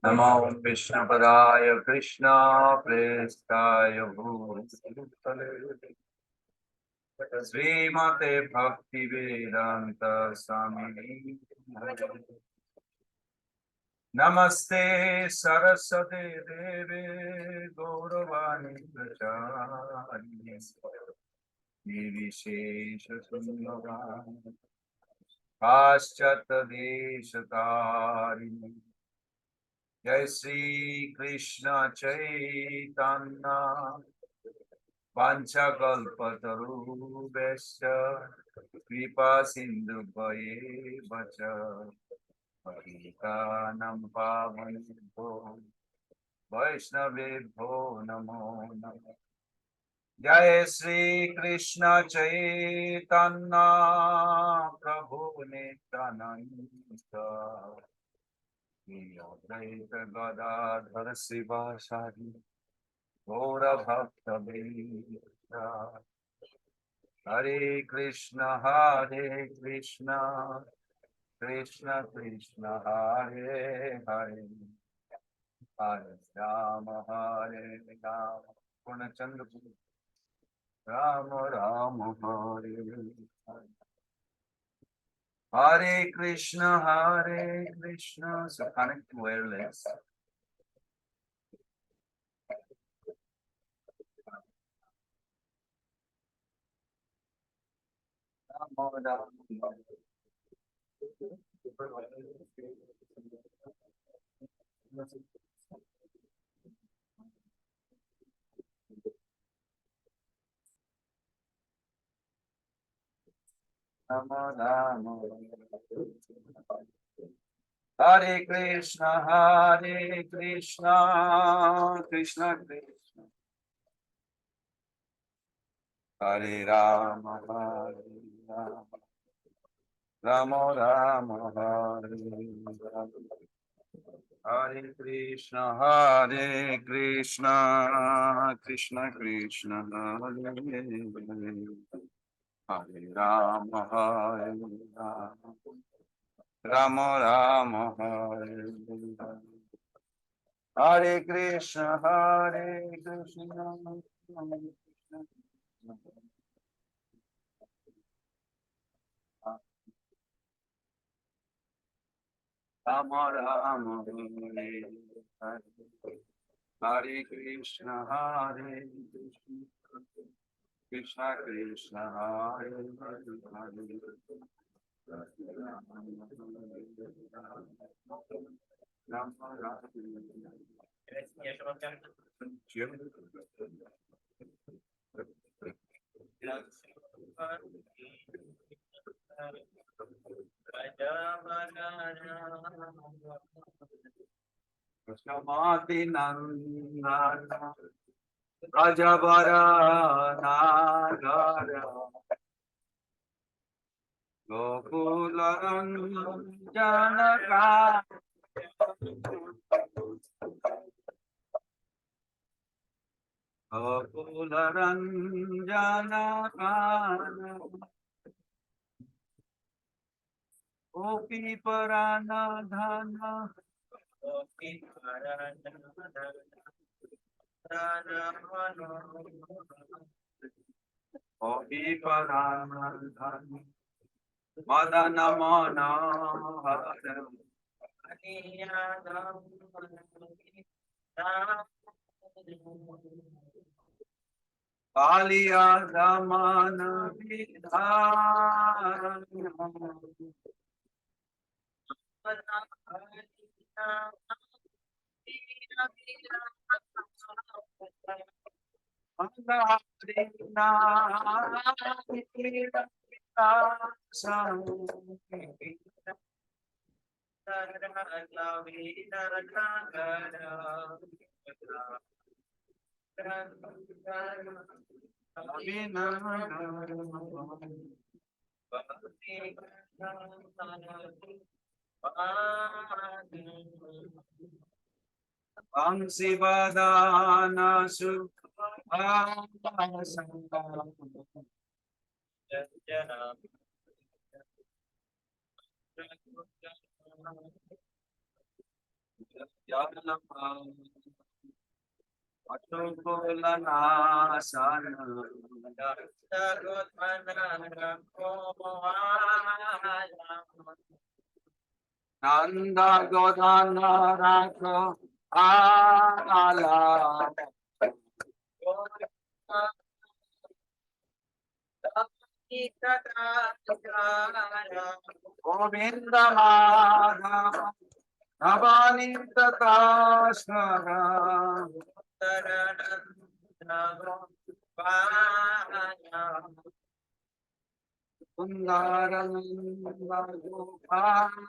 नमो विष्णुपदाय कृष्ण प्रेष्ठाय भूतले श्रीमते भक्ति वेदांत स्वामी नमस्ते सरस्वती देवे गौरवाणी प्रचारिणे निर्विशेष शून्यवान् पाश्चात्य देशतारिणे जय श्री कृष्ण चैतन्य वाञ्छाकल्पतरुभ्यश्च कृपा सिन्धुभ्येव च पतितानां पावनेभ्यो वैष्णवेभ्यो नमो नमः। जय श्री कृष्ण चैतन्य प्रभु नित्यानंद अद्वैत गदाधर शिवासादि गौर भक्त हरे कृष्ण कृष्ण कृष्ण हरे हरे हरे राम पूर्णचंद्र Ram Ram Hare Hare Krishna so connect wireless Hare Krishna Krishna Krishna Hare Rama Rama Rama Hare Hare Krishna Krishna Krishna Hare Hare Rama Rama Rama Hare Hare Krishna Rama Rama Hare Krishna Krishna Krishna Hare Krishnamati Nandana Rajavara Nagara Gokularan Janaka Gokularan Janaka Gopi Paranadhana Gopi Paranadhana Madana Manahara Kaliya Damana Vidharanya Vangsivadana Subhasanga Nanda Godana Rakho Ala Govinda Madhava Navani Tatashara Sundarananda Gopala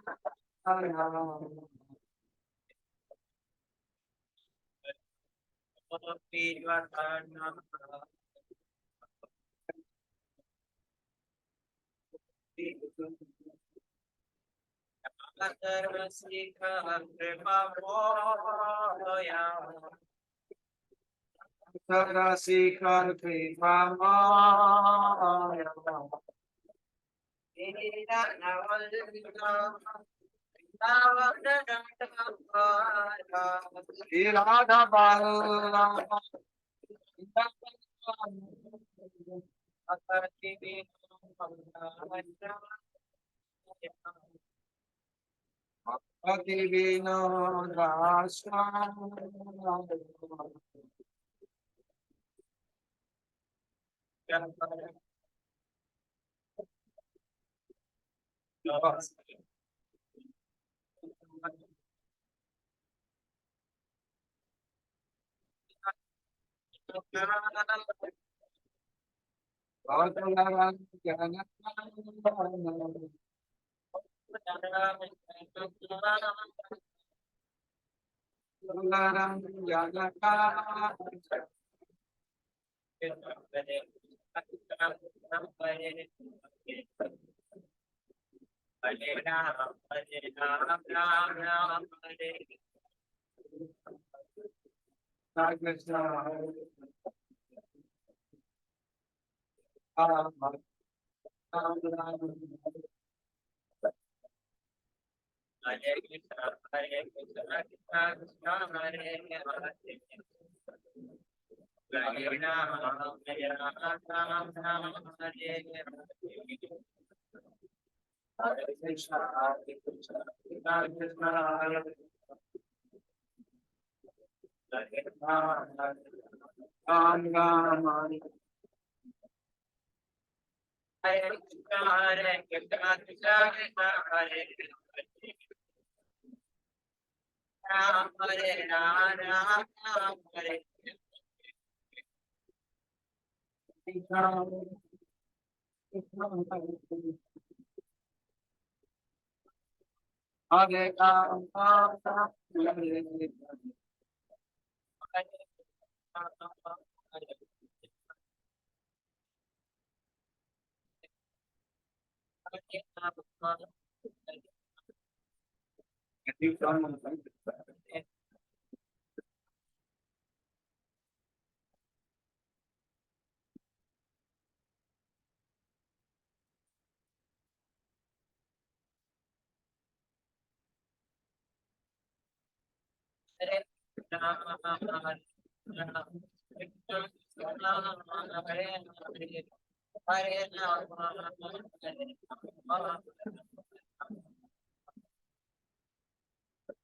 Sarasika Kripamaya Irada Bala Bhakti Vinodasya Bhakti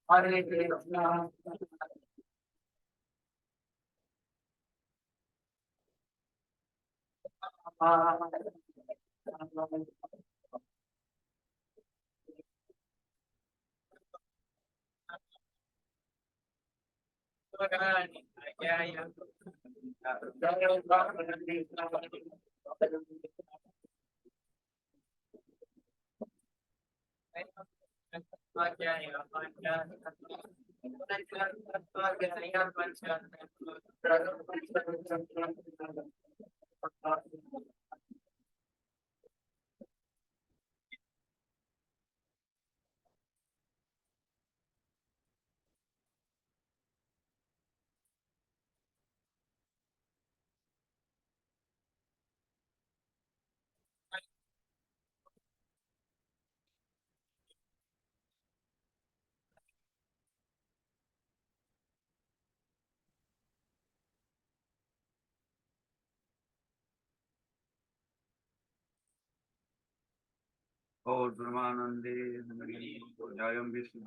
Hare Krishna. Gaur Brahmanande, Jayam Vishnu,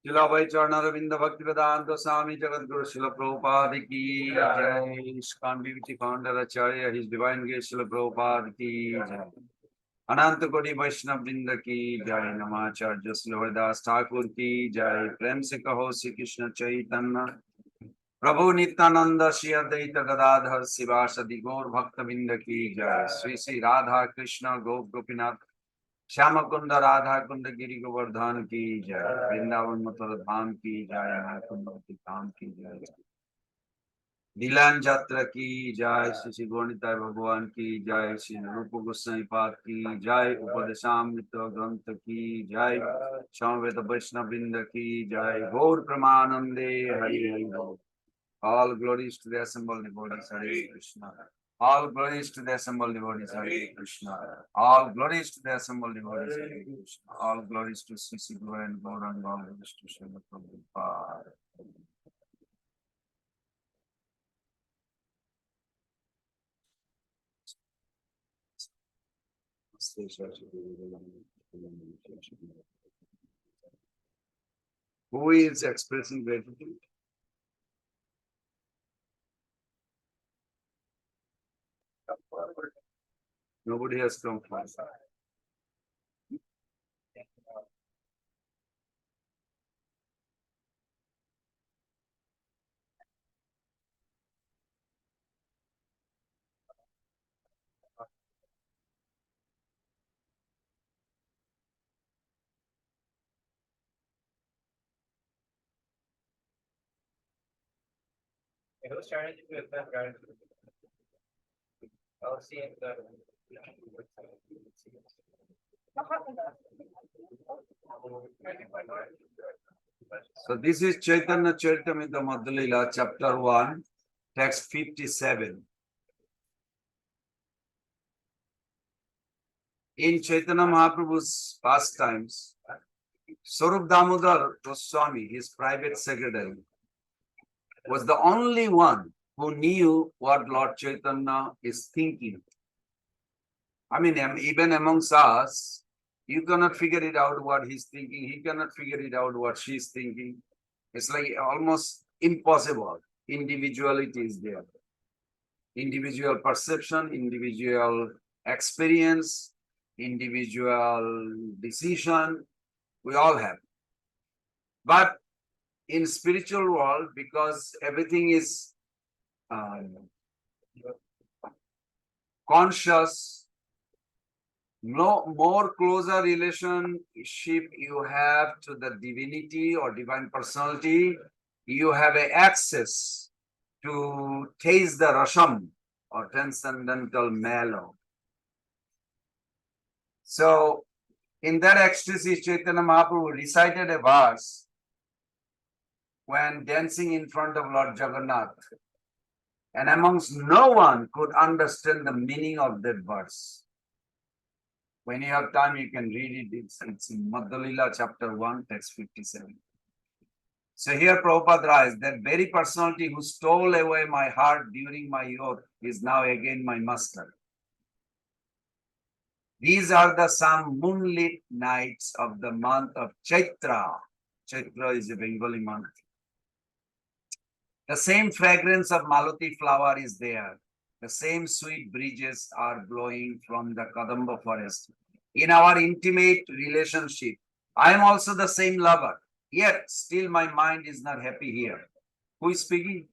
Jila Bhai Charna Ravinda Bhakti Vedanta Swami Jagat Guru Srila Prabhupada ki Jai, ISKCON Beauty Founder Acharya, His Divine Grace Srila Prabhupada ki Jai, Ananta Koti Vaishnava Vrinda ki Jai, Namacharya Srila Haridas Thakur ki Jai, Prem se kaho Shri Krishna Chaitanya Prabhu Nityananda Shri Advaita Gadadhar Sivasadi Gaur Bhakta Vrinda ki Jai, Sri Sri Radha Krishna Gop Gopinath Shyam कुंड राधा कुंड गिरी गोवर्धन की जय, वृंदावन मथुरा धाम की जय, कुंडवती धाम की जय, दिलान यात्रा की जय, श्री श्री गौणिताय भगवान की जय, श्री रूप गोस्वामी पाद की जय, उपदेशामृत ग्रंथ की जय, समवेत वैष्णव वृंद की जय, गौर प्रमानंदे हरि हरि बोल। All glories to the assembled devotees, Hare Krishna. All glories to the assembled devotees, Hare Krishna. All glories to the assembled devotees, Hare Krishna. All glories to Sri Sri Guru and Gauranga, all glories to Srila Prabhupada. Who is expressing gratitude? Nobody has come forward. So this is Chaitanya Charitamrita Madhulila, chapter 1, text 57. In Chaitanya Mahaprabhu's pastimes, Swarup Damodar Goswami, his private secretary, was the only one who knew what Lord Chaitanya is thinking. I mean, even amongst us, you cannot figure it out what he's thinking. He cannot figure it out what she's thinking. It's like almost impossible. Individuality is there. Individual perception, individual experience, individual decision, we all have. But in spiritual world, because everything is conscious, no more closer relationship you have to the divinity or divine personality, you have a access to taste the rasham or transcendental mellow. So in that ecstasy, Chaitanya Mahaprabhu recited a verse when dancing in front of Lord Jagannath, and amongst no one could understand the meaning of that verse. When you have time, you can read it. It's in Madhulila, chapter 1, text 57. So here Prabhupada writes, that very personality who stole away my heart during my youth is now again my master. These are the some moonlit nights of the month of Chaitra. Chaitra is a Bengali month. The same fragrance of Malati flower is there. The same sweet breezes are blowing from the Kadamba forest. In our intimate relationship, I am also the same lover. Yet still my mind is not happy here. Who is speaking?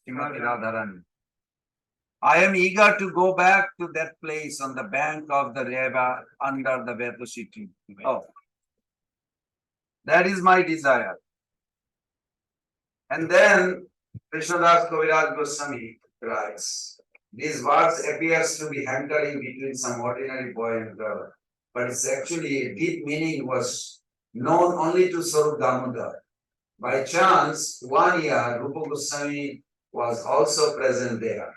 Srimati Radharani. I am eager to go back to that place on the bank of the river under the Vetushi tree. Oh, that is my desire. And then Krishnadas Kaviraj Goswami writes, these words appears to be hankering between some ordinary boy and girl, but it's actually a deep meaning was known only to Swarup Damodar. By chance, one year, Rupa Goswami was also present there.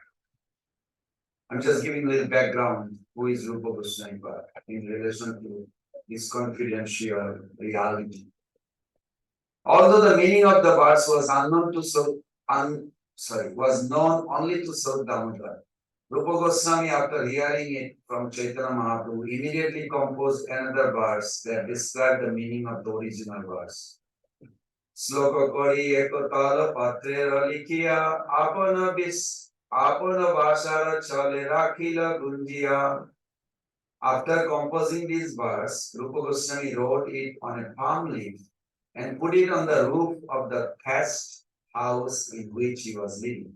I'm just giving a little background who is Rupa Goswami in relation to his confidential reality. Although the meaning of the verse was unknown to was known only to Swarup Damodar, Rupa Goswami, after hearing it from Chaitanya Mahaprabhu, immediately composed another verse that described the meaning of the original verse. Sloka kori ekotala patre likhia apana vasara chale rakhila gunjia. After composing this verse, Rupa Goswami wrote it on a palm leaf and put it on the roof of the thatched house in which he was living.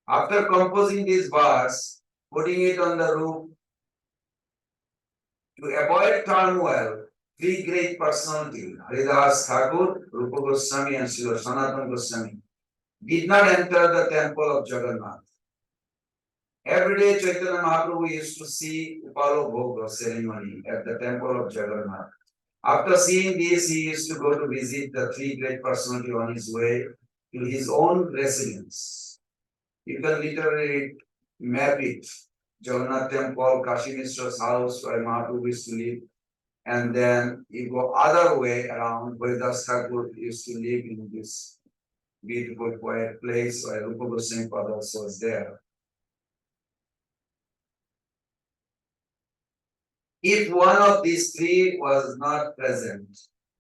After composing this verse, putting it on the roof to avoid turmoil, three great personalities, Haridas Thakur, Rupa Goswami, and Srila Sanatana Goswami, did not enter the temple of Jagannath. Every day, Chaitanya Mahaprabhu used to see Upalo Bhoga ceremony at the temple of Jagannath. After seeing this, he used to go to visit the three great personalities on his way to his own residence. You can literally map it. Jagannath temple, Kashi Mishra's house where Mahaprabhu used to live, and then you go other way around where Das Thakur used to live in this beautiful quiet place where Rupa Goswami Pada also was there. If one of these three was not present,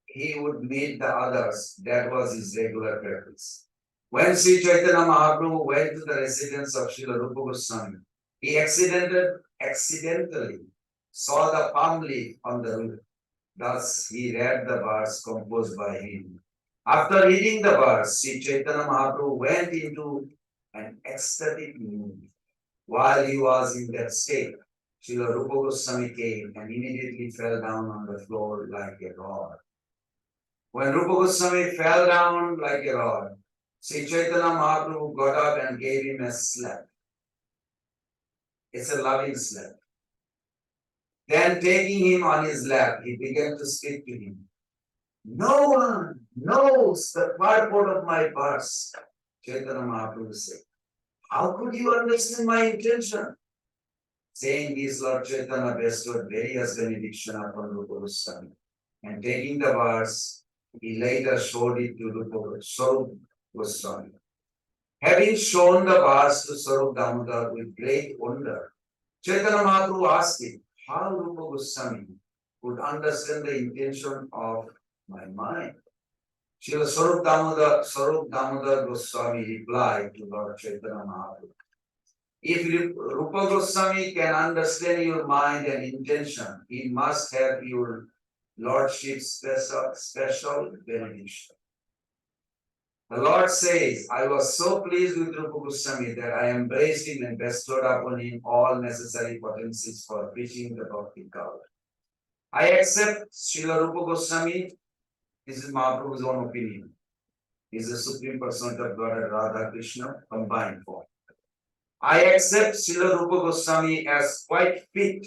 he would meet the others. That was his regular practice. When Sri Chaitanya Mahaprabhu went to the residence of Srila Rupa Goswami, he accidentally saw the palm leaf on the roof. Thus, he read the verse composed by him. After reading the verse, Sri Chaitanya Mahaprabhu went into an ecstatic mood. While he was in that state, Srila Rupa Goswami came and immediately fell down on the floor like a rod. When Rupa Goswami fell down like a rod, Sri Chaitanya Mahaprabhu got up and gave him a slap. It's a loving slap. Then taking him on his lap, he began to speak to him. No one knows the purport of my verse, Chaitanya Mahaprabhu said. How could you understand my intention? Saying this, Lord Chaitanya bestowed various benedictions upon Rupa Goswami. And taking the verse, he later showed it to Rupa Goswami. Having shown the verse to Sarup Damodar with great wonder, Chaitanya Mahaprabhu asked him how Rupa Goswami could understand the intention of my mind. Srila Sarup Damodar Goswami replied to Lord Chaitanya Mahaprabhu, if Rupa Goswami can understand your mind and intention, he must have your Lordship's special benediction. The Lord says, I was so pleased with Rupa Goswami that I embraced him and bestowed upon him all necessary potencies for preaching the Bhakti cult. I accept Srila Rupa Goswami. This is Mahaprabhu's own opinion. He is the Supreme Personality of Godhead, Radha Krishna, combined form. I accept Srila Rupa Goswami as quite fit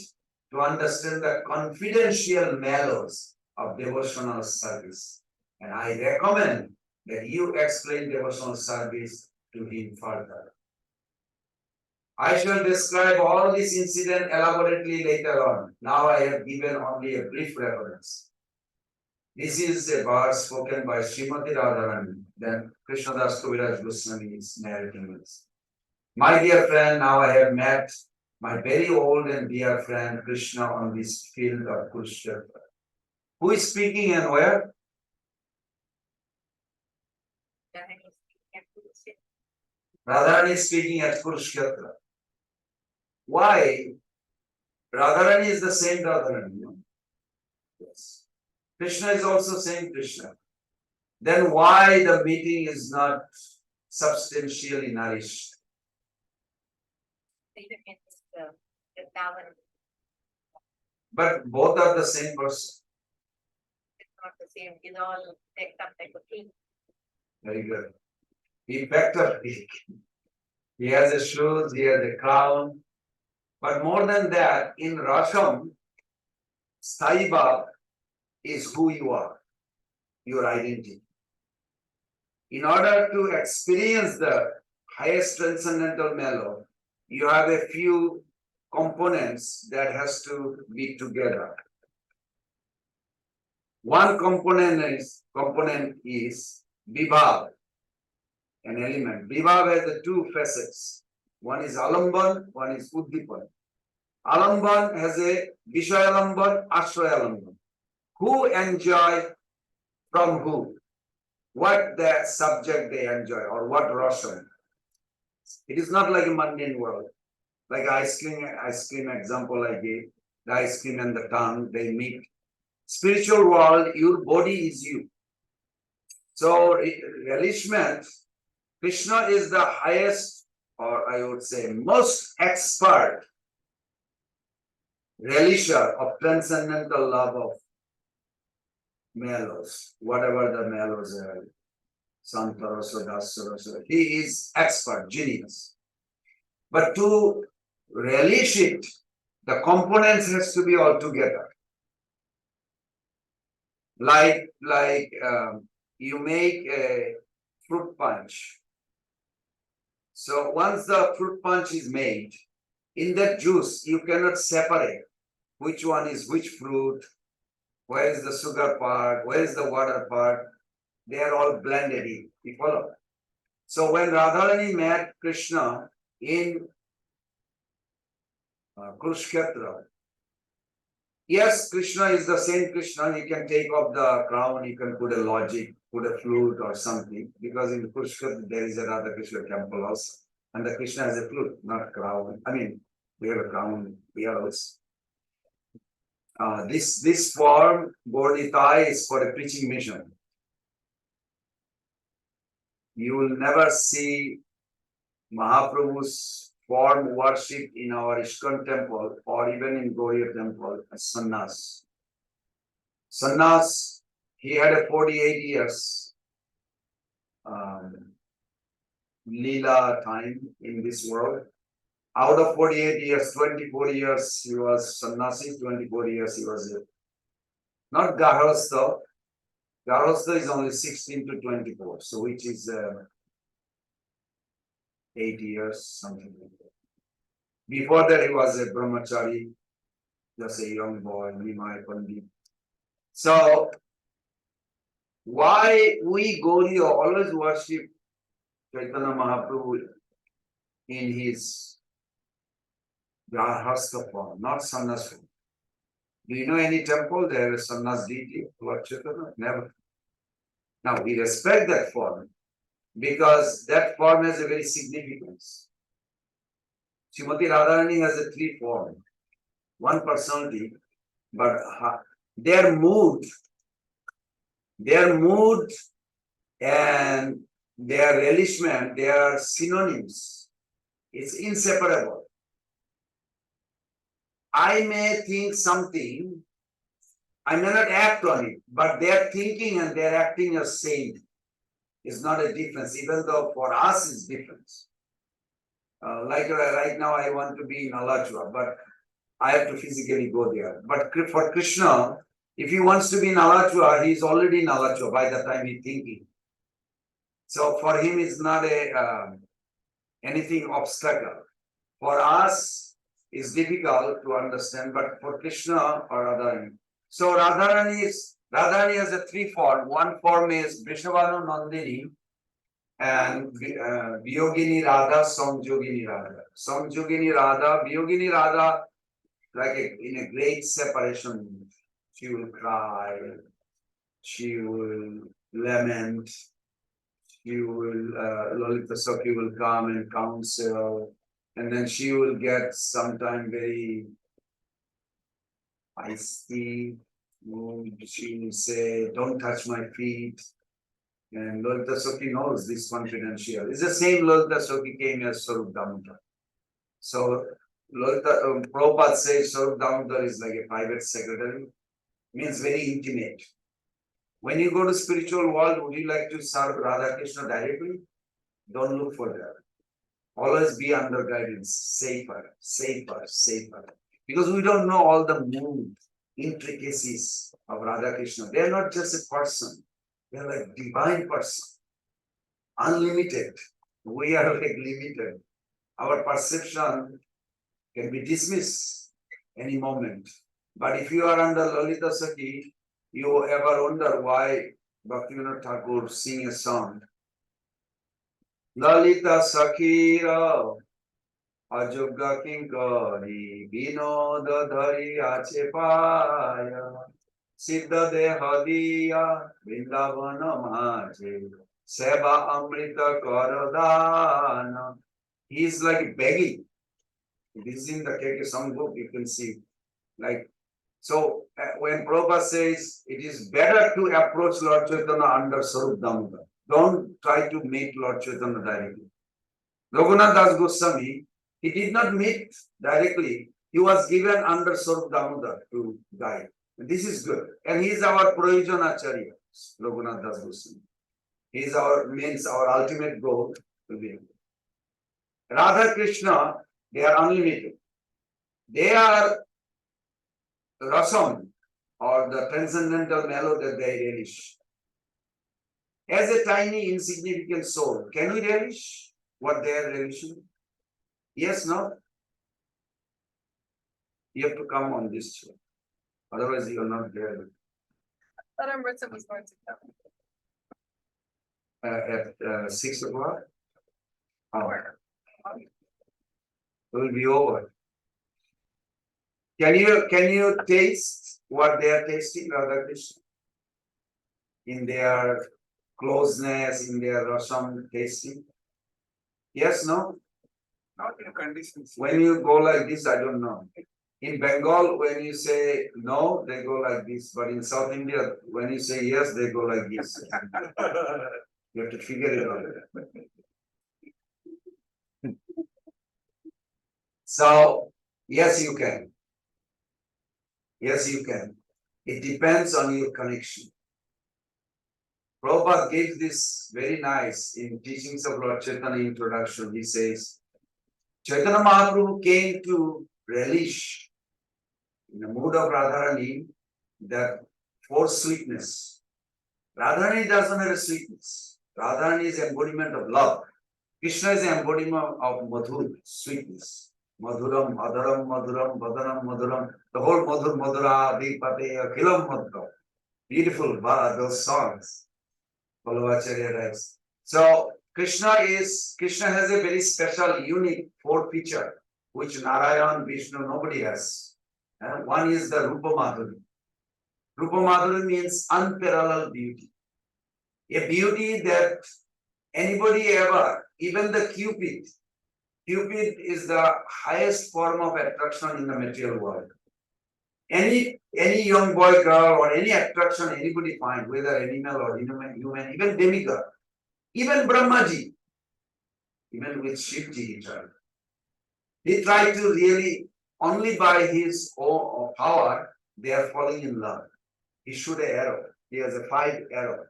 to understand the confidential mallows of devotional service. And I recommend that you explain devotional service to him further. I shall describe all this incident elaborately later on. Now I have given only a brief reference. This is a verse spoken by Srimati Radharani. Then Krishnadas Kaviraj Goswami is narrating this. My dear friend, now I have met my very old and dear friend Krishna on this field of Kurukshetra. Who is speaking and where? Radharani is speaking at Kurukshetra. Why? Radharani is the same Radharani. No? Yes. Krishna is also same Krishna. Then why the meeting is not substantially nourished? But both are the same person. It's not the same. It's all packed up like a cake. Very good. He packed up cake. He has a shoes, he has a crown. But more than that, in Rasham, Saiba is who you are, your identity. In order to experience the highest transcendental mellow, you have a few components that has to be together. One component is Vibhav, an element. Vibhav has the two facets. One is Alamban, one is Uddipan. Alamban has a Vishayalamban, Ashrayalamban. Who enjoy from who? What the subject they enjoy or what rasa. It is not like a mundane world. Like ice cream example I gave. The ice cream and the tongue, they meet. Spiritual world, your body is you. So relishment, Krishna is the highest, or I would say most expert relisher of transcendental love of mellows, whatever the mellows are, Santarasa, Dasarasa. He is expert, genius. But to relish it, the components has to be all together. Like you make a fruit punch. So once the fruit punch is made, in that juice, you cannot separate which one is which fruit, where is the sugar part, where is the water part. They are all blended in. You follow? So when Radharani met Krishna in Kurukshetra, yes, Krishna is the same Krishna. You can take off the crown, you can put a logic, put a flute or something, because in Kurukshetra there is a Radha Krishna temple also. And the Krishna has a flute, not a crown. I mean, we have a crown, we are also. This form, Bodhitai, is for a preaching mission. You will never see Mahaprabhu's form worship in our ISKCON temple or even in Gauriya temple as sannyas. Sannyas, he had a 48 years Leela time in this world. Out of 48 years, 24 years he was sannyasi, 24 years he was not Garhastha. Garhastha is only 16 to 24, so which is 8 years, something like that. Before that, he was a brahmachari, just a young boy, Nimai Pandit. So, why we Gauriya always worship Chaitanya Mahaprabhu in his Garhastha form, not sannyas form? Do you know any temple there is sannyas deity, Lord Chaitanya? Never. Now, we respect that form because that form has a very significance. Srimati Radharani has a 3 form, one personality, but their mood and their relishment, they are synonyms. It's inseparable. I may think something, I may not act on it, but their thinking and their acting are same. It's not a difference, even though for us it's different. Like right now, I want to be in Alachua, but I have to physically go there. But for Krishna, if he wants to be in Alachua, he is already in Alachua by the time he's thinking. So for him, it's not a anything obstacle. For us, it's difficult to understand, but for Krishna or Radharani. So Radharani has a 3 form. One form is Vrishabhanu Nandini and Vyogini Radha, Samjogini Radha. Samjogini Radha, Vyogini Radha, like in a great separation, she will cry, she will lament, she will, Lalita Sakhi will come and counsel, and then she will get sometime very feisty. She will say, don't touch my feet. And Lalita Sakhi knows this confidential. It's the same Lalita Sakhi came as Swarup Damodar. So Lalita, Prabhupada says Swarup Damodar is like a private secretary, means very intimate. When you go to spiritual world, would you like to serve Radha Krishna directly? Don't look for that. Always be under guidance, safer, safer, safer. Because we don't know all the mood, intricacies of Radha Krishna. They are not just a person. They are like divine person. Unlimited. We are like limited. Our perception can be dismissed any moment. But if you are under Lalita Sakhi, you ever wonder why Bhaktivinoda Thakur sing a song? Lalita Sakhira অযোগ্য কিঙ্করি বিনোদ ধরি আছে পায় সিদ্ধ দেহ দিয়া বৃন্দাবন মাঝে সেবা অমৃত কর দান. He is like begging. This is in the KK songbook, you can see. Like, so when Prabhupada says it is better to approach Lord Chaitanya under Sarup Damodar. Don't try to meet Lord Chaitanya directly. Raghunath Das Goswami, he did not meet directly. He was given under Sarup Damodar to guide. And this is good. And he is our Provision Acharya, Raghunath Das Goswami. He is our ultimate goal to be. Radha Krishna, they are unlimited. They are rasam, or the transcendental melody that they relish. As a tiny insignificant soul, can we relish what they are relishing? Yes, no? You have to come on this show. Otherwise, you are not there. But Amrita was going to come. At 6 o'clock, Or, it will be over. Can you taste what they are tasting, Radha Krishna? In their closeness, in their rasam tasting? Yes, no? Not in conditions. When you go like this, I don't know. In Bengal, when you say no, they go like this. But in South India, when you say yes, they go like this. You have to figure it out. So, yes, you can. Yes, you can. It depends on your connection. Prabhupada gives this very nice in Teachings of Lord Chaitanya introduction. He says, Chaitanya Mahaprabhu came to relish in the mood of Radharani that for sweetness. Radharani doesn't have a sweetness. Radharani is embodiment of love. Krishna is the embodiment of madhur, sweetness. Madhuram, adharam, madhuram, badaram, madhuram. The whole madhur, madhura, dipate, akhilam madhura. Beautiful, those songs. Palavacharya writes. So Krishna has a very special, unique fourth feature, which Narayan, Vishnu, nobody has. One is the Rupa Madhuri. Rupa Madhuri means unparalleled beauty. A beauty that anybody ever, even the Cupid is the highest form of attraction in the material world. Any young boy, girl, or any attraction anybody find, whether animal or human, even demigod, even Brahmaji, even with Shivji himself, he tried to really, only by his own power, they are falling in love. He shoot an arrow. He has a 5 arrow.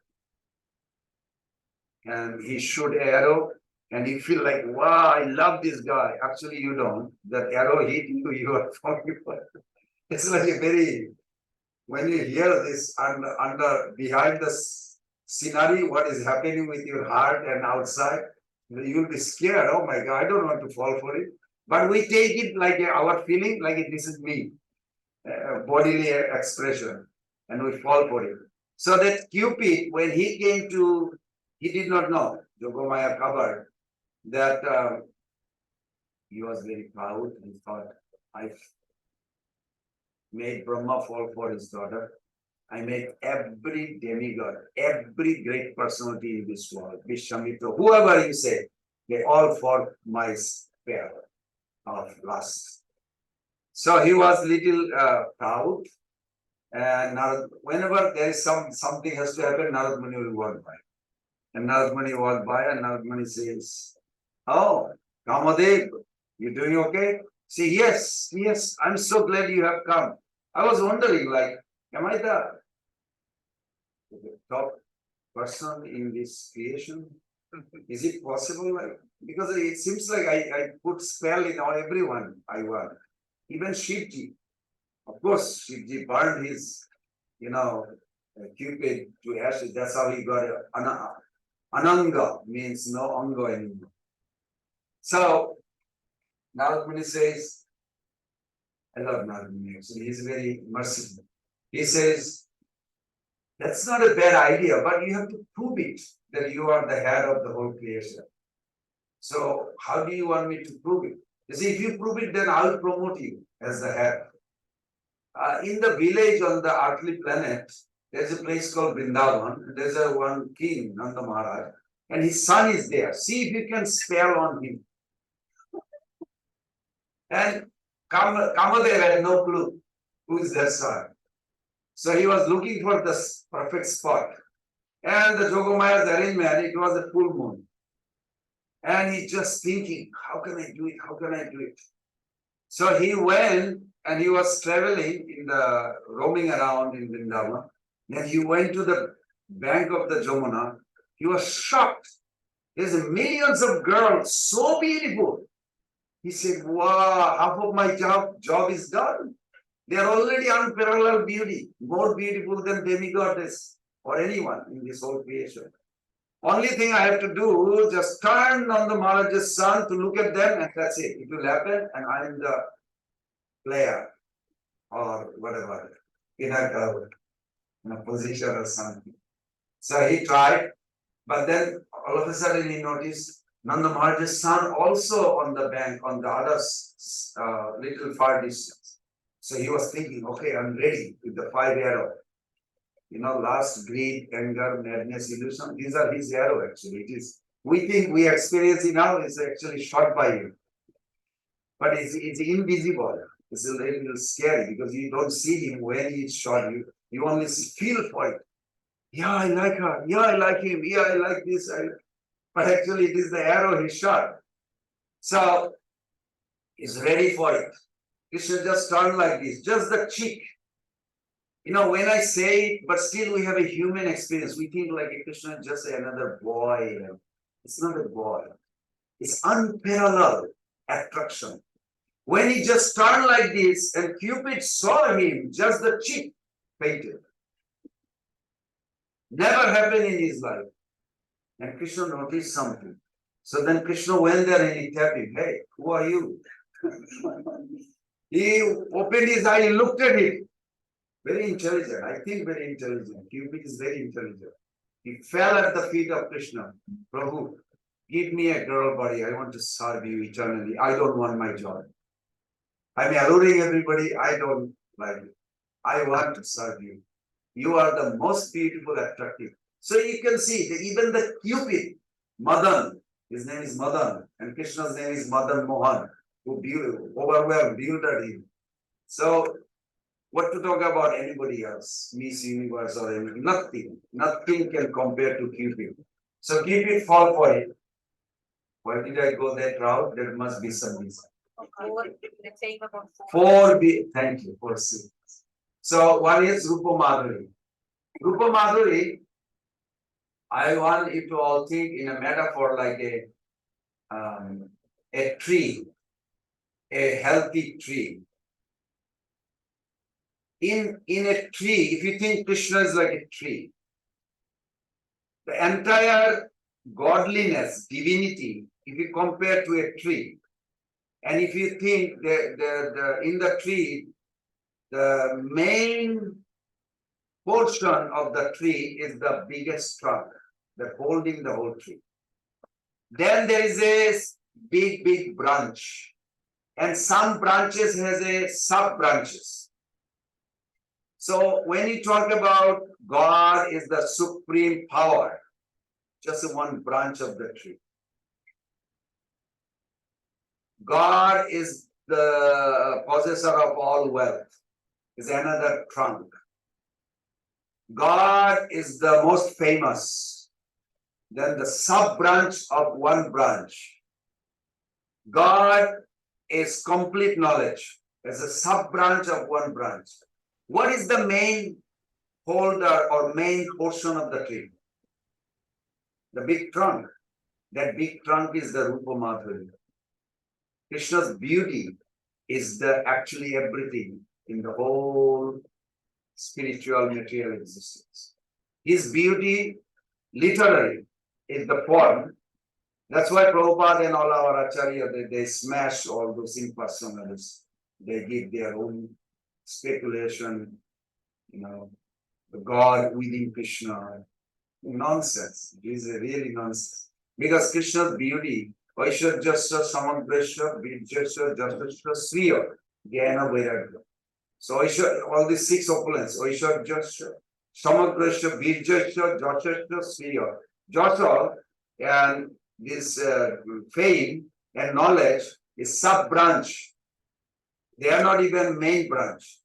And he shoot an arrow, and you feel like, wow, I love this guy. Actually, you don't. That arrow hit you, you are falling. It's like a very, when you hear this behind the scenery, what is happening with your heart and outside, you'll be scared. Oh my God, I don't want to fall for it. But we take it like our feeling, like this is me, bodily expression, and we fall for it. So that Cupid, when he came to, he did not know, Jogomaya covered, that he was very proud. He thought, I made Brahma fall for his daughter. I made every demigod, every great personality in this world, Vishwamitra, whoever you say, they all for my spell of lust. So he was little proud, and whenever there is something has to happen, Narad Muni will walk by. And Narad Muni walked by, and Narad Muni says, "Oh, Kamadev, you doing okay?" Say, yes, I'm so glad you have come. I was wondering, like, am I the top person in this creation? Is it possible? Like, because it seems like I put spell in on everyone I want. Even Shivji. Of course, Shivji burned his, Cupid to ashes. That's how he got Ananga, means no anga anymore. So, Narad Muni says, I love Narad Muni, actually, he's very merciful. He says, that's not a bad idea, but you have to prove it that you are the head of the whole creation. So, how do you want me to prove it? You see, if you prove it, then I'll promote you as the head. In the village on the earthly planet, there's a place called Vrindavan. There's a one king, Nanda Maharaj, and his son is there. See if you can spell on him. And Kamadev had no clue who is their son. So he was looking for the perfect spot. And the Jogamaya's arrangement, it was a full moon. And he's just thinking, how can I do it? How can I do it? So he went and he was traveling roaming around in Vrindavan. Then he went to the bank of the Jamuna. He was shocked. There's millions of girls, so beautiful. He said, wow, half of my job is done. They are already unparalleled beauty, more beautiful than demigoddess or anyone in this whole creation. Only thing I have to do, just turn on the Maharaj's son to look at them, and that's it. It will happen, and I am the player or whatever, in a position or something. So he tried, but then all of a sudden he noticed Nanda Maharaj's son also on the bank, on the other little far distance. So he was thinking, okay, I'm ready with the 5 arrows. Lust, greed, anger, madness, illusion, these are his arrow actually. It is, we think we experience it now, is actually shot by him. But it's invisible. It's a little scary because you don't see him when he's shot. You only feel for it. Yeah, I like her. Yeah, I like him. Yeah, I like this. But actually it is the arrow he shot. So he's ready for it. Krishna just turned like this, just the cheek. When I say it, but still we have a human experience. We think like Krishna is just another boy. It's not a boy. It's unparalleled attraction. When he just turned like this and Cupid saw him, just the cheek painted. Never happened in his life. And Krishna noticed something. So then Krishna went there and he tapped him. Hey, who are you? He opened his eye, he looked at him. Very intelligent. I think very intelligent. Cupid is very intelligent. He fell at the feet of Krishna. Prabhu, give me a girl body. I want to serve you eternally. I don't want my job. I'm alluring everybody. I don't like it. I want to serve you. You are the most beautiful, attractive. So you can see that even the Cupid, Madan, his name is Madan, and Krishna's name is Madan Mohan, who overwhelmed, bewildered him. So what to talk about anybody else, Miss Universe or anything? Nothing can compare to Cupid. So Cupid fall for it. Why did I go that route? There must be some reason. Let's say about four. Thank you for seeing. So one is Rupa Madhuri. Rupa Madhuri, I want you to all think in a metaphor like a tree, a healthy tree. In a tree, if you think Krishna is like a tree, the entire godliness, divinity, if you compare to a tree, and if you think in the tree, the main portion of the tree is the biggest trunk that holding the whole tree. Then there is a big branch, and some branches has a sub branches. So when you talk about God is the supreme power, just one branch of the tree. God is the possessor of all wealth, is another trunk. God is the most famous, then the sub branch of one branch. God is complete knowledge, as a sub branch of one branch. What is the main holder or main portion of the tree? The big trunk. That big trunk is the Rupa Madhuri. Krishna's beauty is actually everything in the whole spiritual material existence. His beauty literally is the form. That's why Prabhupada and all our Acharya, they smash all those impersonalists. They give their own speculation, the God within Krishna. Nonsense. It is really nonsense. Because Krishna's beauty Oishwarjasya Samagrasya Virjasya Jasasya Sriya Jnana Vairagya. So all these 6 opulence, Oishwarjasya Samagrasya Virjasya Jasasya Sriya. Jasa and this fame and knowledge is sub branch. They are not even main branch.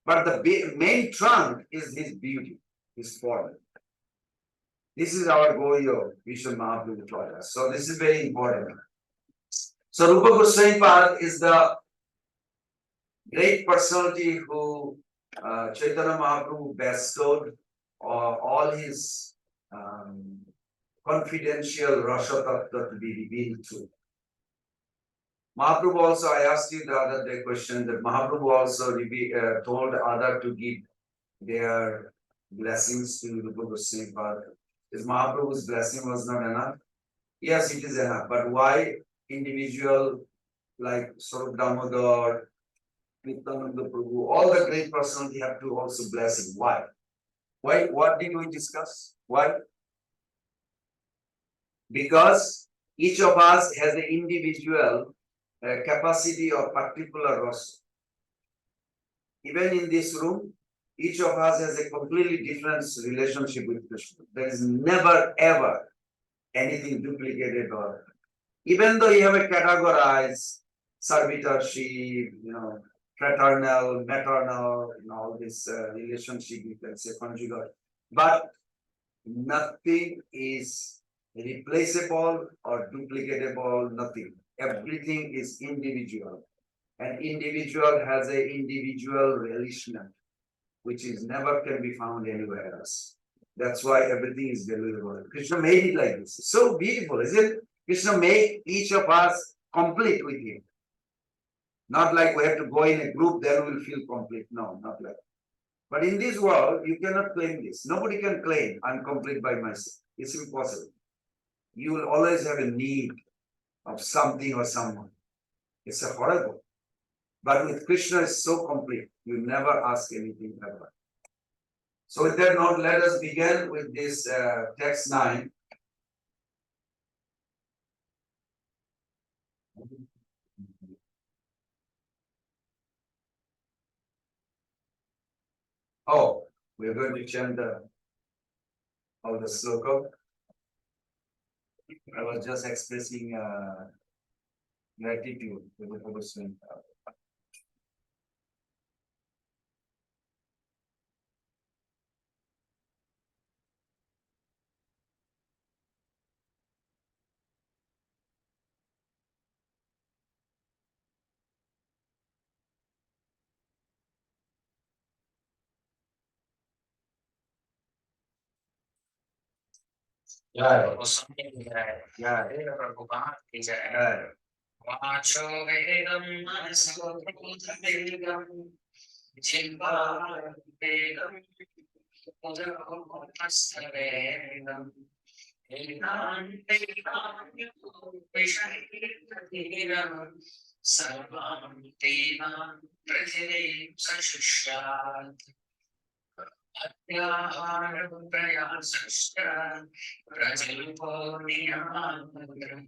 But the main trunk is his beauty, his form. This is our Goyo Vishnu Mahaprabhu taught us. So this is very important. So Rupa Goswami Pad is the great personality who Chaitanya Mahaprabhu bestowed all his confidential Rasa Tattva to be revealed to. Mahaprabhu also, I asked you the other day question that Mahaprabhu also told other to give their blessings to Rupa Goswami Pad. Is Mahaprabhu's blessing was not enough? Yes, it is enough. But why individual like Swarup Damodar, Nityananda Prabhu, all the great personality have to also bless him? Why? Why? What did we discuss? Why? Because each of us has an individual capacity of particular rasa. Even in this room, each of us has a completely different relationship with Krishna. There is never ever anything duplicated or even though you have a categorized servitorship, fraternal, maternal, all this relationship, you can say conjugal, but nothing is replaceable or duplicatable, nothing. Everything is individual. An individual has an individual relation, which is never can be found anywhere else. That's why everything is deliverable. Krishna made it like this. So beautiful, isn't it? Krishna made each of us complete with him. Not like we have to go in a group, then we'll feel complete. No, not like that. But in this world, you cannot claim this. Nobody can claim I'm complete by myself. It's impossible. You will always have a need of something or someone. It's a horrible. But with Krishna, it's so complete. You never ask anything ever. So with that note, let us begin with this text 9. Oh, we're going to chant all the sloka. I was just expressing gratitude to the Goswami. Yeah. Yeah. Yeah. Vacho vedam manaso vedam jilva vedam udastavedam vedam vishayiram sarvam devam prathive sashushat Atyahara prayasashta prajalpo niyamadram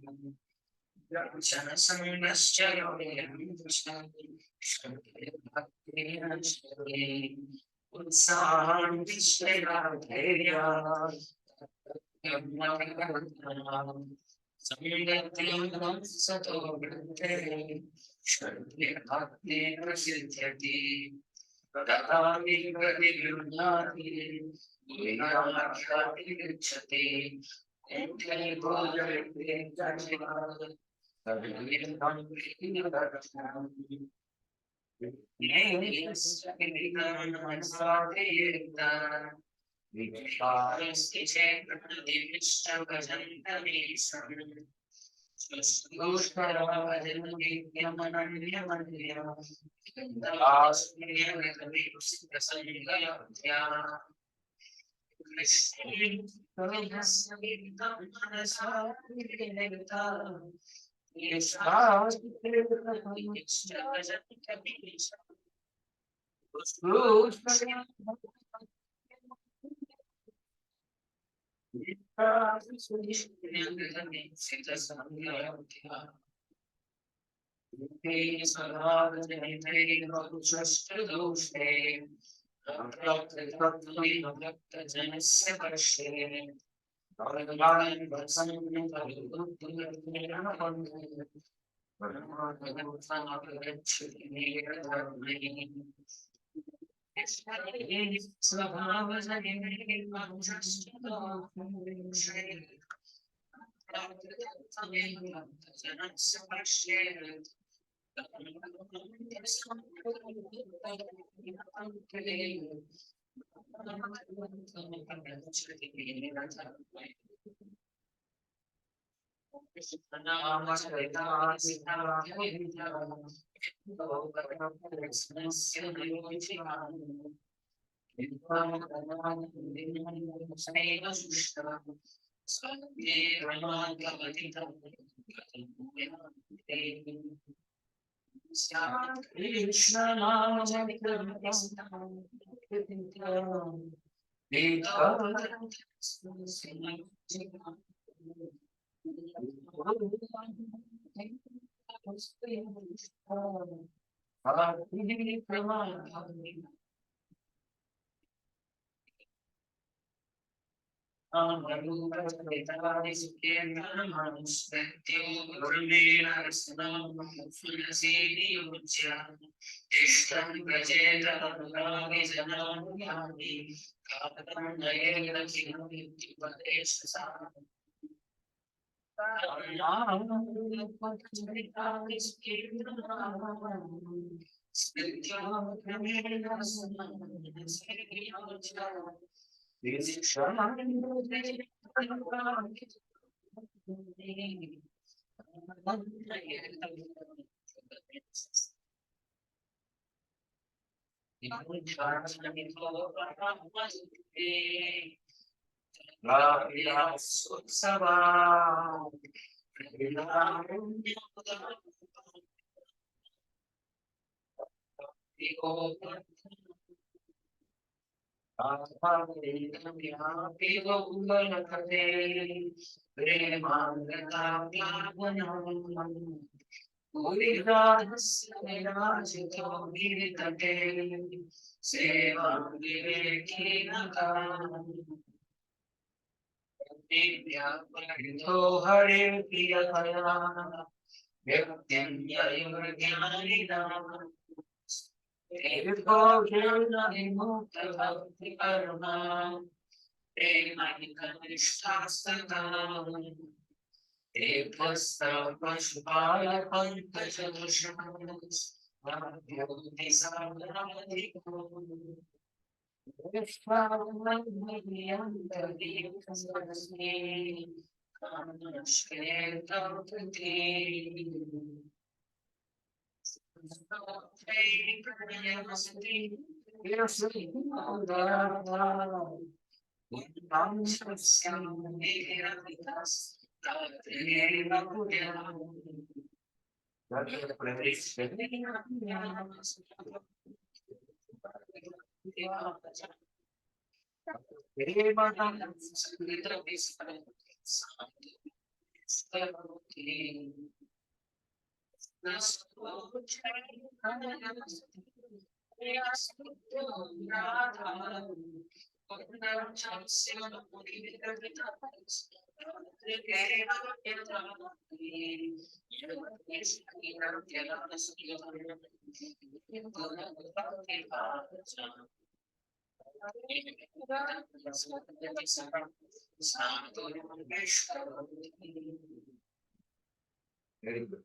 Very good.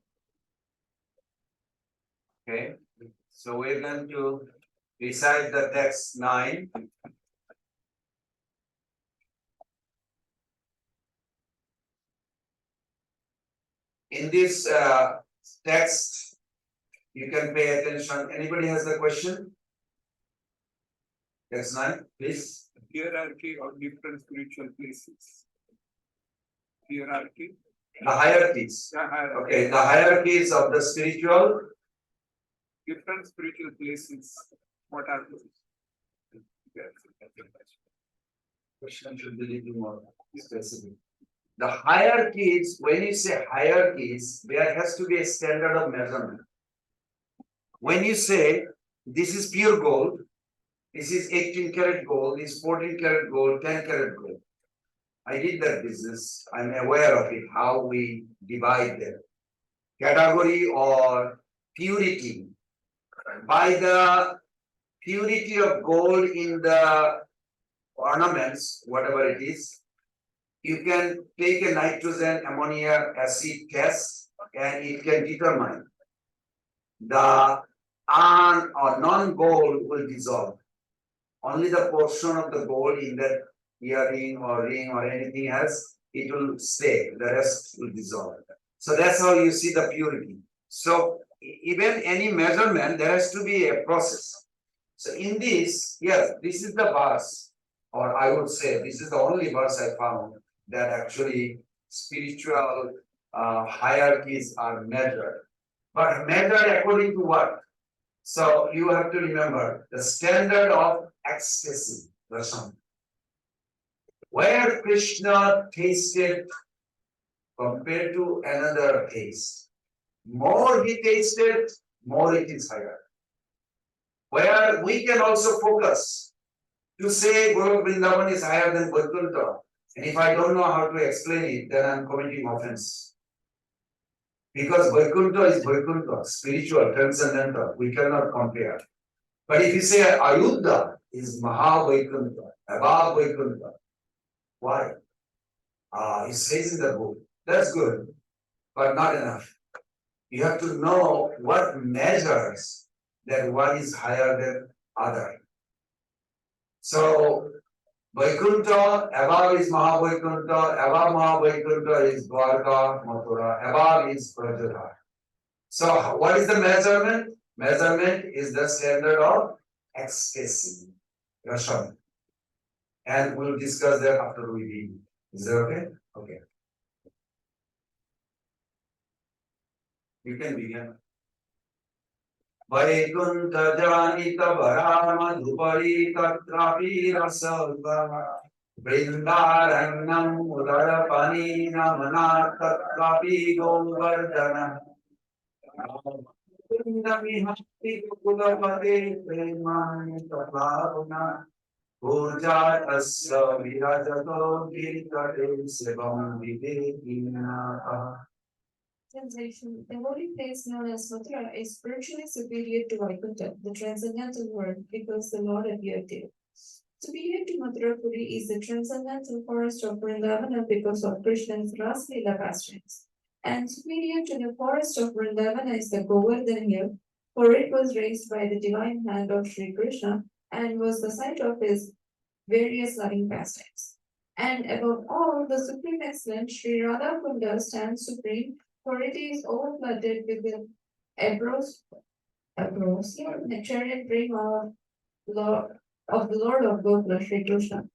Okay, so we're going to recite the text 9. In this text, you can pay attention. Anybody has a question? Text 9, please. Hierarchy of different spiritual places. Hierarchy. The hierarchies. Yeah, hierarchy. Okay, the hierarchies of the spiritual. Different spiritual places. What are those? Yes. Question should be little more specific. The hierarchies, when you say hierarchies, there has to be a standard of measurement. When you say this is pure gold, this is 18 karat gold, this is 14 karat gold, 10 karat gold. I did that business. I'm aware of it, how we divide them. Category or purity. By the purity of gold in the ornaments, whatever it is, you can take a nitrogen ammonia acid test and it can determine the iron or non-gold will dissolve. Only the portion of the gold in that earring or ring or anything else, it will stay, the rest will dissolve. So that's how you see the purity. So even any measurement, there has to be a process. So in this, yes, this is the verse, or I would say this is the only verse I found that actually spiritual hierarchies are measured. But measured according to what? So you have to remember the standard of ecstasy, Rasam. Where Krishna tasted compared to another taste, more he tasted, more it is higher. Where we can also focus to say Guru Vrindavan is higher than Vaikuntha, and if I don't know how to explain it, then I'm committing offense. Because Vaikuntha is Vaikuntha, spiritual, transcendental, we cannot compare. But if you say Ayuddha is Maha Vaikuntha, above Vaikuntha, why? It says in the book, that's good, but not enough. You have to know what measures that one is higher than other. So Vaikuntha, above is Mahavaikuntha, above Mahavaikuntha is Dwarka, Mathura, above is Prajata. So what is the measurement? Measurement is the standard of ecstasy, Rasham. And we'll discuss that after we read. Is that okay? Okay. You can begin. Vaikuntha Janita Varama Dhupari Tatrapi Rasava Vrindaranam Udarapani Namana Tatrapi Govardhana Vrindamihati Kudapade Premani Tatlavana Urja Asya Virajato Girikade Sevam Vivekina. Translation: the holy place known as Mathura is spiritually superior to Vaikuntha, the transcendental world, because the Lord appeared there. Superior to Mathura Puri is the transcendental forest of Vrindavana because of Krishna's Ras Leela pastimes. And superior to the forest of Vrindavana is the Govardhan hill, for it was raised by the divine hand of Sri Krishna and was the site of his various loving pastimes. And above all, the supreme excellence Sri Radha Kunda stands supreme, for it is overflooded with the ambrosial nectarian prema of the Lord of Gokula, Sri Krishna.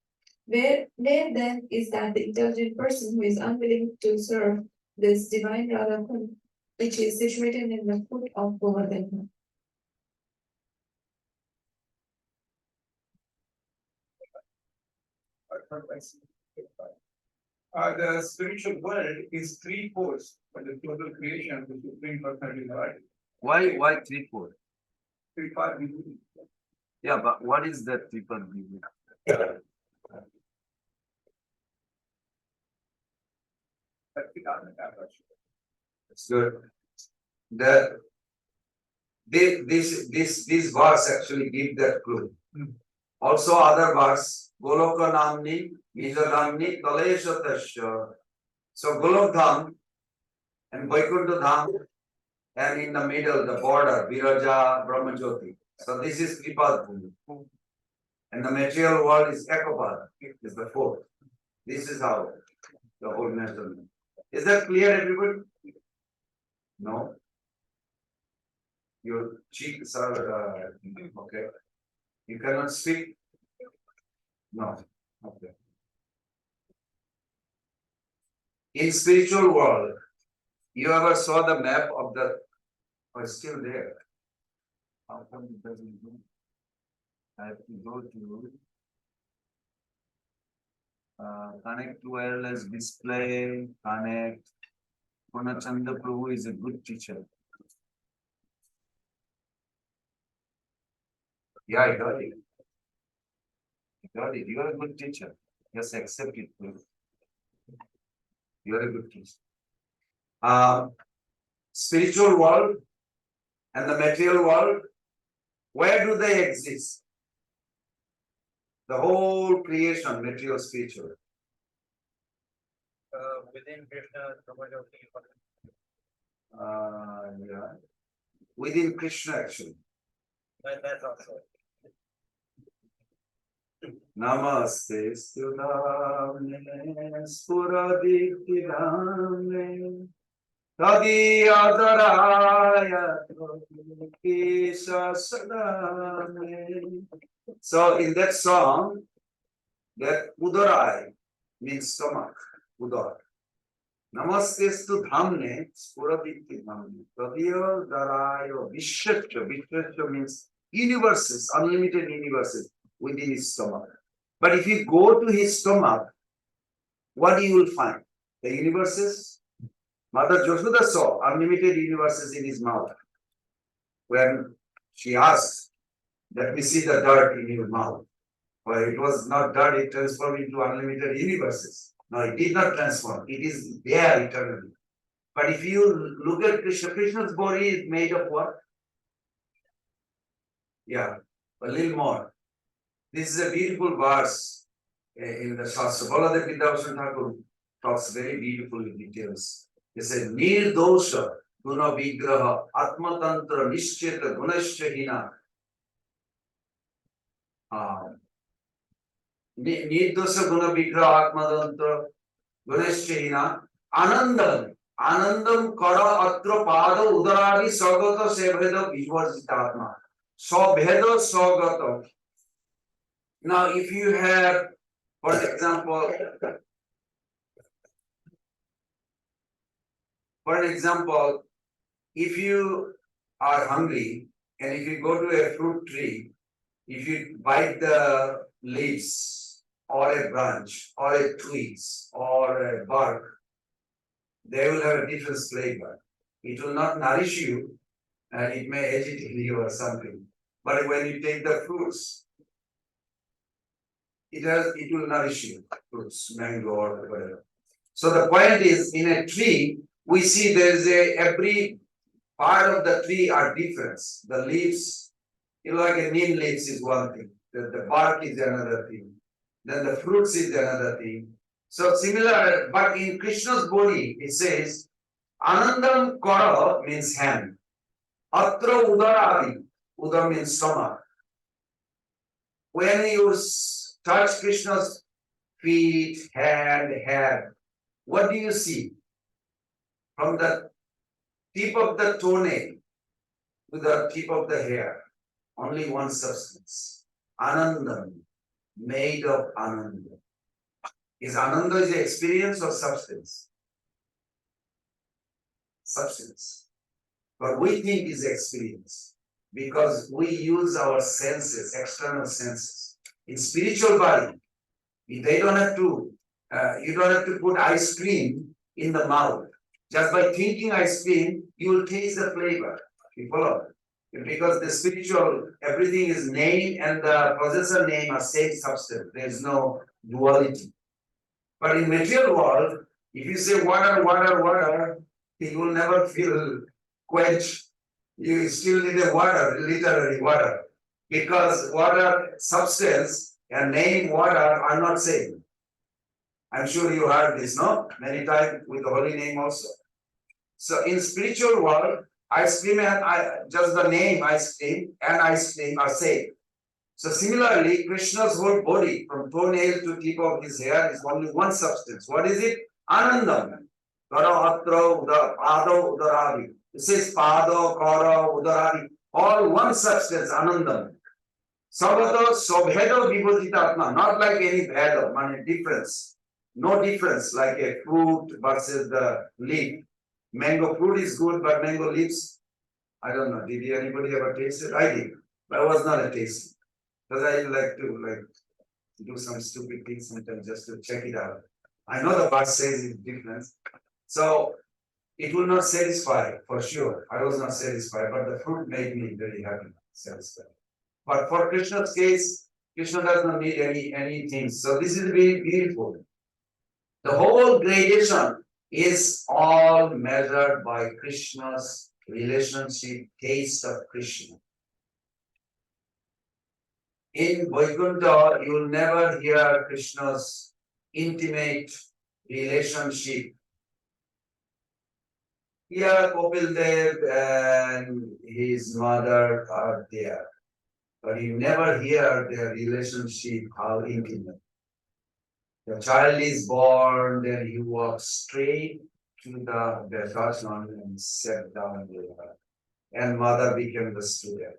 Where then is that the intelligent person who is unwilling to serve this divine Radha Kund, which is situated in the foot of Govardhan? The spiritual world is three-fourths of the total creation, the Supreme Personality of God. Why 3/4? 3/5. Yeah, but what is that 3/4? It's good. This verse actually give that clue. Also other verse, Goloka Namni, Nijalamni, Kalesha Tasya. So Golok Dham and Vaikuntha Dham, and in the middle, the border, Viraja Brahmajyoti. So this is Tripad Bhumi. And the material world is Ekapad, is the fourth. This is how the whole measurement. Is that clear, everybody? No? Your cheeks are okay. You cannot speak? No. Okay. In spiritual world, you ever saw the map of the, or still there? How come it doesn't go? I have to go to Connect to wireless display, connect. Purnachanda Prabhu is a good teacher. Yeah, I got it. I got it. You are a good teacher. Just accept it, please. You are a good teacher. Spiritual world and the material world, where do they exist? The whole creation, material, spiritual. Within Krishna, Yeah. Within Krishna, actually. that's also. Namaste Sudhamne Spuradikidhamne Tadi Adaraya Kesha Sadame. So in that song, that Udarai means stomach, Udar. Namaste Sudhamne Spuradikidhamne Tadi Adaraya Vishwasya. Vishwasya means universes, unlimited universes within his stomach. But if you go to his stomach, what you will find? The universes. Mother Joshoda saw unlimited universes in his mouth. When she asked, let me see the dirt in your mouth. Well, it was not dirt, it transformed into unlimited universes. No, it did not transform. It is there eternally. But if you look at Krishna, Krishna's body is made of what? Yeah, a little more. This is a beautiful verse in the Shastra. Baladev Vidyabhushan Thakur talks very beautifully details. He said, Nirdosha Guna Vigraha Atmatantra Nishcheta Gunashya Hina. Nirdosha Guna Vigraha Atmatantra Gunashya Hina. Anandam. Anandam Kara Atra Pada Udaradi Sagata Seveda Vijvarjitatma. Sabheda Sagata. Now, if you have, for example, if you are hungry and if you go to a fruit tree, if you bite the leaves or a branch or a twigs or a bark, they will have a different flavor. It will not nourish you and it may agitate you or something. But when you take the fruits, it will nourish you, fruits, mango or whatever. So the point is, in a tree, we see every part of the tree are different. The leaves, like a neem leaves is one thing. The bark is another thing. Then the fruits is another thing. So similar, but in Krishna's body, it says, Anandam Kara means hand. Atra Udaradi, Udar means stomach. When you touch Krishna's feet, hand, head, what do you see? From the tip of the toenail to the tip of the hair, only one substance. Anandam, made of Ananda. Is Ananda the experience or substance? Substance. But we think is experience because we use our senses, external senses. In spiritual body, they don't have to, you don't have to put ice cream in the mouth. Just by thinking ice cream, you will taste the flavor. You follow? Because the spiritual, everything is name and the possessor name are same substance. There is no duality. But in material world, if you say water, water, water, you will never feel quenched. You still need a water, literally water. Because water, substance and name water are not same. I'm sure you heard this, no? Many times with the holy name also. So in spiritual world, ice cream and just the name ice cream and ice cream are same. So similarly, Krishna's whole body, from toenail to tip of his hair, is only one substance. What is it? Anandam. Kara, Atra, Pada, Udaradi. It says Pada, Kara, Udaradi. All one substance, Anandam. Sabata, Sobheda, Vibhujitatma. Not like any Bheda, meaning difference. No difference like a fruit versus the leaf. Mango fruit is good, but mango leaves, I don't know. Did anybody ever taste it? I did, but I was not a taste. Because I like to do some stupid things sometimes just to check it out. I know the verse says it's different. So it will not satisfy for sure. I was not satisfied, but the fruit made me very happy, satisfied. But for Krishna's case, Krishna does not need anything. So this is very beautiful. The whole gradation is all measured by Krishna's relationship, taste of Krishna. In Vaikuntha, you will never hear Krishna's intimate relationship. Here, Kopil Dev and his mother are there, but you never hear their relationship, how intimate. The child is born, then he walks straight to the darshan and sat down there. And mother became the student,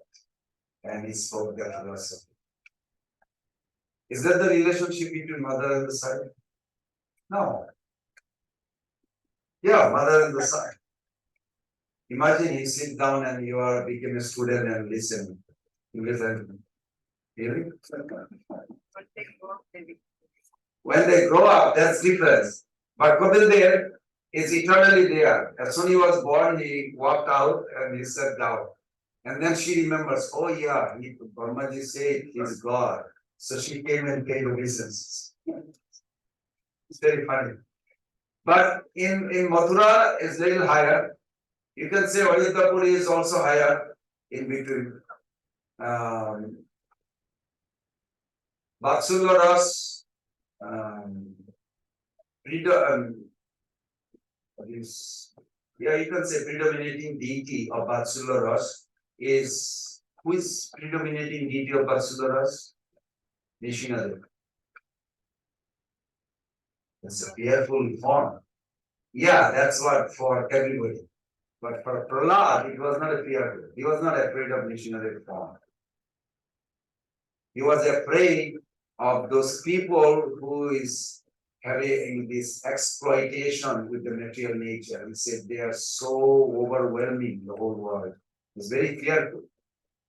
and he spoke the philosophy. Is that the relationship between mother and the son? No. Yeah, mother and the son. Imagine you sit down and you are become a student and listen. You listen. Really? But they work, they When they grow up, that's different. But Kapil Dev is eternally there. As soon as he was born, he walked out and he sat down. And then she remembers, oh yeah, Brahmaji said he's God. So she came and paid obeisance. It's very funny. But in Mathura, it's little higher. You can say Vajitapuri is also higher in between. Vatsulya Ras, you can say predominating deity of Vatsulya Ras is, who is predominating deity of Vatsulya Ras? Nishinadev. That's a fearful form. Yeah, that's what for everybody. But for Prahlad, it was not a fear. He was not afraid of Nishinadev form. He was afraid of those people who is having this exploitation with the material nature. He said they are so overwhelming the whole world. He was very fearful.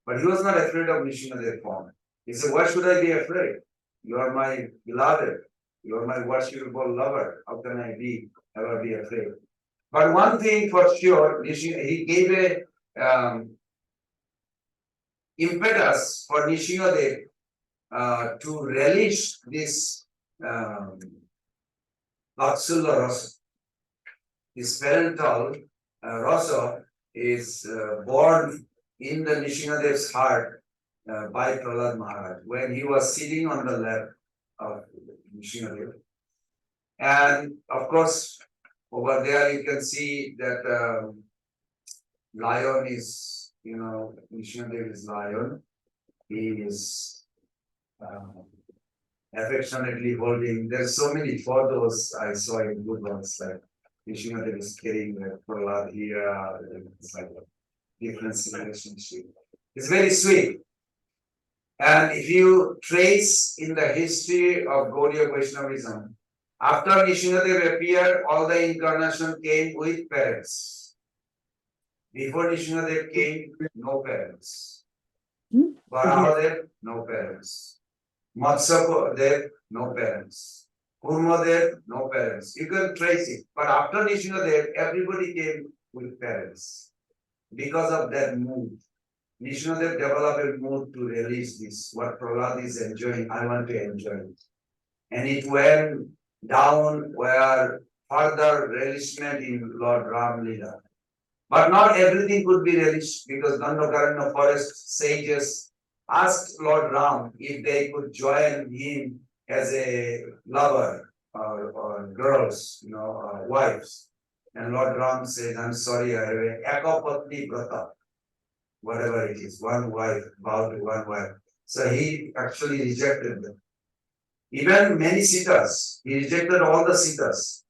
But he was not afraid of Nishinadev form. He said, why should I be afraid? You are my beloved. You are my worshipable lover. How can I ever be afraid? But one thing for sure, he gave a impetus for Nishinadev to relish this Vatsulya Rasa. His parental Rasa is born in the Nishinadev's heart by Prahlad Maharaj when he was sitting on the lap of Nishinadev. And of course, over there you can see that lion is, Nishinadev is lion. He is affectionately holding. There's so many photos I saw in good ones, like Nishinadev is carrying Prahlad here. It's like a different relationship. It's very sweet. And if you trace in the history of Gaudiya Vaishnavism, after Nishinadev appeared, all the incarnation came with parents. Before Nishinadev came, no parents. Varahadev, no parents. Matsyadev, no parents. Kurmadev, no parents. You can trace it. But after Nishinadev, everybody came with parents. Because of that mood. Nishinadev developed a mood to release this. What Prahlad is enjoying, I want to enjoy it. And it went down where further relishment in Lord Ram Lila. But not everything could be relished because Dandakaranya forest sages asked Lord Ram if they could join him as a lover or girls, wives. And Lord Ram said, I'm sorry, I have a Ekapatni Vrata, whatever it is, one wife, bow to one wife. So he actually rejected them. Even many Sitas, he rejected all the Sitas.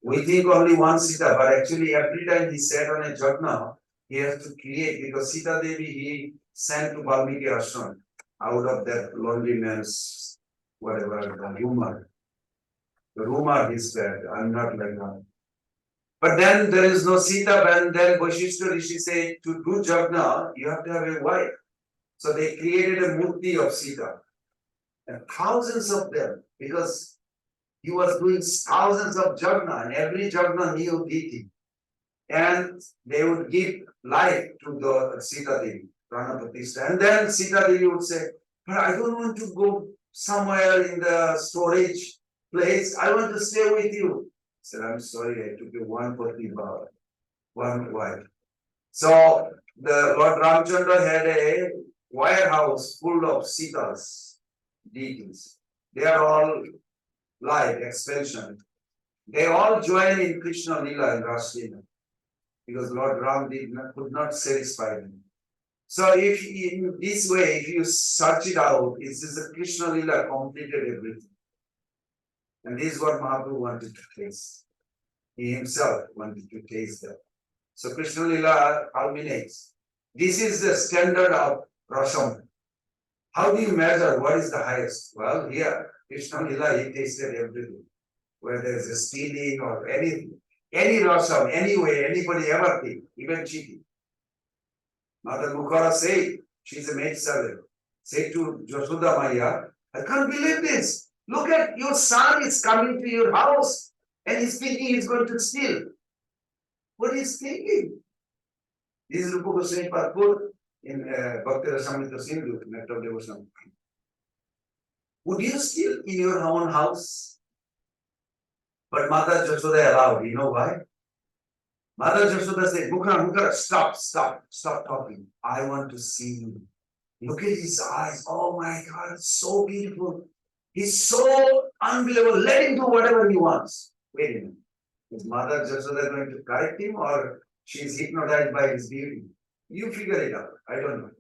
We think only one Sita, but actually every time he sat on a Jagna, he has to create, because Sita Devi he sent to Valmiki Ashram out of that lonely man's whatever, the rumor. The rumor he said, I'm not like that. But then there is no Sita, and then Vasishtha Rishi said, to do Jagna, you have to have a wife. So they created a murti of Sita. And Sita Devi, she was the Sita. And Sita Devi, she was the Sita. and thousands of them, because he was doing thousands of jagna, and every jagna he would eat. And they would give life to the Sita Devi, Pranapatista. And then Sita Devi would say, but I don't want to go somewhere in the storage place. I want to stay with you. I said, I'm sorry, I took you one Patni Bhava, one wife. So the Lord Ramchandra had a warehouse full of Sitas, deities. They are all live, expansion. They all join in Krishna Lila and Raslila, because Lord Ram could not satisfy them. So if in this way, if you search it out, it's just a Krishna Lila completed everything. And this is what Mahaprabhu wanted to taste. He himself wanted to taste that. So Krishna Lila culminates. This is the standard of Rasam. How do you measure what is the highest? Well, here, Krishna Lila, he tasted everything. Whether there's a stealing or anything. Any rasam, any way, anybody ever think, even cheating. Mother Mukhara said, she's a maid servant, said to Yashoda Maya, I can't believe this. Look at your son is coming to your house and he's thinking he's going to steal. What is thinking? This is Rupa Goswami Parpur in Bhakti Rasamrita Sindhu, Nectar of Devotion. Would you steal in your own house? But Mother Yashoda allowed. You know why? Mother Yashoda said, Mukhara, stop talking. I want to see you. Look at his eyes. Oh my God, it's so beautiful. He's so unbelievable. Let him do whatever he wants. Wait a minute. Is Mother Yashoda going to correct him, or she's hypnotized by his beauty? You figure it out. I don't know.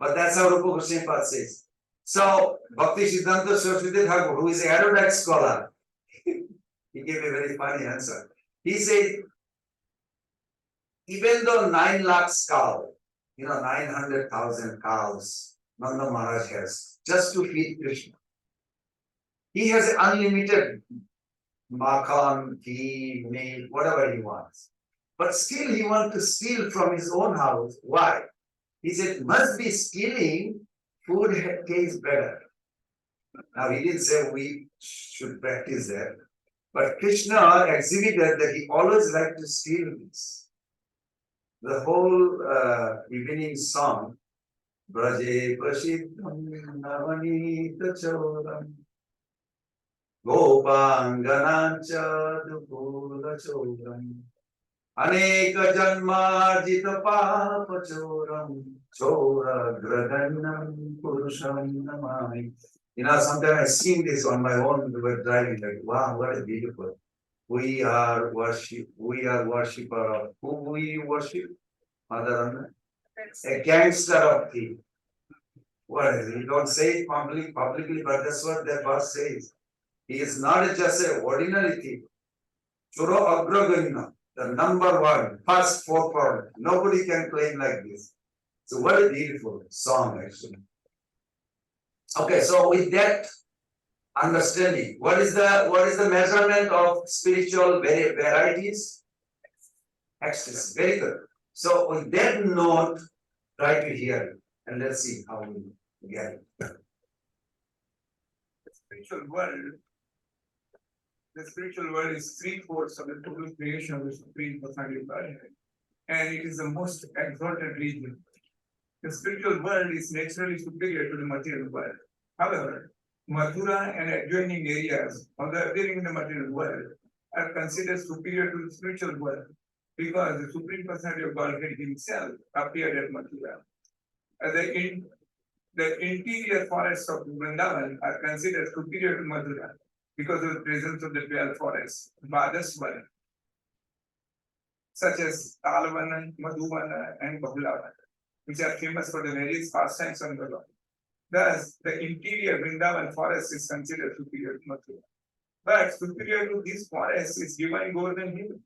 But that's how Rupa Goswami Pad says. So, Bhakti Siddhanta Saraswati Thakur, who is an erudite scholar, he gave a very funny answer. He said, even though 9 lakhs cow, 900,000 cows, Nanda Maharaj has, just to feed Krishna. He has unlimited makhan, ghee, milk, whatever he wants. But still he wants to steal from his own house. Why? He said, must be stealing, food tastes better. Now he didn't say we should practice that. But Krishna exhibited that he always liked to steal this. The whole evening song, Braje Prasiddham Navanita Choram Gopanganancha Dukula Choram Aneka Janmarjita Papa Choram Chora Graganam Purusham Namami. Sometimes I sing this on my own when we're driving, like, wow, what a beautiful. We are worshipper of who we worship? Mother Anna? A gangster of thief. What is it? You don't say it publicly, but that's what that verse says. He is not just an ordinary thief. Churo Agraganina, the number one, first forefront. Nobody can claim like this. So what a beautiful song, actually. Okay, so with that understanding, what is the measurement of spiritual varieties? Ecstasy. Very good. So with that note, try to hear it, and let's see how we get it. The spiritual world is 3/4 of the total creation of the Supreme Personality of Godhead, and it is the most exalted region. The spiritual world is naturally superior to the material world. However, Mathura and adjoining areas, although appearing in the material world, are considered superior to the spiritual world because the Supreme Personality of Godhead himself appeared at Mathura. The interior forests of Vrindavan are considered superior to Mathura because of the presence of the 12 forests, Vadaswara, such as Talavana, Madhuvana, and Bahulavana, which are famous for the various pastimes on the Lord. Thus, the interior Vrindavan forest is considered superior to Mathura. But superior to these forests is divine Golden Hill,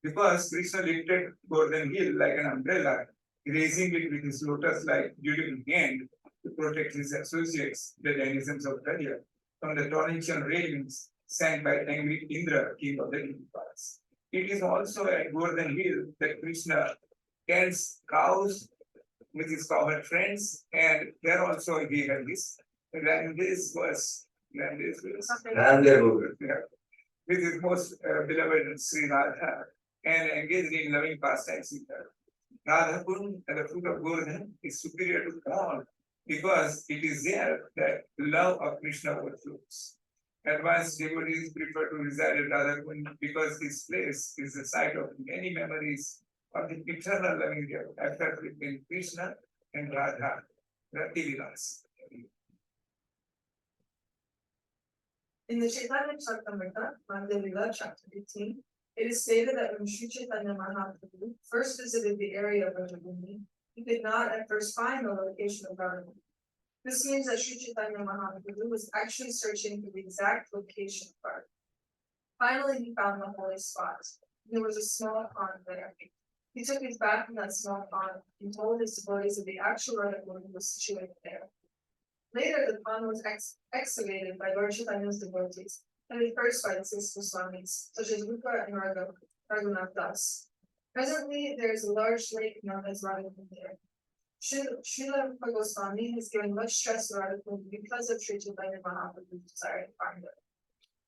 because Krishna lifted Golden Hill like an umbrella, raising it with his lotus-like beautiful hand to protect his associates, the denizens of Dharya, from the torrential railings sent by angry Indra, king of the hill forest. It is also at Golden Hill that Krishna tends cows with his cowherd friends, and there also he had his Rande's was Rendezvous. with his most beloved Sri Radha and engaged in loving pastimes with her. Radhapur and the fruit of Govardhan is superior to all because it is there that love of Krishna overflows. Advanced devotees prefer to reside at Radhakund because this place is the site of many memories of the eternal loving affair between Krishna and Radha, Rati Vilas. In the Chaitanya Charitamrita, Madhya chapter 18, it is stated that when Sri Chaitanya Mahaprabhu first visited the area of Rajabhumi, he could not at first find the location of Rajabhumi. This means that Sri Chaitanya Mahaprabhu was actually searching for the exact location of Rajabhumi. Finally, he found the holy spot. There was a small pond there. He took his bath in that small pond and told his devotees that the actual Rajabhumi was situated there. Later, the pond was excavated by Lord Chaitanya's devotees, and at first by the six Goswamis, such as Rupa and Raghunath Das. Presently, there is a large lake known as Radhakund there. Srila Rupa Goswami has given much stress to Radhakund because of Sri Chaitanya Mahaprabhu's desire to find it.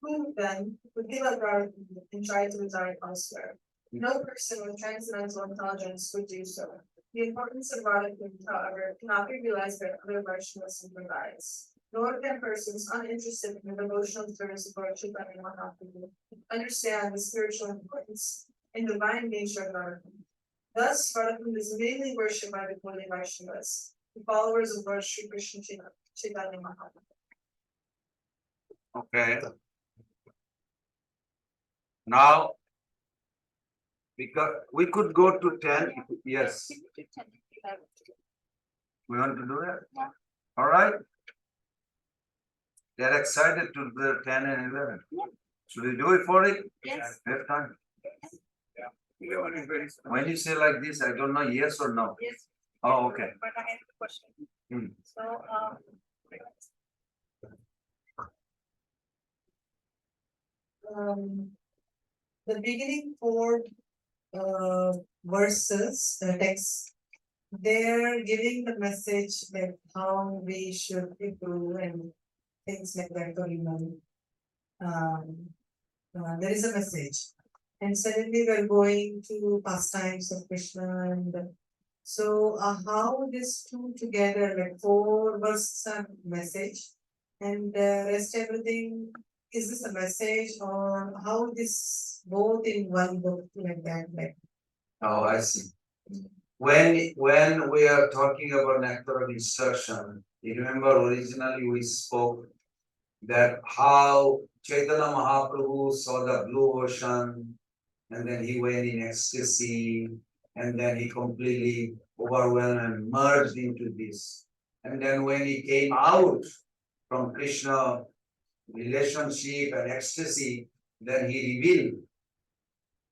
Who, then, would give up Radhakund and try to reside elsewhere? No person with transcendental intelligence would do so. The importance of Radhakund, however, cannot be realized by other Vaishnava Sampradayas. Nor can persons uninterested in the devotional service of Lord Chaitanya Mahaprabhu understand the spiritual importance and divine nature of Radhakund. Thus, Radhakund is mainly worshipped by the Gaudiya Vaishnavas, the followers of Lord Sri Krishna Chaitanya Mahaprabhu. Okay. Now, because we could go to 10. Yes. We want to do that? Yeah. All right. They're excited to do 10 and 11. Yeah. Should we do it for it? Yes. Have time. 11 is very small. When you say like this, I don't know yes or no. Yes. Oh, okay. But I have a question. Hmm. So, The beginning four verses, the text, they're giving the message like how we should improve and things like that for human. There is a message. And suddenly we're going to pastimes of Krishna and so how these two together, like four verses are message and rest everything, is this a message or how this both in one book like that, like Oh, I see. When we are talking about nectar of instruction, you remember originally we spoke that how Chaitanya Mahaprabhu saw the blue ocean and then he went in ecstasy and then he completely overwhelmed and merged into this. And then when he came out from Krishna relationship and ecstasy, then he revealed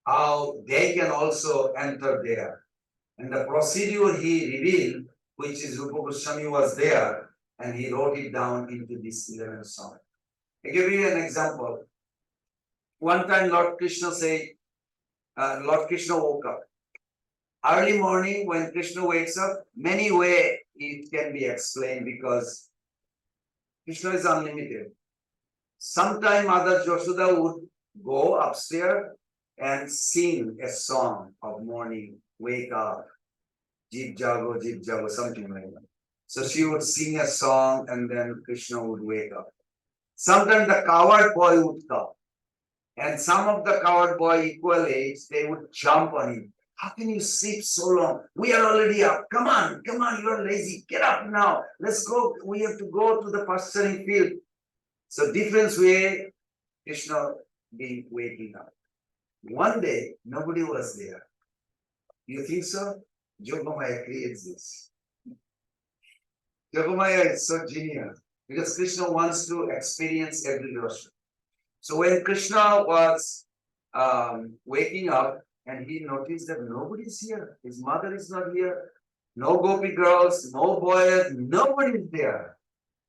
how they can also enter there. And the procedure he revealed, which is Rupa Goswami was there, and he wrote it down into this 11th song. I give you an example. One time Lord Krishna said, Lord Krishna woke up. Early morning when Krishna wakes up, many ways it can be explained because Krishna is unlimited. Sometime Mother Yashoda would go upstairs and sing a song of morning, wake up, Jeep Jago, something like that. So she would sing a song and then Krishna would wake up. Sometimes the coward boy would come. And some of the coward boy equal age, they would jump on him. How can you sleep so long? We are already up. Come on, you are lazy. Get up now. Let's go. We have to go to the pasturing field. So different way, Krishna being waking up. One day, nobody was there. You think so? Yogamaya creates this. Yogamaya is so genius because Krishna wants to experience every Rasa. So when Krishna was waking up and he noticed that nobody is here, his mother is not here, no gopi girls, no boys, nobody is there.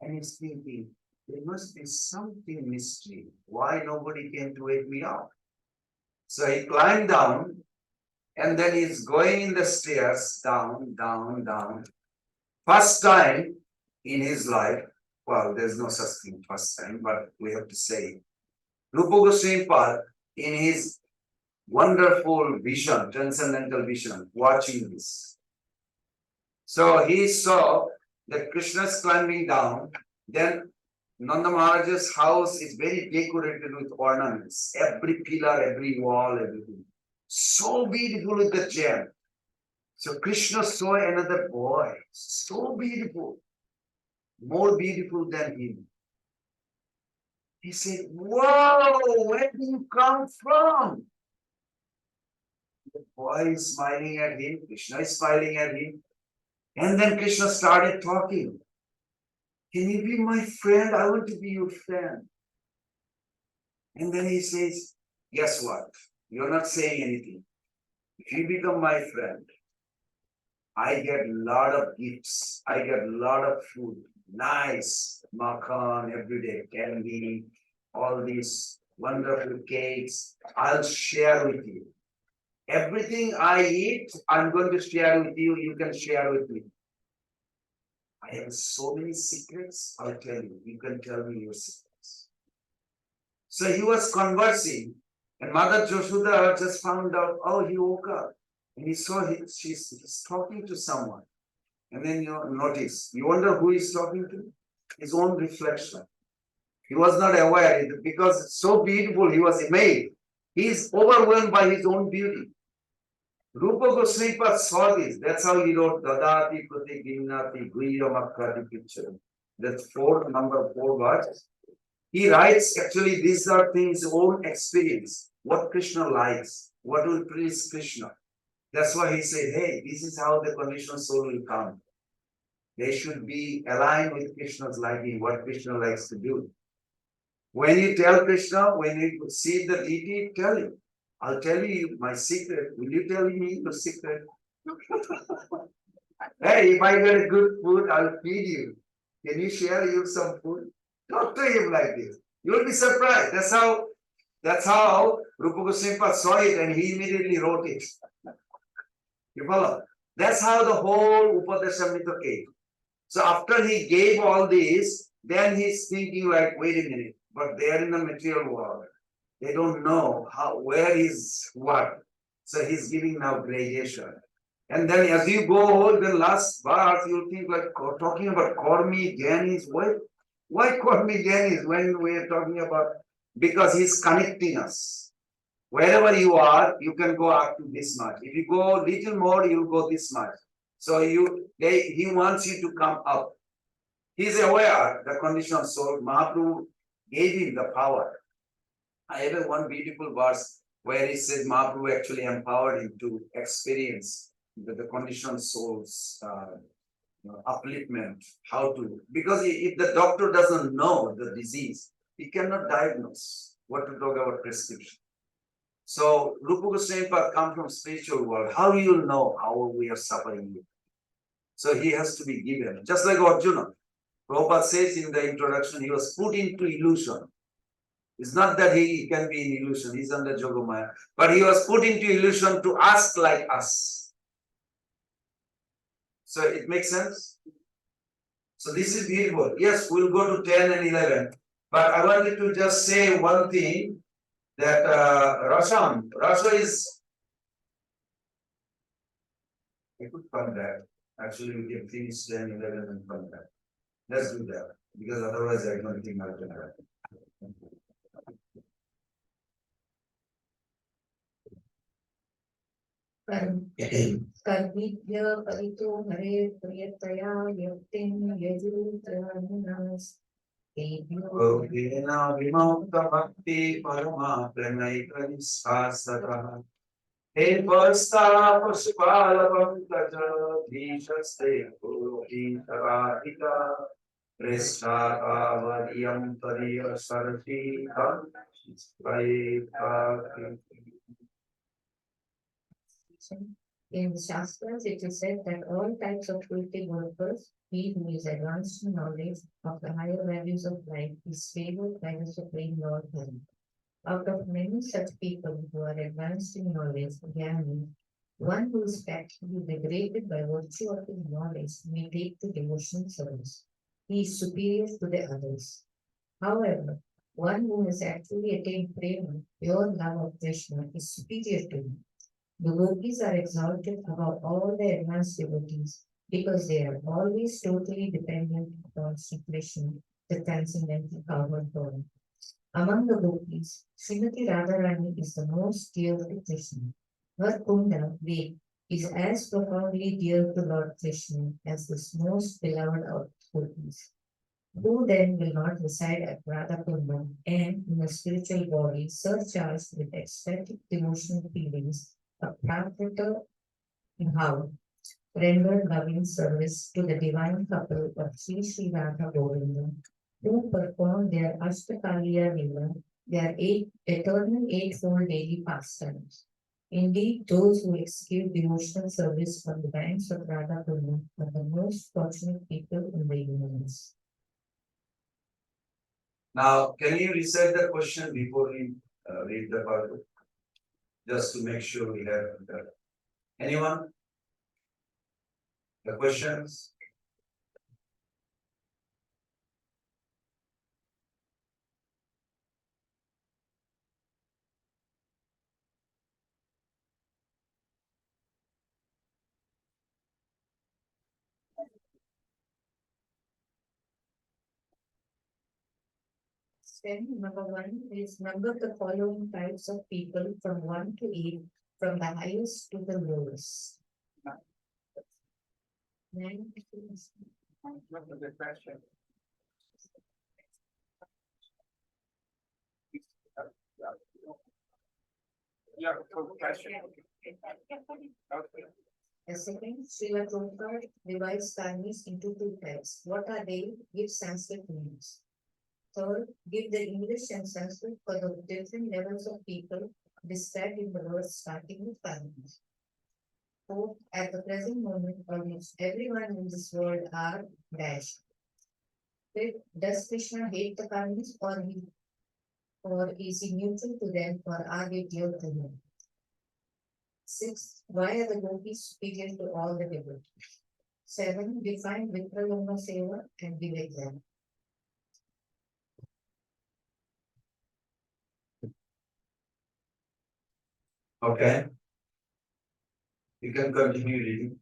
And he's thinking, there must be something mystery. Why nobody came to wake me up? So he climbed down and then he's going in the stairs, down. First time in his life, Well, there's no such thing first time, but we have to say Rupa Goswami Pad, in his wonderful vision, transcendental vision, watching this. So he saw that Krishna is climbing down, then Nanda Maharaj's house is very decorated with ornaments, every pillar, every wall, everything. So beautiful with the gem. So Krishna saw another boy, so beautiful, more beautiful than him. He said, "Whoa, where do you come from?" The boy is smiling at him, Krishna is smiling at him. And then Krishna started talking. "Can you be my friend? I want to be your friend." And then he says, "Guess what? You're not saying anything. If you become my friend, I get a lot of gifts. I get a lot of food. Nice makan every day, candy, all these wonderful cakes. I'll share with you. Everything I eat, I'm going to share with you. You can share with me. I have so many secrets. I'll tell you. You can tell me your secrets." So he was conversing, and Mother Joshoda just found out, oh, he woke up. And he saw he's talking to someone. And then you notice, you wonder who he's talking to? His own reflection. He was not aware because it's so beautiful, he was amazed. He is overwhelmed by his own beauty. Rupa Goswami saw this. That's how he wrote Dadati Prati Ginnati Guya Makkati picture. That's number 4 words. He writes actually these are things own experience. What Krishna likes, what will please Krishna. That's why he said, hey, this is how the conditioned soul will come. They should be aligned with Krishna's liking, what Krishna likes to do. When you tell Krishna, when you see the deity, tell him, I'll tell you my secret. Will you tell me your secret? Hey, if I get a good food, I'll feed you. Can you share you some food? Talk to him like this. You'll be surprised. That's how Rupa Goswami saw it and he immediately wrote it. You follow? That's how the whole Upadesamrta came. So after he gave all this, then he's thinking like, wait a minute, but they are in the material world. They don't know where is what. So he's giving now gradation. And then as you go, the last verse, you'll think like talking about Kormi Jainis. Why Kormi Jainis when we are talking about? Because he's connecting us. Wherever you are, you can go up to this much. If you go little more, you'll go this much. So he wants you to come up. He's aware the conditioned soul. Mahaprabhu gave him the power. I have one beautiful verse where he says Mahaprabhu actually empowered him to experience the conditioned soul's upliftment. How to, because if the doctor doesn't know the disease, he cannot diagnose. What to talk about prescription. So Rupa Goswami comes from spiritual world. How do you know how we are suffering? So he has to be given. Just like Arjuna. Prabhupada says in the introduction, he was put into illusion. It's not that he can be in illusion, he's under Yogamaya. But he was put into illusion to ask like us. So it makes sense? So this is beautiful. Yes, we'll go to 10 and 11. But I wanted to just say one thing that Rasha is. I could come back. Actually, we can finish 10, 11 and come back. Let's do that. Because otherwise, I don't think I can happen. Karmitya parito hare priyataya yaktin yajurutyanas Gopena vimauta bhakti parama pranaika nisasara. He vasta pasupala pankaja dhishaste purohi taradika presta avariyam tariya sarti kam In the Shastras, it is said that all types of fruitive workers, he who is advanced in knowledge of the higher values of life, is favored by the Supreme Lord Hari. Out of many such people who are advanced in knowledge, Gyani, one who is practically degraded by virtue of his knowledge may take to devotional service. he is superior to the others. However, one who has actually attained prema, pure love of Krishna, is superior to him. The gopis are exalted above all the advanced devotees because they are always totally dependent upon Sri Krishna, the transcendental power form. Among the gopis, Srimati Radharani is the most dear to Krishna. Her Kunda, Ved, is as profoundly dear to Lord Krishna as this most beloved of gopis. Who then will not reside at Radhakunda and in a spiritual body surcharged with ecstatic devotional feelings, a Prakrita Bhav, rendered loving service to the divine couple of Sri Radha Govinda, who perform their Ashtakaliya Lila, their eternal eightfold daily pastimes. Indeed, those who execute devotional service on the banks of Radha Kunda are the most fortunate people in the universe. Now, can you recite the question before we read the part? Just to make sure we have anyone? The questions? Then number one is number the following types of people from 1 to 8, from the highest to the lowest. Nine. What was the question? Yeah, so question. Okay. The second, Srila Prabhupada divides karmis into two types. What are they? Give Sanskrit names. Third, give the English and Sanskrit for the different levels of people described in the verse starting with karmis. Fourth, at the present moment, almost everyone in this world are dash. Fifth, does Krishna hate the karmis or is he neutral to them or are they dear to him? Sixth, why are the gopis superior to all the devotees? 7, define Vipraloma Seva and give example. Okay. You can continue reading.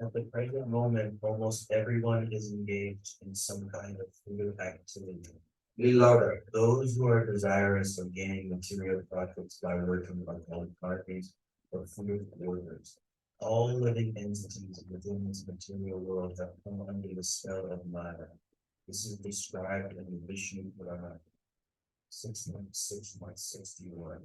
At the present moment, almost everyone is engaged in some kind of food activity. Be louder. Those who are desirous of gaining material profits by working on parties or food orders. All living entities within this material world have come under the spell of Maya. This is described in the Vishnu Purana 6.61.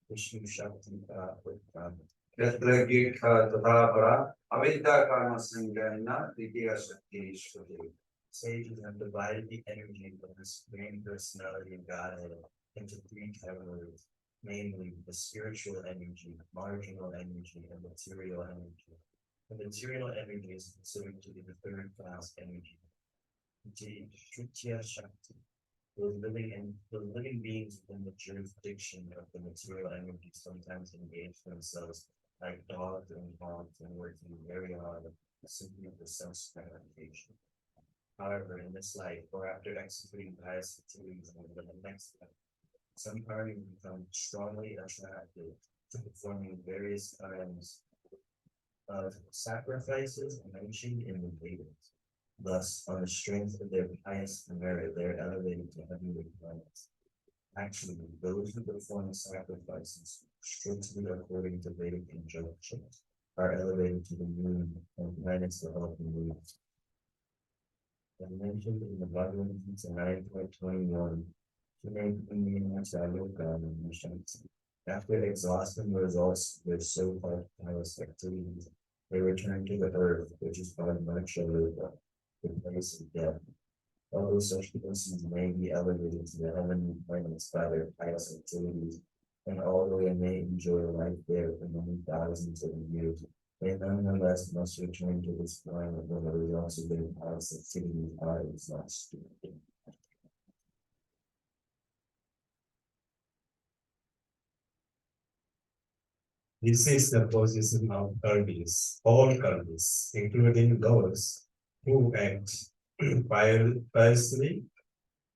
Vishnu Shakti Pratma. Yatragit Tatapara Avidya Karma Sangana Ditya Shakti Ishwari. Sages have divided the energy of the Supreme Personality of Godhead into three categories, namely the spiritual energy, marginal energy, and material energy. The material energy is considered to be the third class energy. Tritiya Shakti. The living beings within the jurisdiction of the material energy sometimes engage themselves like dogs and hogs and working very hard simply for sense gratification. However, in this life, or after executing pious activities in the next life, some parties become strongly attracted to performing various kinds of sacrifices mentioned in the Vedas. Thus, on the strength of their pious merit, they are elevated to heavenly planets. Actually, those who perform sacrifices strictly according to Vedic injunctions are elevated to the moon and planets of health and moves. As mentioned in the Bhagavad Gita 9.21, after exhausting the results of their so-called pious activities, they return to the earth, which is called Moksha, the place of death. Although such persons may be elevated to the heavenly planets by their pious activities, and although they may enjoy life there for many thousands of years, they nonetheless must return to this planet when the results of their pious activities are exhausted. This is the position of karmis, all karmis, including those who act piously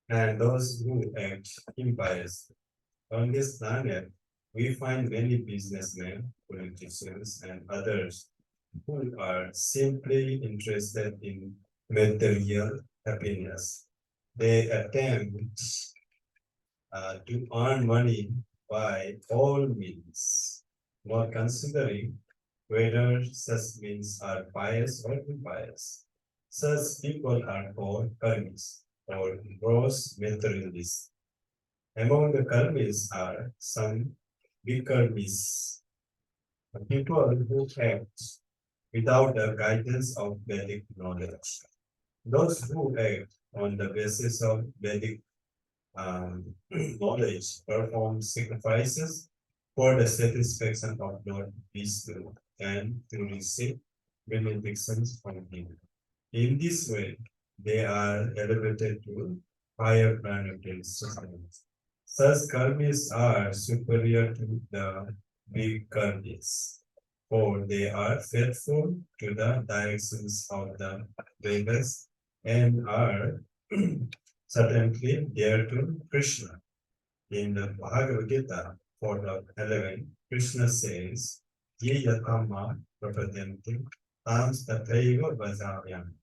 and those who act impiously. On this planet, we find many businessmen, politicians, and others who are simply interested in material happiness. They attempt to earn money by all means, not considering whether such means are pious or impious. Such people are called karmis or gross materialists. Among the karmis are some vikarmis, people who act without the guidance of Vedic knowledge. Those who act on the basis of Vedic knowledge perform sacrifices for the satisfaction of Lord Vishnu and to receive benedictions from him. In this way, they are elevated to higher planetary systems. Such karmis are superior to the big karmis, for they are faithful to the directions of the Vedas and are certainly dear to Krishna. In the Bhagavad Gita, 4.11, Krishna says, Ye yatama prapadyanti tams tathaiva vajayam.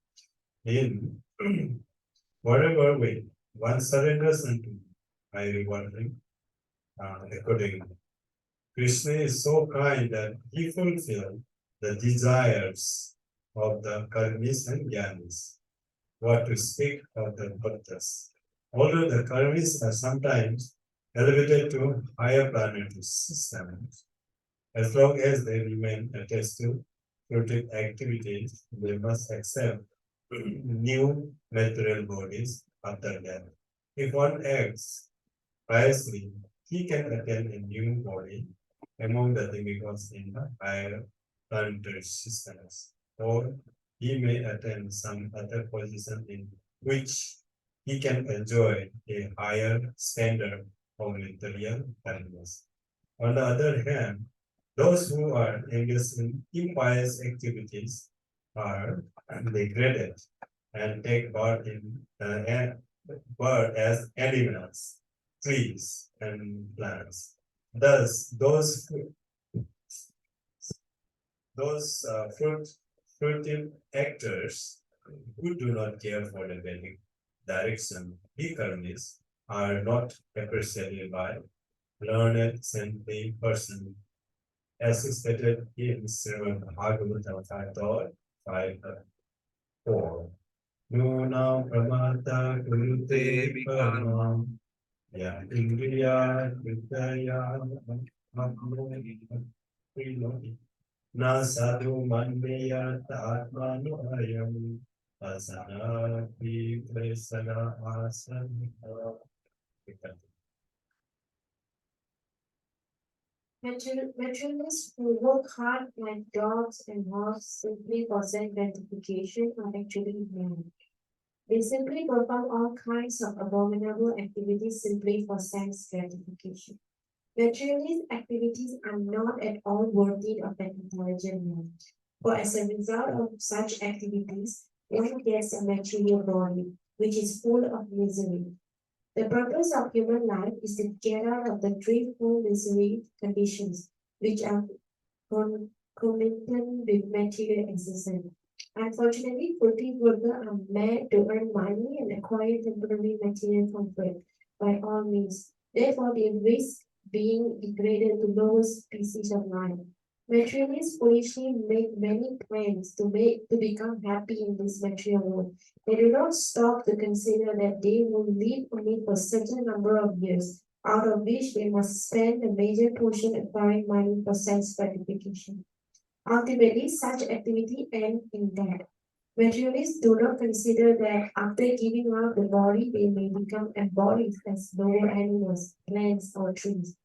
In whatever way one surrenders unto me, I reward him accordingly. Krishna is so kind that he fulfills the desires of the karmis and jnanis. What to speak of the bhaktas? Although the karmis are sometimes elevated to higher planetary systems, as long as they remain attached to fruitive activities, they must accept new material bodies after death. If one acts piously, he can attain a new body among the demigods in the higher planetary systems, or he may attain some other position in which he can enjoy a higher standard of material happiness. On the other hand, those who are engaged in impious activities are degraded and take part in birth as animals, trees, and plants. Thus, fruitive actors who do not care for the Vedic direction, karmis, are not appreciated by learned saintly person, as stated in Srimad Bhagavatam 5.4. Nunam pramata kurute vikarmam ya indriya vidya na sadhu manmeya atmanu ayam asana presana asana. Materialists who work hard like dogs and horses simply for self-gratification are actually mad. They simply perform all kinds of abominable activities simply for sense gratification. Materialist activities are not at all worthy of an intelligent mind, for as a result of such activities, one gets a material body, which is full of misery. The purpose of human life is to get out of the dreadful misery conditions which are concomitant with material existence. Unfortunately, fulfilled workers are made to earn money and acquire temporary material comfort by all means. Therefore, they risk being degraded to lower species of life. Materialists foolishly make many plans to become happy in this material world. They do not stop to consider that they will live only for a certain number of years, out of which they must spend a major portion acquiring money for sense gratification. Ultimately, such activity ends in death. Materialists do not consider that after giving up the body, they may become embodied as lower animals, plants, or trees.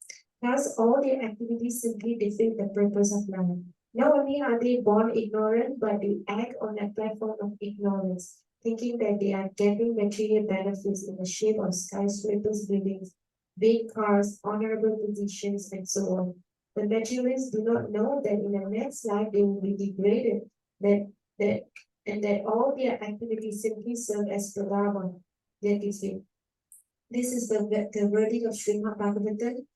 Thus, all their activities simply defeat the purpose of life. Not only are they born ignorant, but they act on a platform of ignorance, thinking that they are getting material benefits in the shape of skyscrapers, buildings, big cars, honorable positions, and so on. The materialists do not know that in the next life they will be degraded, and that all their activities simply serve as prabhava, their defeat. This is the verdict of Srimad Bhagavatam,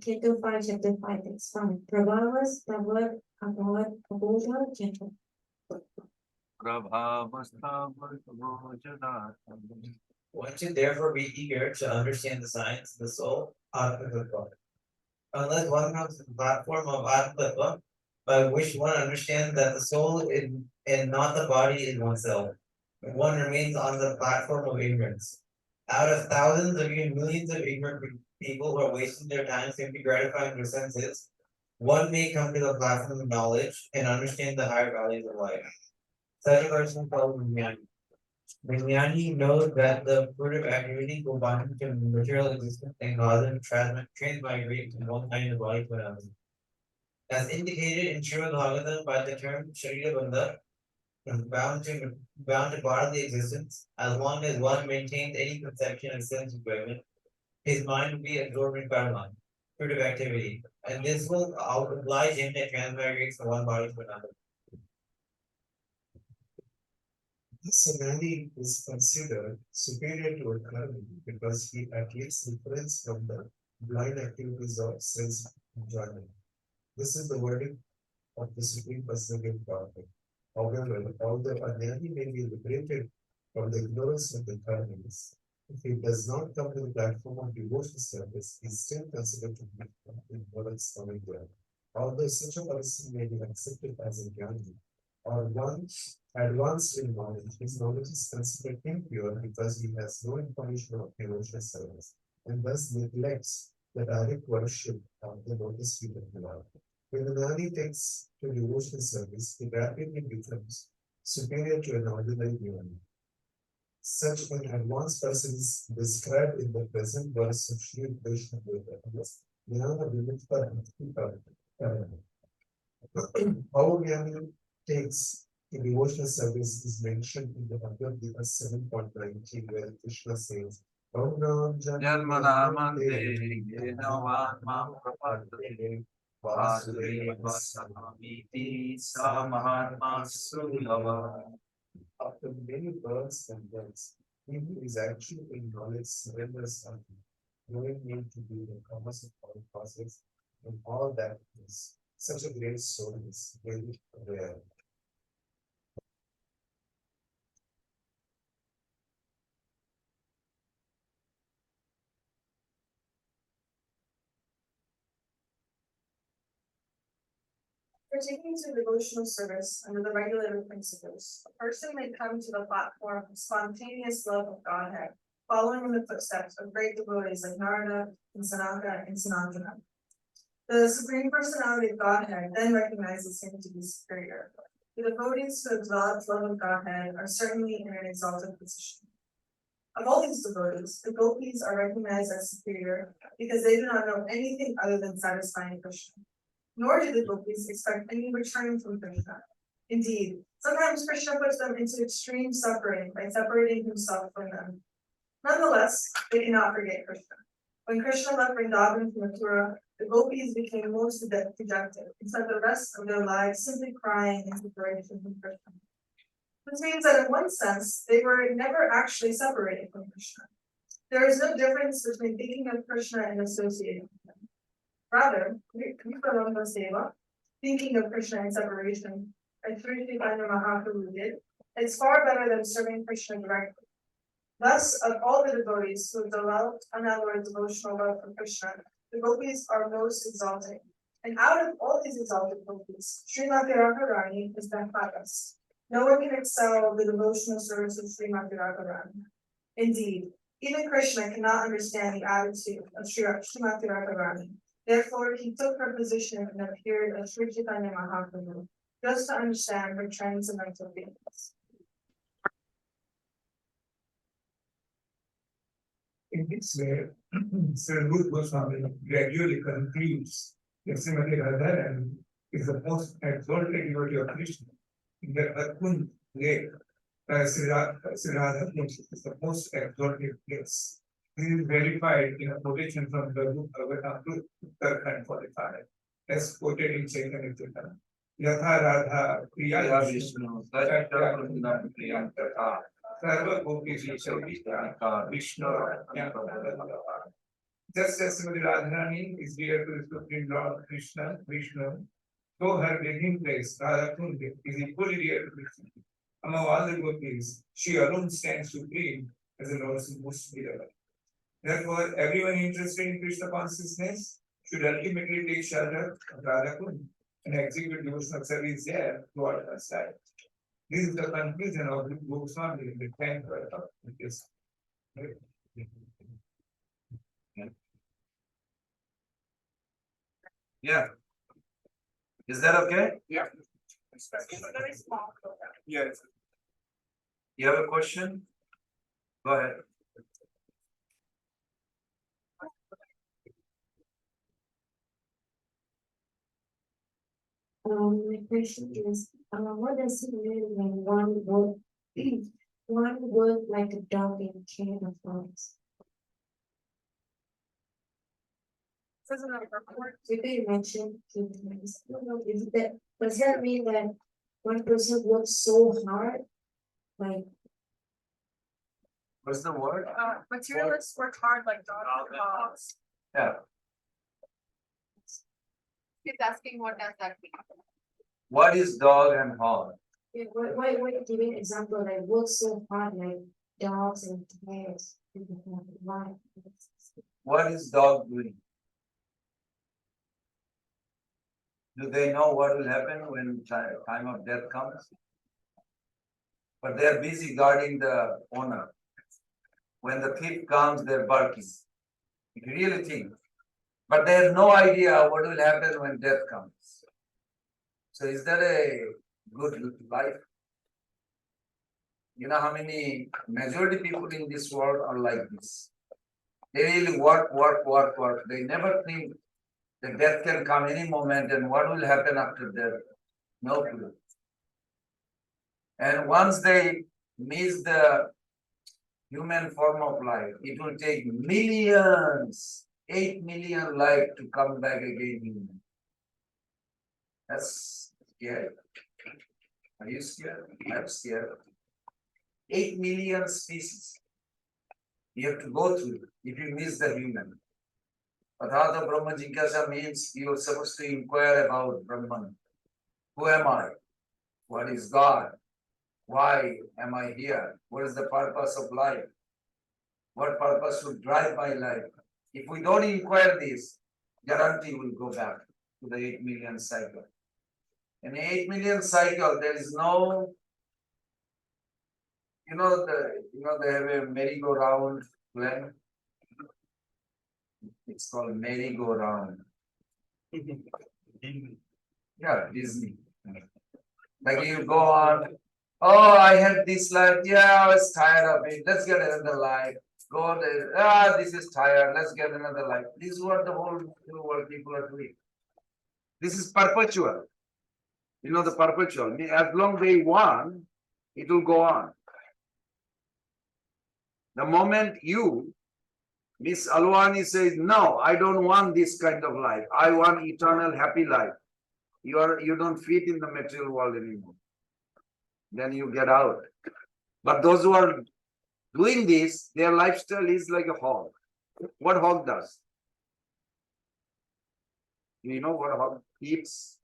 Canto 5, Chapter 5, Text 5. Prabhavas, Tavat, Abhavad, Abodha, Canto. One should therefore be eager to understand the science of the soul, Atma. Unless one comes to the platform of Atma, by which one understands that the soul is, and not the body is oneself, one remains on the platform of ignorance. Out of thousands or even millions of ignorant people who are wasting their time simply gratifying their senses, one may come to the platform of knowledge and understand the higher values of life. Such a person is called Vijnani. Vijnani knows that the fruit of activity will bind him to material existence and cause him to transmigrate from one kind of body to another. As indicated in Srimad Bhagavatam by the term Sharira Bandha, bound to bodily existence, as long as one maintains any conception of sense enjoyment, his mind will be absorbed in karma, fruit of activity, and this will oblige him to transmigrate from one body to another. This Samadhi is considered superior to a karmi because he at least refrains from the blind activities of sense enjoyment. This is the verdict of the Supreme Personality of Godhead. However, although a jnani may be liberated from the ignorance of the karmis, if he does not come to the platform of devotional service, he is still considered to be ignorance of India. Although such a person may be accepted as a jnani, or one advanced in knowledge, his knowledge is considered impure because he has no information of devotional service, and thus neglects the direct worship of the lotus feet of the Lord. When the jnani takes to devotional service, he rapidly becomes superior to an ordinary jnani. Such an advanced person is described in the present verse of Sri Krishna as Jnana Vimukta Bhakti. How jnani takes to devotional service is mentioned in the Bhagavad Gita 7.19, where Krishna says, Om Ram Janmanamante, Yenavan Mam Prapadate, Vasudeva Samiti, Samahatma Sulava. After many births and deaths, he who is actually in knowledge surrenders unto him, knowing him to be the cause of all causes, and all that is. Such a great soul is very rare. Pertaining to devotional service under the regulative principles, a person may come to the platform of spontaneous love of Godhead, following in the footsteps of great devotees like Narada and Sanaka and Sanatana. The Supreme Personality of Godhead then recognizes him to be superior. The devotees who have developed love of Godhead are certainly in an exalted position. Of all these devotees, the gopis are recognized as superior because they do not know anything other than satisfying Krishna. Nor do the gopis expect any return from Krishna. Indeed, sometimes Krishna puts them into extreme suffering by separating himself from them. Nonetheless, they cannot forget Krishna. When Krishna left Vrindavan from Mathura, the gopis became most dejected and spent the rest of their lives simply crying in separation from Krishna. This means that in one sense, they were never actually separated from Krishna. There is no difference between thinking of Krishna and associating with him. Rather, Viparamva Seva, thinking of Krishna in separation, as Sri Chaitanya Mahaprabhu did, is far better than serving Krishna directly. Thus, of all the devotees who have developed unalloyed devotional love for Krishna, the gopis are most exalted. And out of all these exalted gopis, Srimati Radharani is the highest. No one can excel the devotional service of Srimati Radharani. Indeed, even Krishna cannot understand the attitude of Srimati Radharani. Therefore, he took her position and appeared as Sri Chaitanya Mahaprabhu, just to understand her transcendental feelings. In this way, Sri Rupa Goswami gradually concludes that Srimati Radharani is the most exalted devotee of Krishna. In the Akund lake, Sri Radha is the most exalted place. This is verified in a quotation from the book of Uttarakhand 45. as quoted in Chaitanya Chaitanya. Yatha Radha Priya Priya Vishnu Vishnu, Satya Vrunda Priyam Tatha, Sarva Gopi Vishnu, Vishnu Just as Srimati Radharani is dear to the Supreme Lord Krishna, Vishnu, so her bathing place, Radhakund, is equally dear to Krishna. Among all the gopis, she alone stands supreme as the Lord's most beloved. Therefore, everyone interested in Krishna consciousness should ultimately take shelter of Radhakund and execute devotional service there throughout her life. This is the conclusion of the Goswami in the 10th verse of this. Yeah. Is that okay? Yeah. It's very small. Yes. You have a question? Go ahead. My question is, what does it mean when one work, one work like a dog in chain of dogs? Says another report. You mentioned two times. I don't know, is that, does that mean that one person works so hard, like, What's the word? Materialists work hard like dogs. Yeah. He's asking what does that mean? What is dog and hog? yeah, why giving example like work so hard like dogs and cats? Why? What is dog doing? Do they know what will happen when time of death comes? But they are busy guarding the owner. When the thief comes, they're barking. If you really think. But they have no idea what will happen when death comes. So is that a good life? You know how many majority people in this world are like this. They really work. They never think that death can come any moment and what will happen after death. No clue. And once they miss the human form of life, it will take millions, 8 million life to come back again human. That's scary. Are you scared? I'm scared. 8 million species you have to go through if you miss the human. Adhata Brahma Jigyasa means you are supposed to inquire about Brahman. Who am I? What is God? Why am I here? What is the purpose of life? What purpose should drive my life? If we don't inquire this, guarantee will go back to the 8 million cycle. In 8 million cycle, there is no, they have a merry-go-round plan. It's called merry-go-round. Yeah, Disney. Like you go on, oh, I had this life, yeah, I was tired of it. Let's get another life. Go there, this is tired, let's get another life. This is what the whole world people are doing. This is perpetual. You know the perpetual. As long as they want, it will go on. The moment Miss Alwani says, no, I don't want this kind of life. I want eternal happy life. You don't fit in the material world anymore. Then you get out. But those who are doing this, their lifestyle is like a hog. What hog does? You know what a hog eats?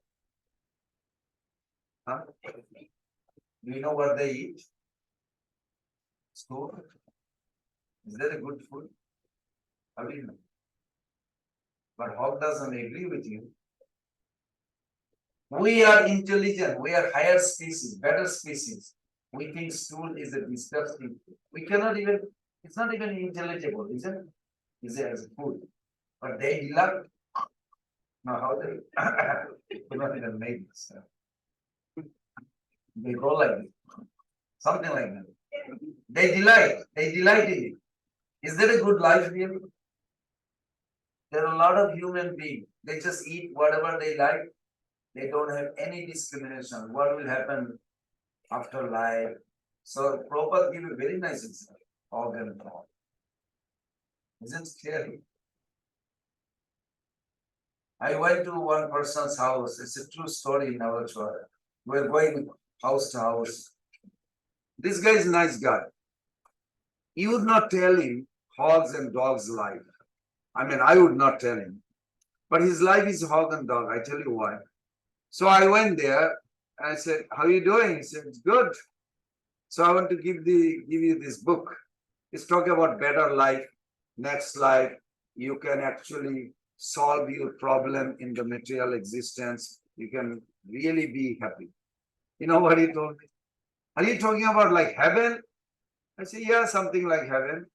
Huh? Do you know what they eat? Stool? Is that a good food? How do you know? But hog doesn't agree with you. We are intelligent, we are higher species, better species. We think stool is a disgusting food. We cannot even, it's not even intelligible, is it? Is it as a food? But they love. Now how they could not even make this. They go like this. Something like that. They delight in it. Is that a good life really? There are a lot of human beings, they just eat whatever they like. They don't have any discrimination. What will happen after life? So Prabhupada give a very nice example. Organ thought. Isn't it scary? I went to one person's house. It's a true story in our church. We're going house to house. This guy is a nice guy. You would not tell him hogs and dogs' life. I mean, I would not tell him. But his life is hog and dog. I tell you why. So I went there and I said, "How are you doing?" He said, "It's good." So I want to give you this book. It's talking about better life, next life. You can actually solve your problem in the material existence. You can really be happy. You know what he told me? Are you talking about like heaven? I said, yeah, something like heaven.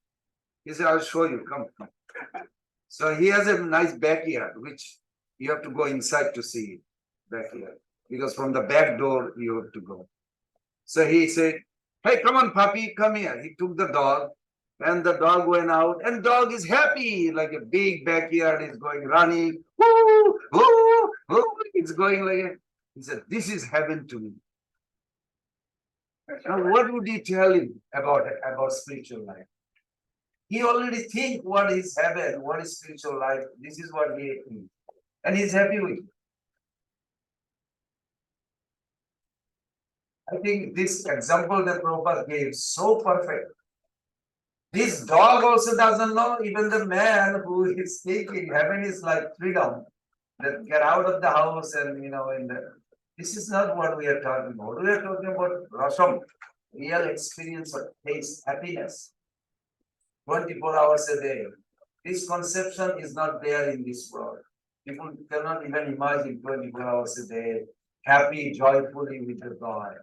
He said, I'll show you. Come, come. So he has a nice backyard, which you have to go inside to see it, backyard. Because from the back door, you have to go. So he said, hey, come on, puppy, come here. He took the dog, and the dog went out, and dog is happy, like a big backyard is going running. Woo, woo, woo. It's going like a, he said, this is heaven to me. Now, what would you tell him about spiritual life? He already think what is heaven, what is spiritual life. This is what he thinks, and he's happy with it. I think this example that Prabhupada gave is so perfect. This dog also doesn't know, even the man who is thinking heaven is like freedom. That get out of the house and in the this is not what we are talking about. We are talking about rasam, real experience of taste, happiness. 24 hours a day. This conception is not there in this world. People cannot even imagine 24 hours a day, happy, joyfully with the God.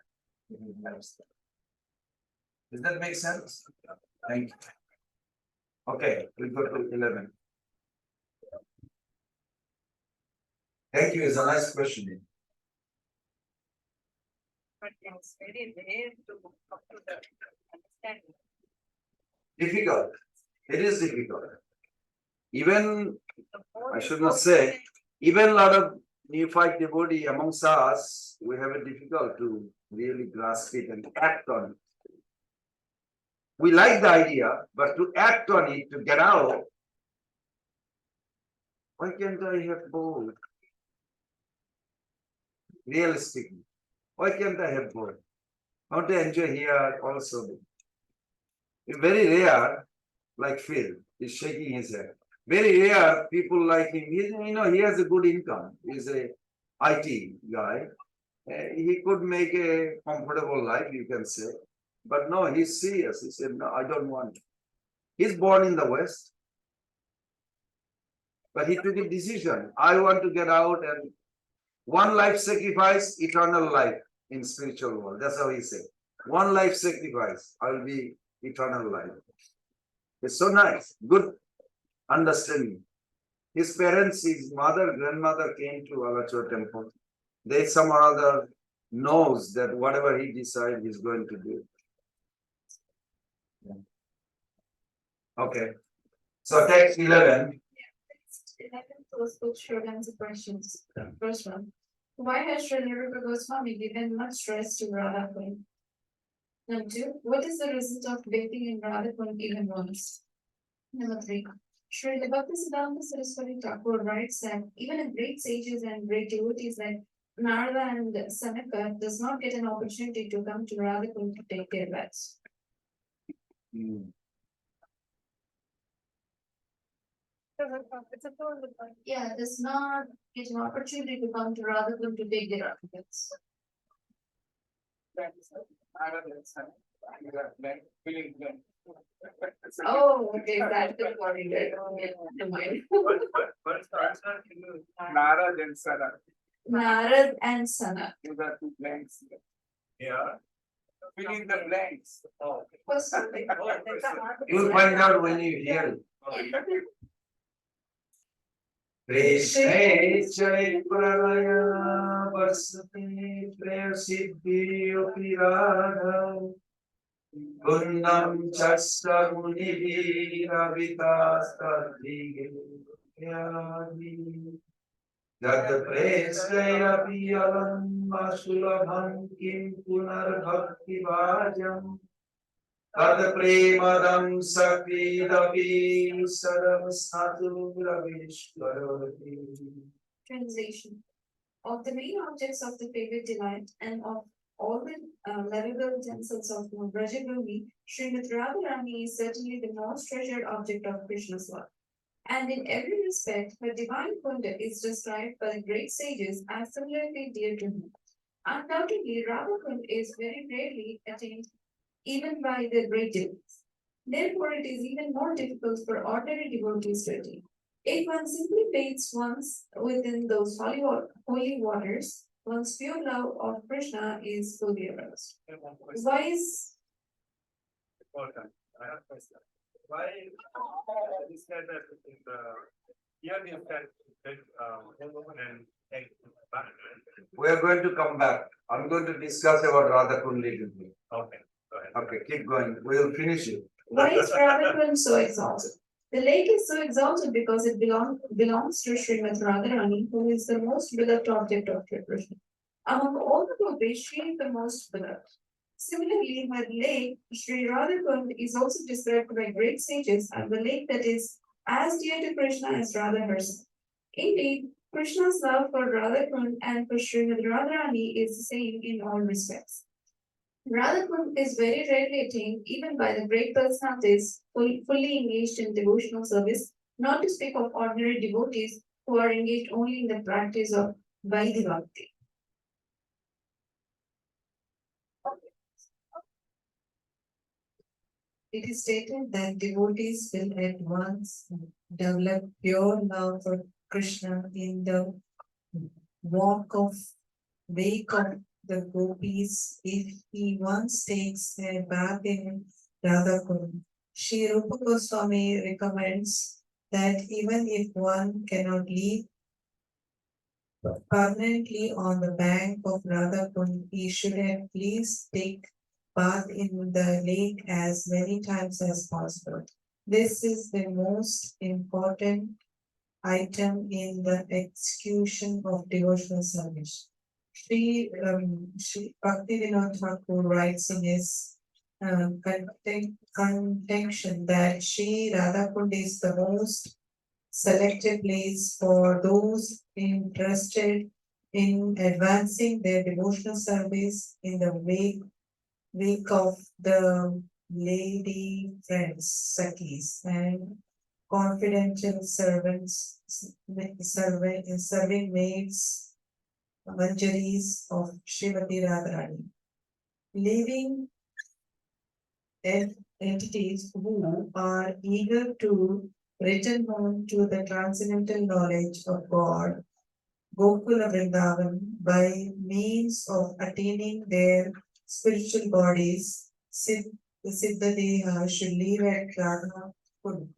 Does that make sense? Thank you. Okay, we'll go to 11. Thank you. It's a nice question. But it's very rare to come to the understanding. Difficult. It is difficult. Even, The more I you should go not say, inside, even a lot of neophyte devotee amongst us, we have it difficult to really grasp it and act on it. We like the idea, but to act on it, to get out, why can't I have both? Realistically, why can't I have both? I want to enjoy here also. It's very rare, like Phil, he's shaking his head. Very rare people like him. He has a good income. He's a IT guy. He could make a comfortable life, you can say. But no, he's serious. He said, no, I don't want it. He's born in the West. But he took a decision. I want to get out and one life sacrifice, eternal life in spiritual world. That's how he said. One life sacrifice, I will be eternal life. It's so nice. Good understanding. His parents, his mother, grandmother came to Alachur temple. They somehow or other knows that whatever he decides, he's going to do. Yeah. Okay. So text 11. 11 those books should answer questions. First one. Why has Sri Nirupa Goswami given much stress to Radha Queen? Number 2. What is the result of bathing in Radha Queen even once? Number 3. Sri Bhaktisiddhanta Saraswati Thakur writes that even a great sages and great devotees like Narada and Sanaka does not get an opportunity to come to Radha Queen to take their baths. it's a total. Yeah, does not get an opportunity to come to Radha Queen to take their baths. Oh, okay, that's the body. Never mind. Narad and Sana. Narad and Sana. These are two blanks. Yeah. Fill in the blanks. Oh. First something. You'll find out when you hear it. Krishna Jai Pranaya Varsati Prem Siddhi Radha Gundam Chasta Muni Ravitas Yadi Jat Prestaya Piyalam Masulabham Kim Punar Bhakti Vajam Tad Premadam Sakridavi Saram Satu Ravishwarati Translation. Of the main objects of the favorite delight and of all the lovable utensils of Brajagruhi, Srimati Radharani is certainly the most treasured object of Krishna's love. And in every respect, her divine kunda is described by the great sages as similarly dear to him. Undoubtedly, Radhakund is very rarely attained even by the great devotees. Therefore, it is even more difficult for ordinary devotees to attain. If one simply bathes once within those holy waters, one's pure love of Krishna is fully aroused. Why is Important. I have a question. Why this said that in the here you said that and egg banana. We are going to come back. I'm going to discuss about Radha Kundi with you. Okay, go ahead. Okay, keep going. We will finish it. Why is Radhakund so exalted? The lake is so exalted because it belongs to Srimati Radharani, who is the most beloved object of Krishna. Among all the gopis, she is the most beloved. Similarly, her lake, Sri Radhakund, is also described by great sages as the lake that is as dear to Krishna as Radha herself. Indeed, Krishna's love for Radhakund and for Srimati Radharani is the same in all respects. Radhakund is very rarely attained even by the great personalities fully engaged in devotional service, not to speak of ordinary devotees who are engaged only in the practice of Vaidhi Bhakti. It is stated that devotees will at once develop pure love for Krishna in the walk of wake of the gopis if he once takes a bath in Radhakund. Sri Rupa Goswami recommends that even if one cannot live permanently on the bank of Radhakund, he should at least take bath in the lake as many times as possible. This is the most important item in the execution of devotional service. Sri Bhaktivinoda Thakur writes in his contention that Sri Radhakund is the most selected place for those interested in advancing their devotional service in the wake of the lady friends, Sakis, and confidential servants, serving maids, Manjaris of Srimati Radharani. Living entities who are eager to return home to the transcendental knowledge of God, Gokula Vrindavan, by means of attaining their spiritual bodies, the Siddhadeha should live at Radha Kund.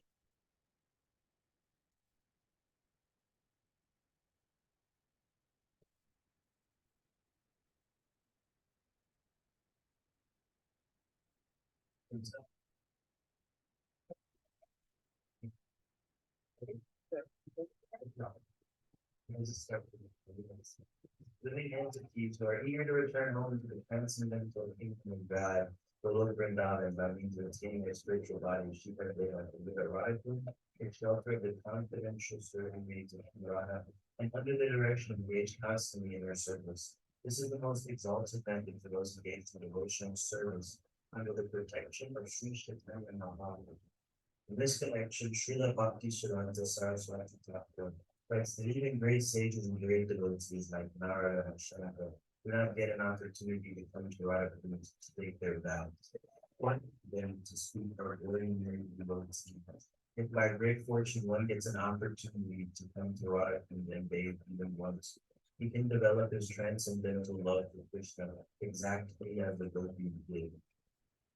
Living entities who are eager to return home to the transcendental kingdom of God, the Lord Vrindavan, by means of attaining their spiritual body, Shiva Deva, to live at Radhakund, in shelter of the confidential serving maids of Radha, and under the direction of engaged constantly in their service. This is the most exalted method for those engaged in devotional service under the protection of Sri Chaitanya Mahaprabhu. In this connection, Srila Bhakti Siddhanta Saraswati Thakur writes that even great sages and great devotees like Narada and Shankar do not get an opportunity to come to Radhakund to take their vows. One them to speak or ordinary devotees. If by great fortune one gets an opportunity to come to Radhakund and bathe even once, he can develop his transcendental love for Krishna exactly as the gopis did.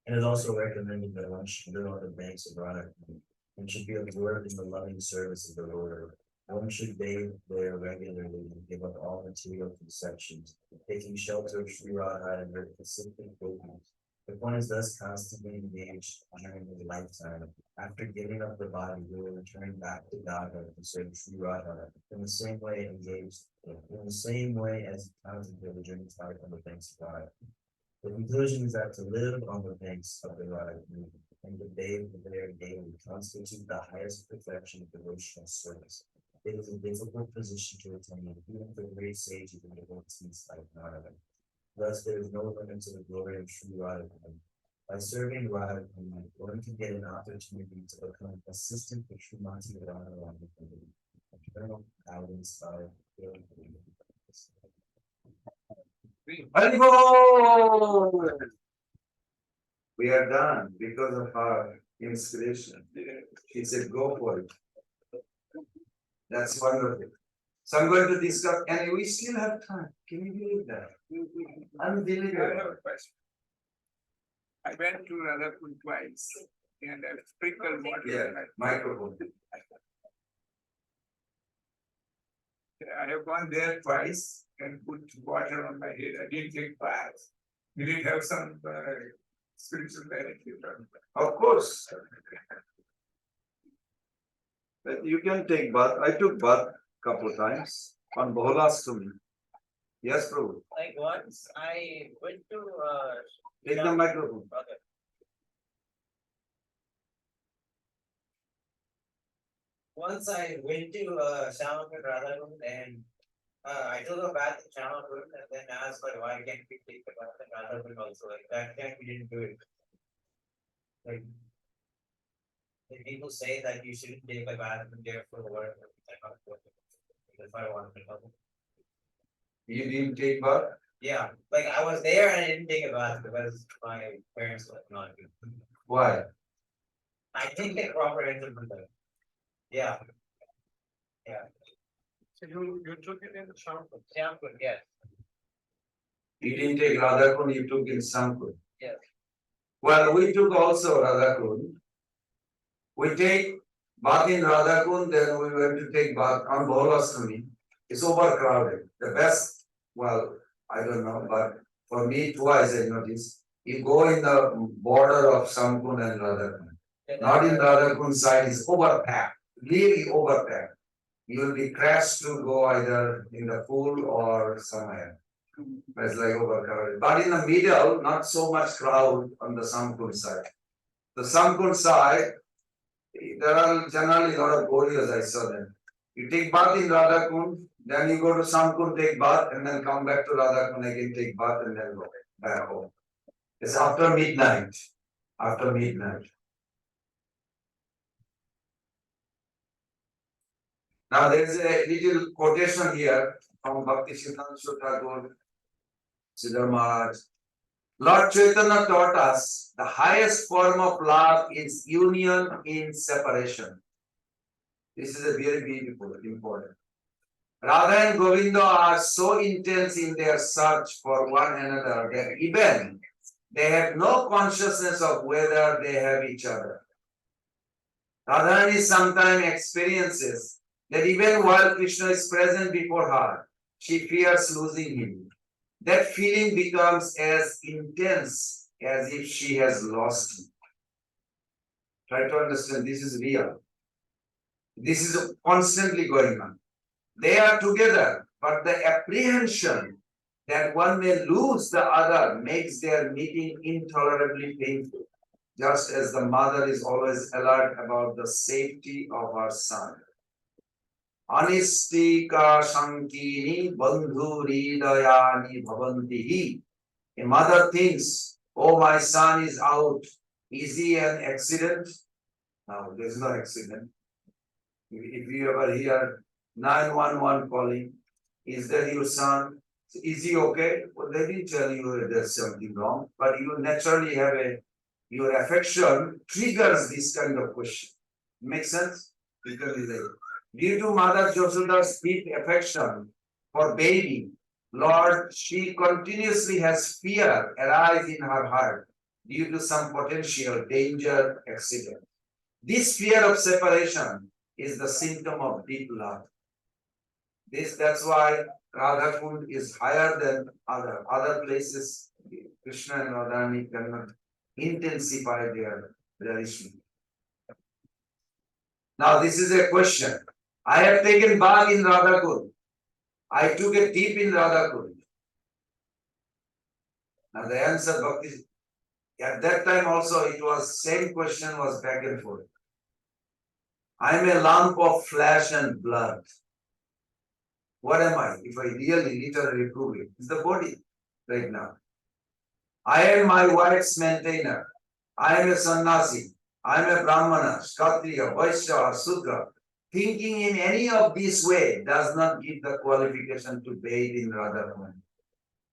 It is also recommended that one should live on the banks of Radhakund and should be absorbed in the loving service of the Lord. One should bathe there regularly and give up all material conceptions, taking shelter of Sri Radha and her Pacific gopis. If one is thus constantly engaged during his lifetime, after giving up the body, he will return back to Dada to serve Sri Radha in the same way as contemplated during his life on the banks of Radha. The conclusion is that to live on the banks of the Radha and to bathe there daily constitute the highest perfection of devotional service. It is a difficult position to attain, even for great sages and devotees like Narada. Thus, there is no limit to the glory of Sri Radharani. By serving Radharani, one can get an opportunity to become assistant for Srimati Radharani, eternal guidance by Haribol! We are done because of our inspiration. She said, go for it. That's wonderful. So I'm going to discuss, and we still have time. Can you believe that? I have Unbelievable. a question. I went to Radhapur twice and I sprinkled water. Yeah, on my- microphone. I have gone there twice and put water on my head. I didn't take bath. Did it have some spiritual benefit? Of course. But you can take bath. I took bath couple times on Bholashtami. Yes, Prabhu. Like once I went to Take the microphone. okay. Once I went to Shamakund Radhakund and I took a bath in Shamakund and then asked for why can't we take a bath in Radhakund also. Like that time we didn't do it. Like the people say that you shouldn't take a bath in there for the work. If I want to know. You didn't take bath? Yeah, like I was there and I didn't take a bath because my parents were not. Why? I didn't get proper answer from them. Yeah. Yeah. So you took it in the shampoo. Shampoo, yes. You didn't take Radhakund, you took in Sankund. Yes. Well, we took also Radhakund. We take bath in Radhakund, then we went to take bath on Bholashtami. It's overcrowded. The best, well, I don't know, but for me twice I noticed. You go in the border of Sankund and Radhakund. Not in Radhakund side is overpacked, really overpacked. You will be crashed to go either in the pool or somewhere. It's like overcrowded. But in the middle, not so much crowd on the Sankund side. The Sankund side, there are generally a lot of warriors, I saw them. You take bath in Radhakund, then you go to Sankund, take bath, and then come back to Radhakund again, take bath, and then go back home. It's after midnight. After midnight. Now there is a little quotation here from Bhakti Siddhanta Thakur, Siddhar Maharaj. Lord Chaitanya taught us the highest form of love is union in separation. This is a very beautiful, important. Radha and Govinda are so intense in their search for one another that even they have no consciousness of whether they have each other. Radharani sometimes experiences that even while Krishna is present before her, she fears losing him. That feeling becomes as intense as if she has lost him. Try to understand, this is real. This is constantly going on. They are together, but the apprehension that one may lose the other makes their meeting intolerably painful, just as the mother is always alert about the safety of her son. Anistika Shankini Bandhu Hridayani Bhavantihi. A mother thinks, oh, my son is out. Is he an accident? No, there's no accident. If you ever hear 911 calling, is that your son? Is he okay? Well, they didn't tell you there's something wrong, but you naturally have your affection triggers this kind of question. Makes sense? Because due to Mother Josuda's deep affection for baby, Lord, she continuously has fear arise in her heart due to some potential danger accident. This fear of separation is the symptom of deep love. That's why Radhakund is higher than other places. Krishna and Radharani cannot intensify their relation. Now this is a question. I have taken bath in Radhakund. I took a dip in Radhakund. Now the answer, Bhakti, at that time also it was same question was back and forth. I am a lump of flesh and blood. What am I? If I really literally prove it, it's the body right now. I am my wife's maintainer. I am a sannyasi. I am a brahmana, kshatriya, vaishya, or sudra. Thinking in any of this way does not give the qualification to bathe in Radha Rama.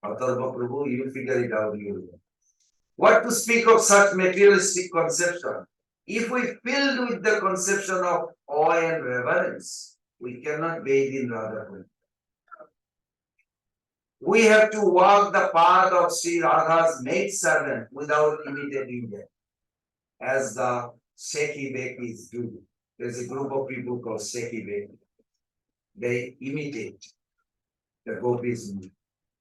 Atharva Prabhu, you figure it out. What to speak of such materialistic conception? If we filled with the conception of awe and reverence, we cannot bathe in Radha Rama. We have to walk the path of Sri Radha's maid servant without imitating them, as the Sekhi Bekis do. There's a group of people called Sekhi Beki. They imitate the gopis.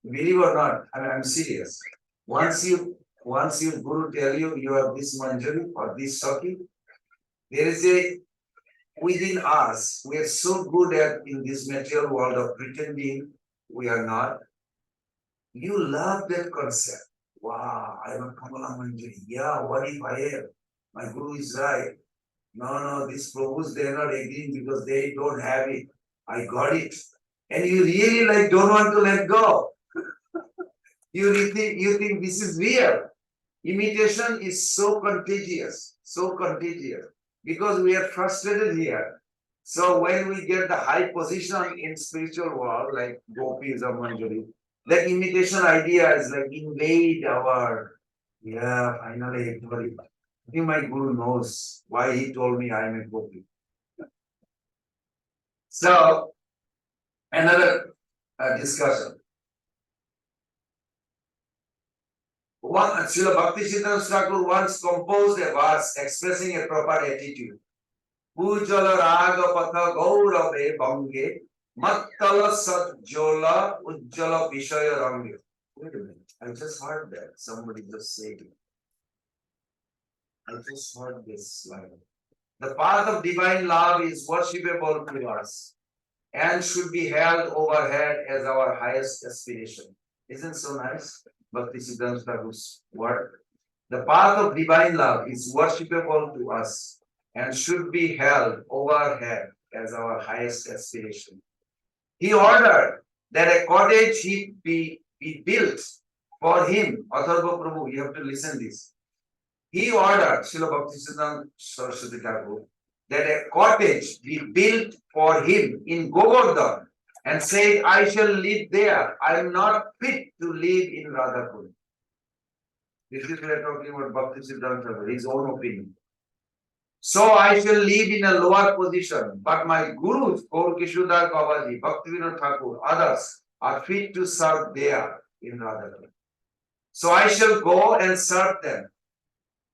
Believe or not, I'm serious. Once your guru tell you you are this manjari or this Sakhi, there is a within us. We are so good at in this material world of pretending we are not. You love that concept. Wow, I am a Kamala Manjari. Yeah, what if I am? My guru is right. No, these Prabhus, they are not agreeing because they don't have it. I got it. And you really don't want to let go. You think this is real. Imitation is so contagious, because we are frustrated here. So when we get the high position in spiritual world, like gopis or manjari, that imitation idea is invade our, finally everybody. I think my guru knows why he told me I am a gopi. So, another discussion. One Srila Bhakti Siddhanta Thakur once composed a verse expressing a proper attitude. Pujala raga patha gaurave bange mattala satjola ujjala vishaya range. Wait a minute, I just heard that. Somebody just said it. I just heard this line. The path of divine love is worshipable to us and should be held overhead as our highest aspiration. Isn't so nice? Bhakti Siddhanta Thakur's word. The path of divine love is worshipable to us and should be held overhead as our highest aspiration. He ordered that a cottage be built for him. Atharva Prabhu, you have to listen this. He ordered, Srila Bhaktisiddhanta Saraswati Thakur, that a cottage be built for him in Govardhan and said, I shall live there. I am not fit to live in Radhakund. This is we are talking about Bhaktisiddhanta Thakur, his own opinion. So I shall live in a lower position, but my gurus, Gaur Kishudar Babaji, Bhaktivinoda Thakur, others are fit to serve there in Radhakund. So I shall go and serve them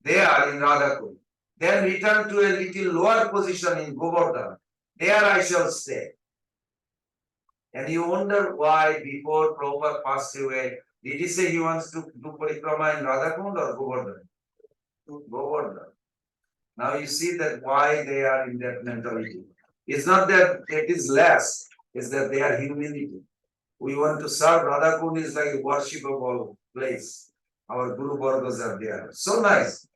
there in Radhakund. Then return to a little lower position in Govardhan. There I shall stay. And you wonder why before Prabhupada passed away, did he say he wants to do parikrama in Radhakund or Govardhan? Govardhan. Now you see that why they are in that mentality. It's not that it is less, it's that they are humility. We want to serve Radhakund is like a worshipable place. Our Guru Vargas are there. So nice.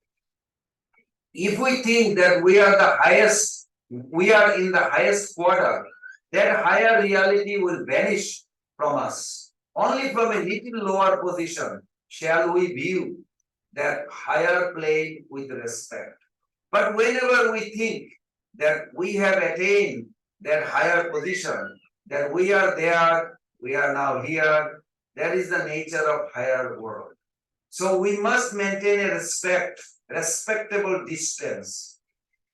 If we think that we are the highest, we are in the highest quarter, that higher reality will vanish from us. Only from a little lower position shall we view that higher plane with respect. But whenever we think that we have attained that higher position, that we are there, we are now here, that is the nature of higher world. So we must maintain a respectable distance.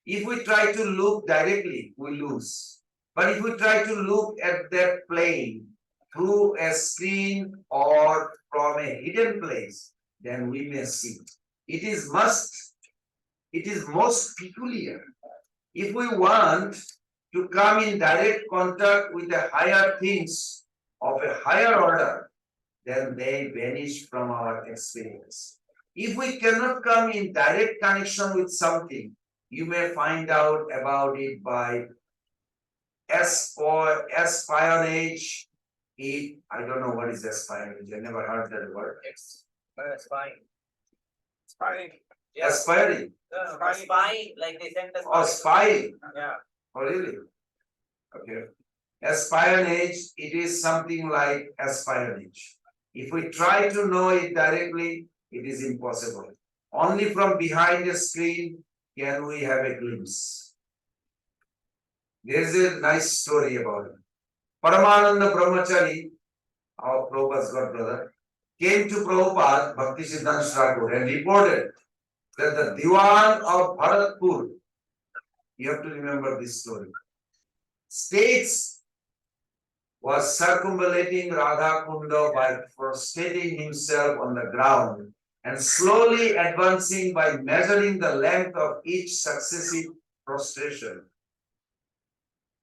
If we try to look directly, we lose. But if we try to look at that plane through a screen or from a hidden place, then we may see. It is most peculiar. If we want to come in direct contact with the higher things of a higher order, then they vanish from our experience. If we cannot come in direct connection with something, you may find out about it by espionage. I don't know what is espionage. I never heard that word. Spying. Spying. Aspiring. Spying, like they sent us. Or spying. Yeah. Oh, really? Okay. Espionage, it is something like espionage. If we try to know it directly, it is impossible. Only from behind a screen can we have a glimpse. There's a nice story about it. Paramananda Brahmachari, our Prabhupada's godbrother, came to Prabhupada, Bhaktisiddhanta Thakur, and reported that the Diwan of Bharatpur, you have to remember this story, states was circumambulating Radha Kunda by prostrating himself on the ground and slowly advancing by measuring the length of each successive prostration.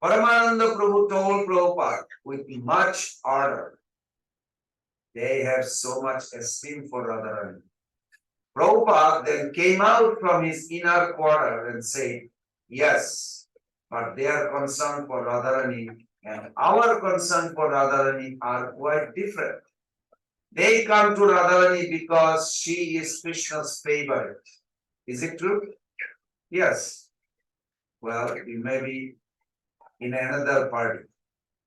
Paramananda Prabhu told Prabhupada with much ardor, they have so much esteem for Radharani. Prabhupada then came out from his inner quarter and said, yes, but their concern for Radharani and our concern for Radharani are quite different. They come to Radharani because she is Krishna's favorite. Is it true? Yes. Well, it may be in another party.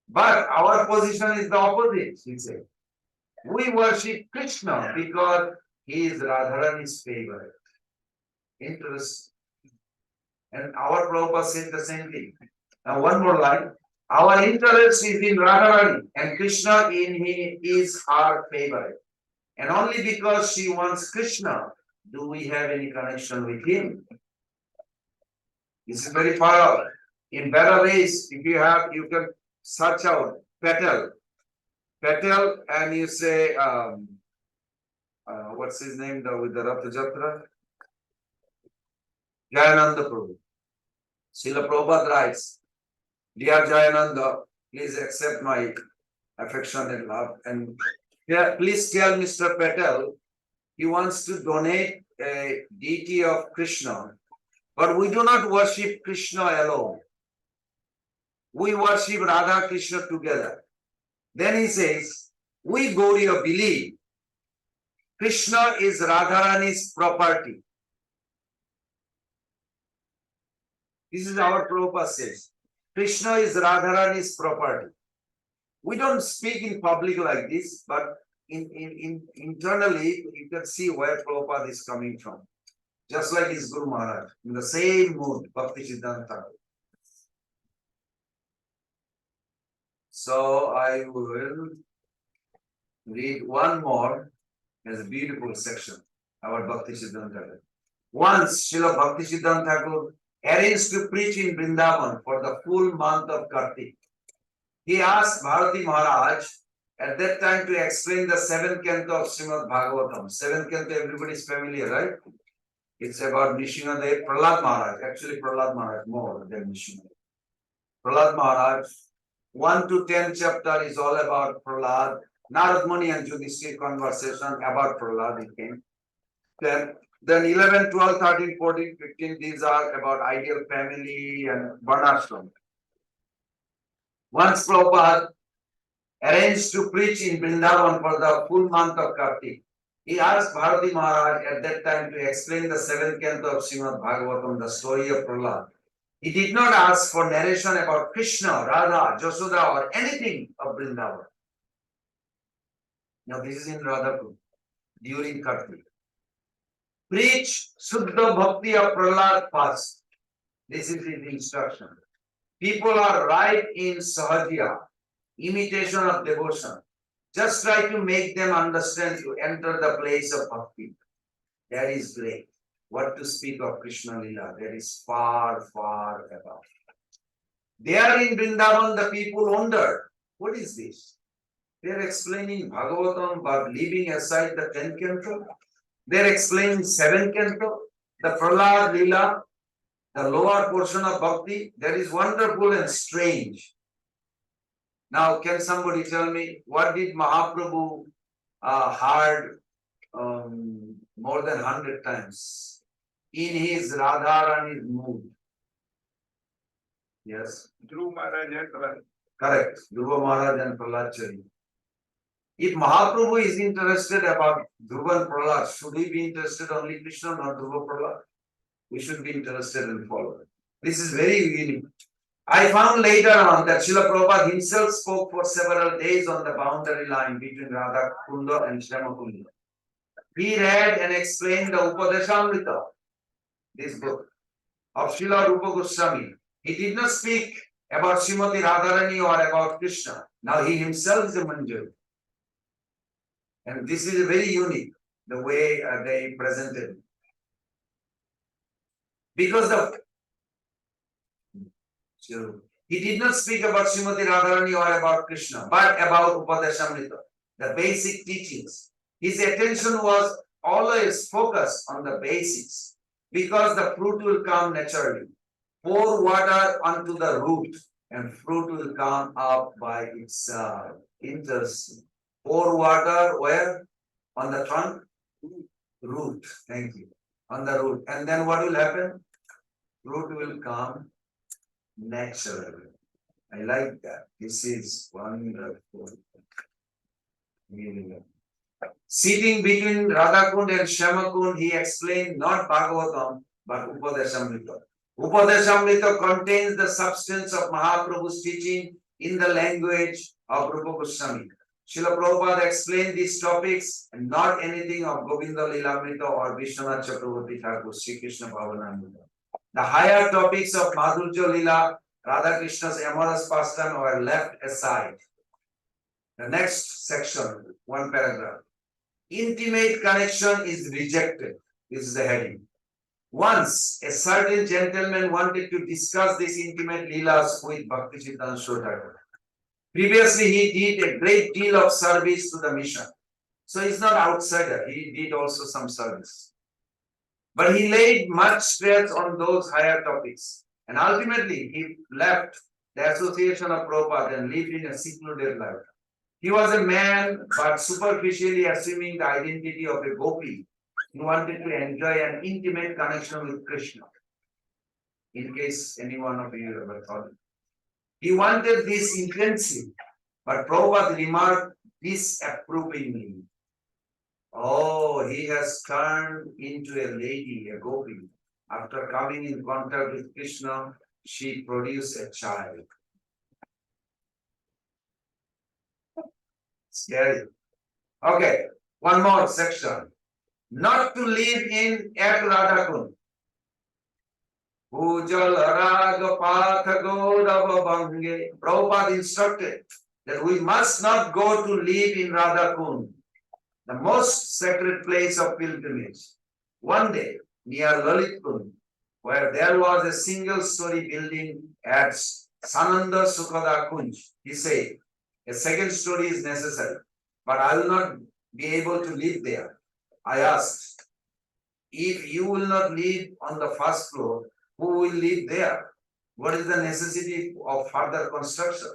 But our position is the opposite, he said. We worship Krishna because he is Radharani's favorite. Interesting. And our Prabhupada said the same thing. Now one more line. Our interest is in Radharani and Krishna in he is our favorite. And only because she wants Krishna do we have any connection with him. This is very far out. In better ways, if you have, you can search out Patel, and you say, what's his name with the Ratha Jatra? Jayananda Prabhu. Srila Prabhupada writes, dear Jayananda, please accept my affection and love. And please tell Mr. Patel, he wants to donate a deity of Krishna. But we do not worship Krishna alone. We worship Radha Krishna together. Then he says, we Gauriya believe Krishna is Radharani's property. This is our Prabhupada says. Krishna is Radharani's property. We don't speak in public like this, but internally you can see where Prabhupada is coming from. Just like his Guru Maharaj, in the same mood, Bhaktisiddhanta Thakur. So I will read one more as a beautiful section about Bhaktisiddhanta Thakur. Once Srila Bhaktisiddhanta Thakur arranged to preach in Vrindavan for the full month of Kartik. He asked Bharati Maharaj at that time to explain the seventh canto of Srimad Bhagavatam. Seventh canto, everybody is familiar, right? It's about Nishingadev, Prahlad Maharaj. Actually, Prahlad Maharaj more than Nishingadev. Prahlad Maharaj, 1 to 10 chapter is all about Prahlad. Narad Muni and Yudhishthira conversation about Prahlad it came. Then 11, 12, 13, 14, 15, these are about ideal family and Varnashram. Once Prabhupada arranged to preach in Vrindavan for the full month of Kartik, he asked Bharati Maharaj at that time to explain the seventh canto of Srimad Bhagavatam, the story of Prahlad. He did not ask for narration about Krishna, Radha, Jasoda or anything of Vrindavan. Now this is in Radhapur during Kartik. Preach Suddha Bhakti of Prahlad first. This is his instruction. People are right in Sahajya, imitation of devotion. Just try to make them understand to enter the place of bhakti. That is great. What to speak of Krishna Lila, that is far, far above. There in Vrindavan, the people wonder, what is this? They are explaining Bhagavatam, but leaving aside the 10th canto. They are explaining 7th canto, the Prahlad Lila, the lower portion of bhakti. That is wonderful and strange. Now, can somebody tell me what did Mahaprabhu heard more than 100 times in his Radharani's mood? Yes. Dhruva Maharaj and Prahlad. Correct. Dhruva Maharaj and Prahlad Chari. If Mahaprabhu is interested about Dhruva and Prahlad, should we be interested only Krishna, not Dhruva Prahlad? We should be interested and follow. This is very unique. I found later on that Srila Prabhupada himself spoke for several days on the boundary line between Radha Kunda and Shyama Kunda. He read and explained the Upadesamrta, this book of Srila Rupa Goswami. He did not speak about Srimati Radharani or about Krishna. Now he himself is a Manjari. And this is very unique, the way they presented it. Because he did not speak about Srimati Radharani or about Krishna, but about Upadesamrita, the basic teachings. His attention was always focused on the basics, because the fruit will come naturally. Pour water onto the root, and fruit will come up by itself. Interesting. Pour water where? On the trunk? Root. Thank you. On the root. And then what will happen? Fruit will come naturally. I like that. This is wonderful. Really. Sitting between Radhakund and Shyamakund, he explained not Bhagavatam, but Upadesamrita. Upadesamrita contains the substance of Mahaprabhu's teaching in the language of Rupa Goswami. Srila Prabhupada explained these topics and not anything of Govinda Lilamrita or Vishwanath Chakravarti Thakur, Sri Krishna Bhavanamrita. The higher topics of Madhurya Lila, Radha Krishna's amorous pastime were left aside. The next section, one paragraph. Intimate connection is rejected. This is the heading. Once a certain gentleman wanted to discuss this intimate Leelas with Bhaktisiddhanta Thakur. Previously, he did a great deal of service to the mission. So he's not outsider. He did also some service. But he laid much stress on those higher topics. And ultimately, he left the association of Prabhupada and lived in a secluded life. He was a man, but superficially assuming the identity of a gopi. He wanted to enjoy an intimate connection with Krishna. In case any one of you ever thought it. He wanted this intensely, but Prabhupada remarked disapprovingly. Oh, he has turned into a lady, a gopi. After coming in contact with Krishna, she produced a child. Scary. Okay, one more section. Not to live in Ek Radhakund. Ujjal Raga Patha Gaurava Bhange. Prabhupada instructed that we must not go to live in Radhakund, the most sacred place of pilgrimage. One day, near Lalitkund, where there was a single-story building at Sananda Sukhada Kunj, he said, a second story is necessary, but I will not be able to live there. I asked, if you will not live on the first floor, who will live there? What is the necessity of further construction?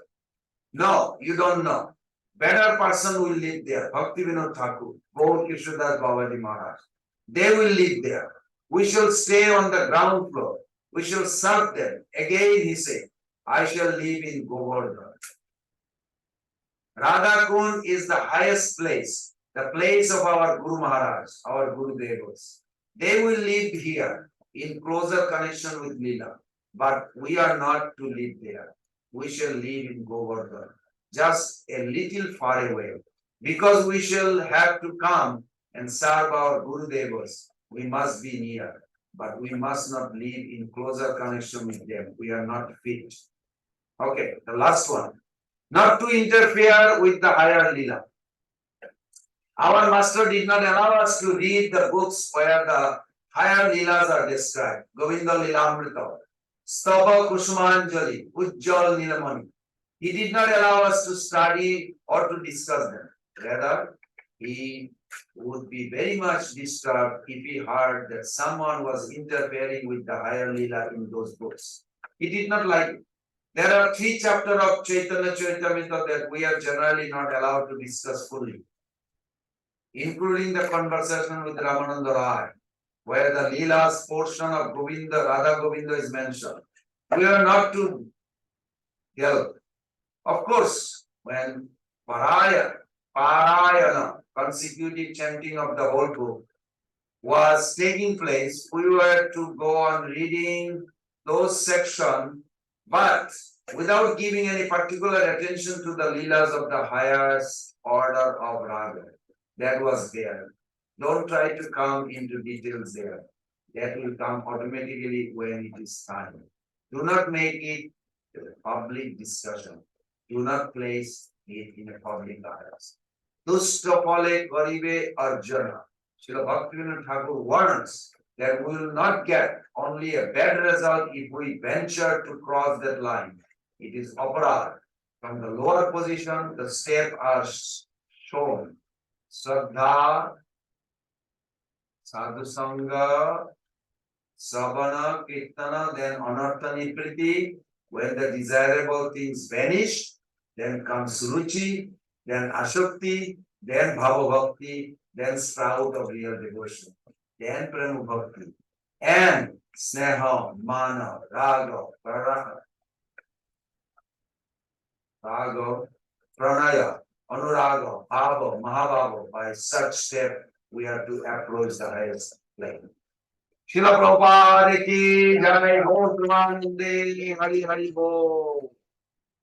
No, you don't know. Better person will live there. Bhaktivinoda Thakur, Gaur Kishodas Babaji Maharaj. They will live there. We shall stay on the ground floor. We shall serve them. Again he said, I shall live in Govardhan. Radhakund is the highest place, the place of our Guru Maharaj, our Guru Devas. They will live here in closer connection with Leela, but we are not to live there. We shall live in Govardhan, just a little far away, because we shall have to come and serve our Guru Devas. We must be near, but we must not live in closer connection with them. We are not fit. Okay, the last one. Not to interfere with the higher Leela. Our master did not allow us to read the books where the higher Leelas are described. Govinda Lilamrita, Stava Kusumanjali, Ujjal Nilamani. He did not allow us to study or to discuss them. Rather, he would be very much disturbed if he heard that someone was interfering with the higher Leela in those books. He did not like it. There are 3 chapters of Chaitanya Charitamrita that we are generally not allowed to discuss fully, including the conversation with Ramananda Rai, where the Leela's portion of Govinda, Radha Govinda is mentioned. We are not to help. Of course, when Parayana, consecutive chanting of the whole book, was taking place, we were to go on reading those sections But without giving any particular attention to the leelas of the highest order of raga. That was there. Don't try to come into details there. That will come automatically when it is time. Do not make it a public discussion. Do not place it in a public address. Dustapale Garibe Arjuna. Srila Bhaktivinoda Thakur warns that we will not get only a bad result if we venture to cross that line. It is aparad. From the lower position, the steps are shown. Shraddha, Sadhu Sangha, Savana, Kirtana, then Anartha Nipriti. When the desirable things vanish, then comes Ruchi, then Ashakti, then Bhava Bhakti, then sprout of real devotion, then Pranu Bhakti, and Sneha, Mana, Raga, Pranaya, Anuraga, Bhava, Mahabhava. By such step, we have to approach the highest plane. Srila Prabhupada ki jai, Om Premanande, Hari Hari Bo.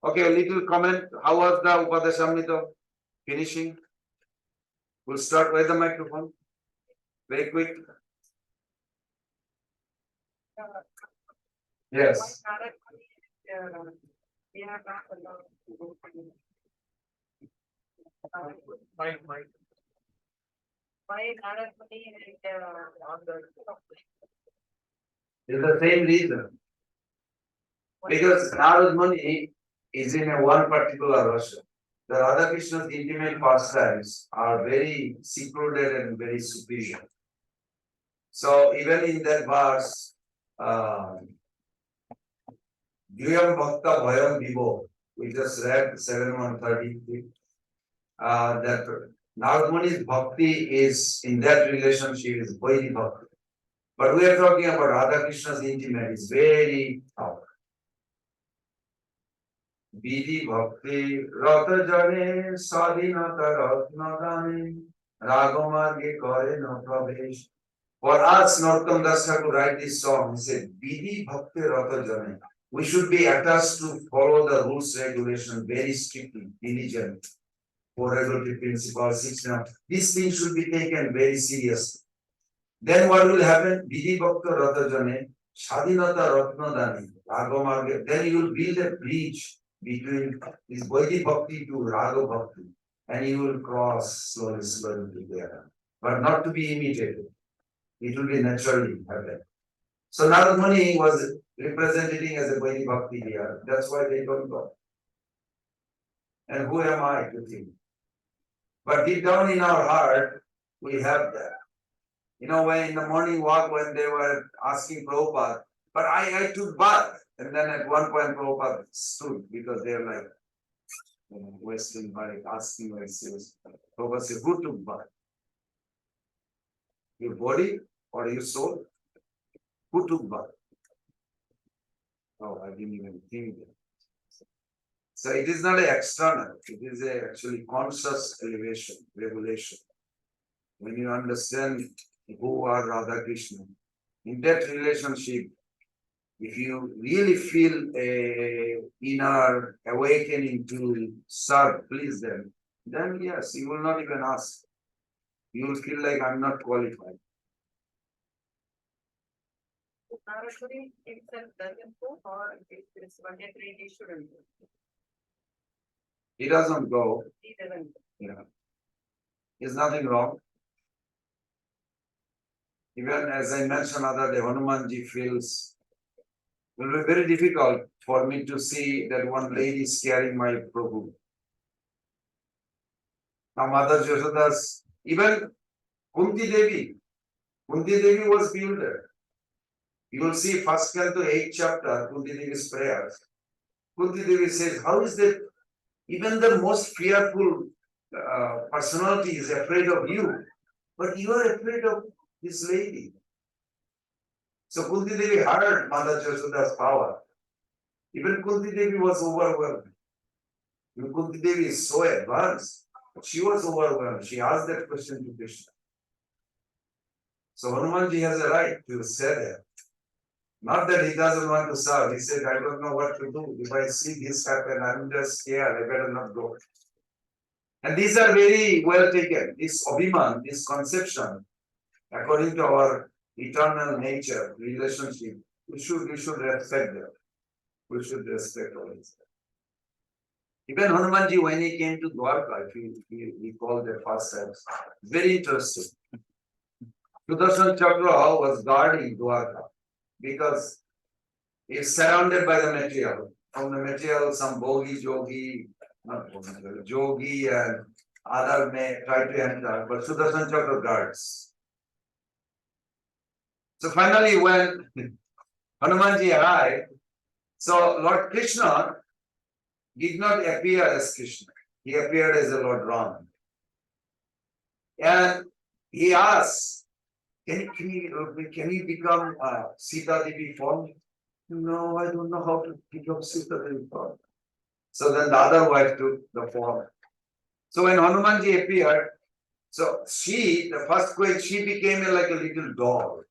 Okay, a little comment. How was the Upadesamrta finishing? We'll start with the microphone. Very quick. Yes. Why Narad Muni, they are not allowed to go to why Narad Muni and on the It's the same reason. Because Narad Muni is in a one particular Russia. The Radha Krishna's intimate pastimes are very secluded and very superior. So even in that verse, Dhyam Bhakta Bhayam Vivo, we just read 7:133, that Narad Muni's bhakti is in that relationship is Vaidhi Bhakti. But we are talking about Radha Krishna's intimate, it's very tough. Vidhi Bhakti Rata Jane Sadhinata Ratna Dane Ragomarge Kare no Pravesh. For us, Narottam Das Thakur write this song, he said, Vidhi Bhakti Rata Jane. We should be attached to follow the rules, regulation very strictly, diligent, for regulatory principles, 6. These things should be taken very seriously. Then what will happen? Vidhi Bhakta Rata Jane, Sadhinata Ratna Dane, Ragomarge. Then you will build a bridge between this Vaidhi Bhakti to Raga Bhakti, and you will cross slowly, slowly together. But not to be imitated. It will be naturally happen. So Narad Muni was representing as a Vaidhi Bhakti here. That's why they don't go. And who am I to think? But deep down in our heart, we have that. You know, when in the morning walk, when they were asking Prabhupada, but I took bath. And then at one point, Prabhupada stood because they're like, Western body asking very serious. Prabhupada said, who took bath? Your body or your soul? Who took bath? Oh, I didn't even think that. So it is not an external, it is a actually conscious elevation, revelation. When you understand who are Radha Krishna, in that relationship, if you really feel a inner awakening to serve, please them, then yes, you will not even ask. You will feel like I'm not qualified. Narad Muni himself doesn't go, or it's mandatory he shouldn't go. He doesn't go, He doesn't. there's nothing wrong. Even as I mentioned other day, Hanumanji feels it will be very difficult for me to see that one lady is carrying my Prabhu. Now Mother Yashoda's, even Kunti Devi was bewildered. You will see first canto 8th chapter, Kunti Devi's prayers. Kunti Devi says, how is that even the most fearful personality is afraid of you, but you are afraid of this lady. So Kunti Devi heard Mother Yashoda's power. Even Kunti Devi was overwhelmed. Kunti Devi is so advanced, but she was overwhelmed. She asked that question to Krishna. So Hanumanji has a right to say that. Not that he doesn't want to serve. He said, I don't know what to do. If I see this happen, I'm just scared. I better not go. And these are very well taken. This Abhiman, this conception, according to our eternal nature, relationship, we should respect them. We should respect all this. Even Hanumanji, when he came to Dwarka, if you recall the first times, very interesting. Sudarshan Chakra was guarding Dwarka because he's surrounded by the material. From the material, some bogi, jogi, not bogi, jogi and other may try to enter, but Sudarshan Chakra guards. So finally, when Hanumanji arrived, so Lord Krishna did not appear as Krishna. He appeared as a Lord Ram. And he asked, can he become Sita Devi form? No, I don't know how to become Sita Devi form. So then the other wife took the form. So when Hanumanji appeared, so she, the first queen, she became like a little doll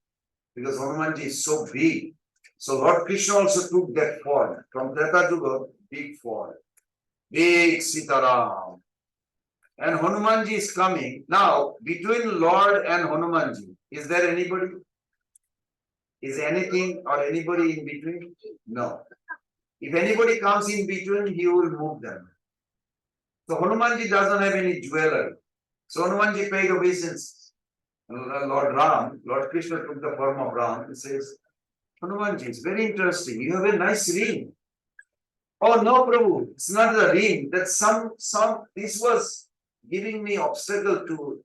because Hanumanji is so big. So Lord Krishna also took that form from Treta Yuga, big form, big Sitaram. And Hanumanji is coming. Now, between Lord and Hanumanji, is there anybody? Is anything or anybody in between? No. If anybody comes in between, he will move them. So Hanumanji doesn't have any jewelry. So Hanumanji paid obeisance. Lord Ram, Lord Krishna took the form of Ram. He says, Hanumanji, it's very interesting. You have a nice ring. Oh no, Prabhu, it's not the ring. That this was giving me obstacle to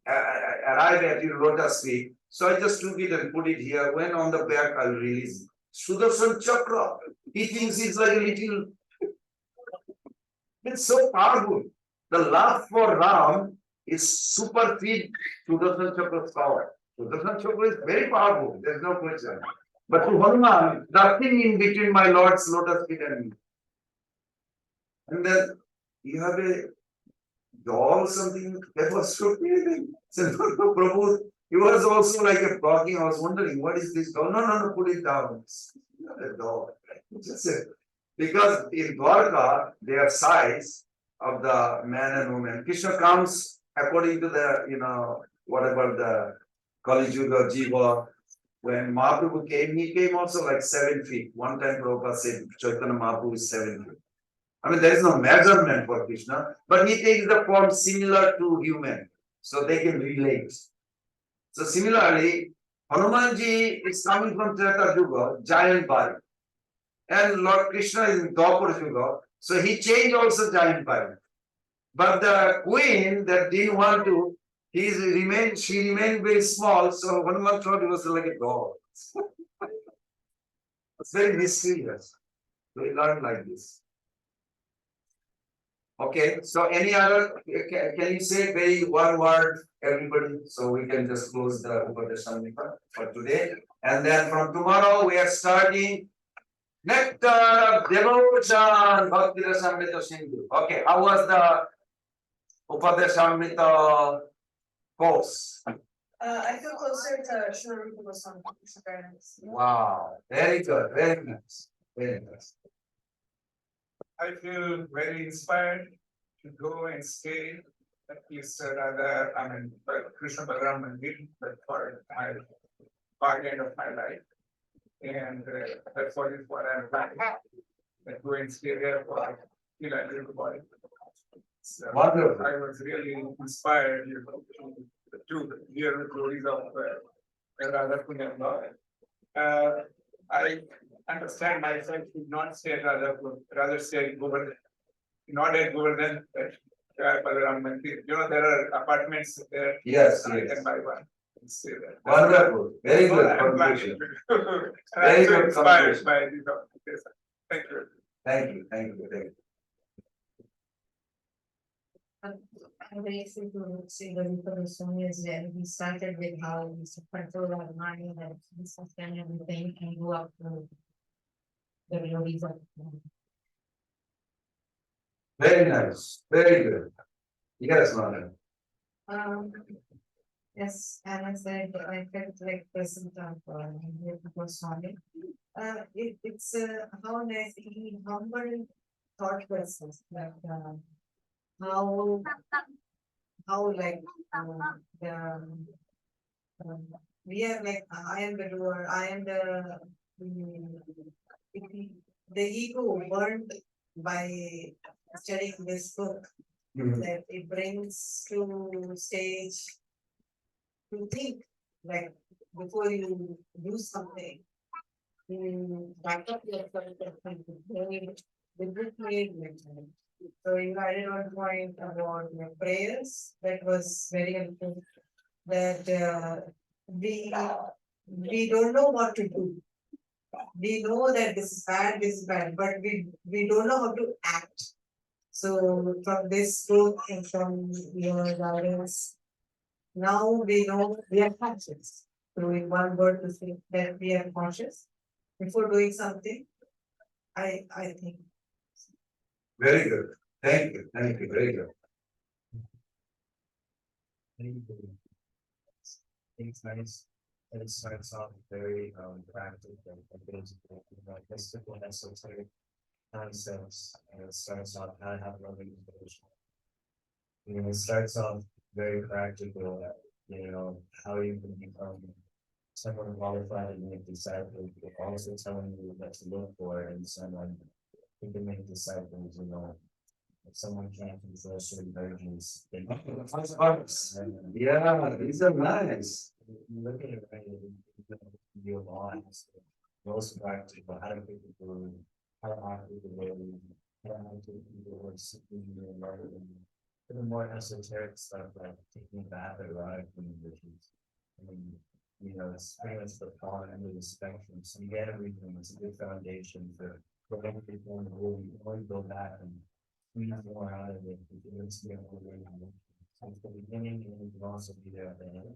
arrive at your lotus feet. So I just took it and put it here. When on the back, I'll release it. Sudarshan Chakra. He thinks it's like a little. It's so powerful. The love for Ram is supersede Sudarshan Chakra's power. Sudarshan Chakra is very powerful. There's no question. But to Hanuman, nothing in between my Lord's lotus feet and me. And then you have a doll or something that was so amazing. So Prabhu, he was also like a talking. I was wondering, what is this doll? No, put it down. It's not a doll. Just a, because in Dwarka, their size of the man and woman. Krishna comes according to the, whatever the Kali Yuga, Jiva. When Mahaprabhu came, he came also like 7 feet. One time Prabhupada said Chaitanya Mahaprabhu is 7 feet. I mean, there is no measurement for Krishna, but he takes the form similar to human, so they can relate. So similarly, Hanumanji is coming from Treta Yuga, giant body. And Lord Krishna is in Dwapar Yuga, so he changed also giant body. But the queen that didn't want to, she remained very small, so Hanuman thought it was like a doll. It's very mysterious. We learn like this. Okay, so any other, can you say very one word, everybody, so we can just close the Upadesamrta Nectar for today. And then from tomorrow, we are starting Nectar of Devotion, Bhakti-rasamrita Sindhu. Okay, how was the Upadesamrita course? I feel closer to Srila Rupa Goswami. Wow, very good, very nice, very nice. I feel very inspired to go and stay at least rather, Krishna Balaram Mandir, but for my part end of my life. And that's what I'm planning. That go and stay there for till I little boy. So Wonderful. I was really inspired, to hear the stories of Radha Kunyamba. I understand myself should not stay at Radhapur, rather stay at Govardhan, not at Govardhan, but Balaram Mandir. There are apartments there. Yes, I yes. can buy one and stay there. Wonderful, very good I'm conclusion. planning. Very I'm so good inspired conclusion. by these opportunities. Thank you. Thank you, thank you, thank you. I'm grateful to see the Upadesamrita as well. We started with how we control our mind and sustain everything and go up to the glories of Very nice, very good. Yes, madam. Um, Yes, and I said, I felt like present of Goswami. It's how nice, he humble thought process, like how like the we are like I am the doer, I am mm, the ego burnt by studying this book that it brings to stage to think like before you do something. Back up yourself and the book made mention. So you added one point about your prayers that was very helpful. That we don't know what to do. We know that this is bad, but we don't know how to act. So from this book and from your guidance, now we know we are conscious. So in one word to say that we are conscious before doing something, I think. Very good. Thank you. Thank you. Very good. It's nice. And it starts off very practical and physical, mystical, esoteric concepts, and it starts off how to have loving relationship. It starts off very practical, how you can become someone qualified to make disciples, but also telling you what to look for in someone who can make disciples, if someone can't control certain virgins, then. Yeah, these are nice. You look at it, right, your lives, most practical, how to pick the food, how to act with the way, how to act with the words, in your life, the more esoteric stuff like taking a bath or ride from the dishes. It's pretty much the far end of the spectrum, so you get everything, it's a good foundation for everything, and really, go back and squeeze more out of it, it's gonna be really good. Since the beginning, and you can also be there at the end.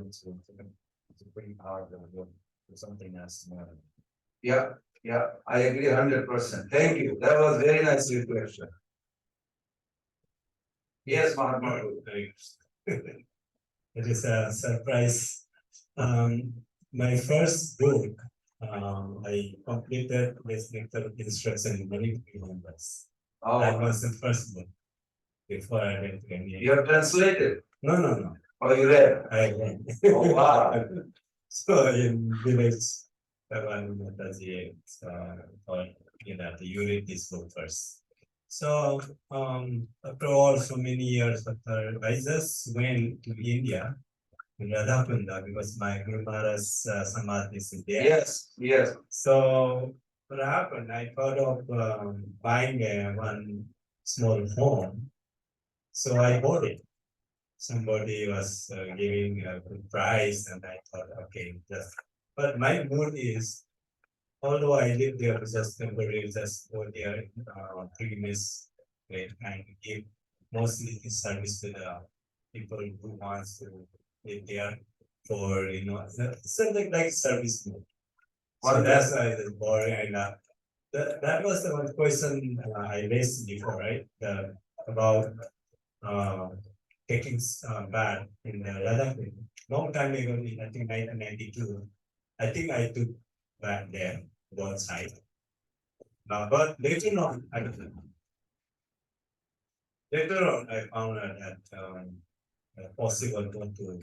It's a pretty powerful book for something that's Yeah, yeah, I agree 100%. Thank you. That was very nice reflection. Yes, Mahatma. Thanks. It is a surprise. My first book, I completed this nectar instruction in many members. That Oh, was the first book before I went to India. you have translated. No. Oh, you read. I read. Oh, wow. So in village, one Mataji, or you read this book first. So after all, so many years after, I just went to India, in Radhakunda, because my Guru Maharaj's Samadhi is there. Yes, yes. So what happened? I thought of buying one small home, so I bought it. Somebody was giving a good price, and I thought, okay, just. But my mood is, although I live there just temporarily, just go there, premise, and give mostly the service to the people who wants to live there for something like service mode. So that's why it's boring, and that was the one question I raised before, right? About taking bath in the Ladakh. Long time ago, I think 1992, I think I took bath there, one side. But later on, I don't know. Later on, I found out that possible not to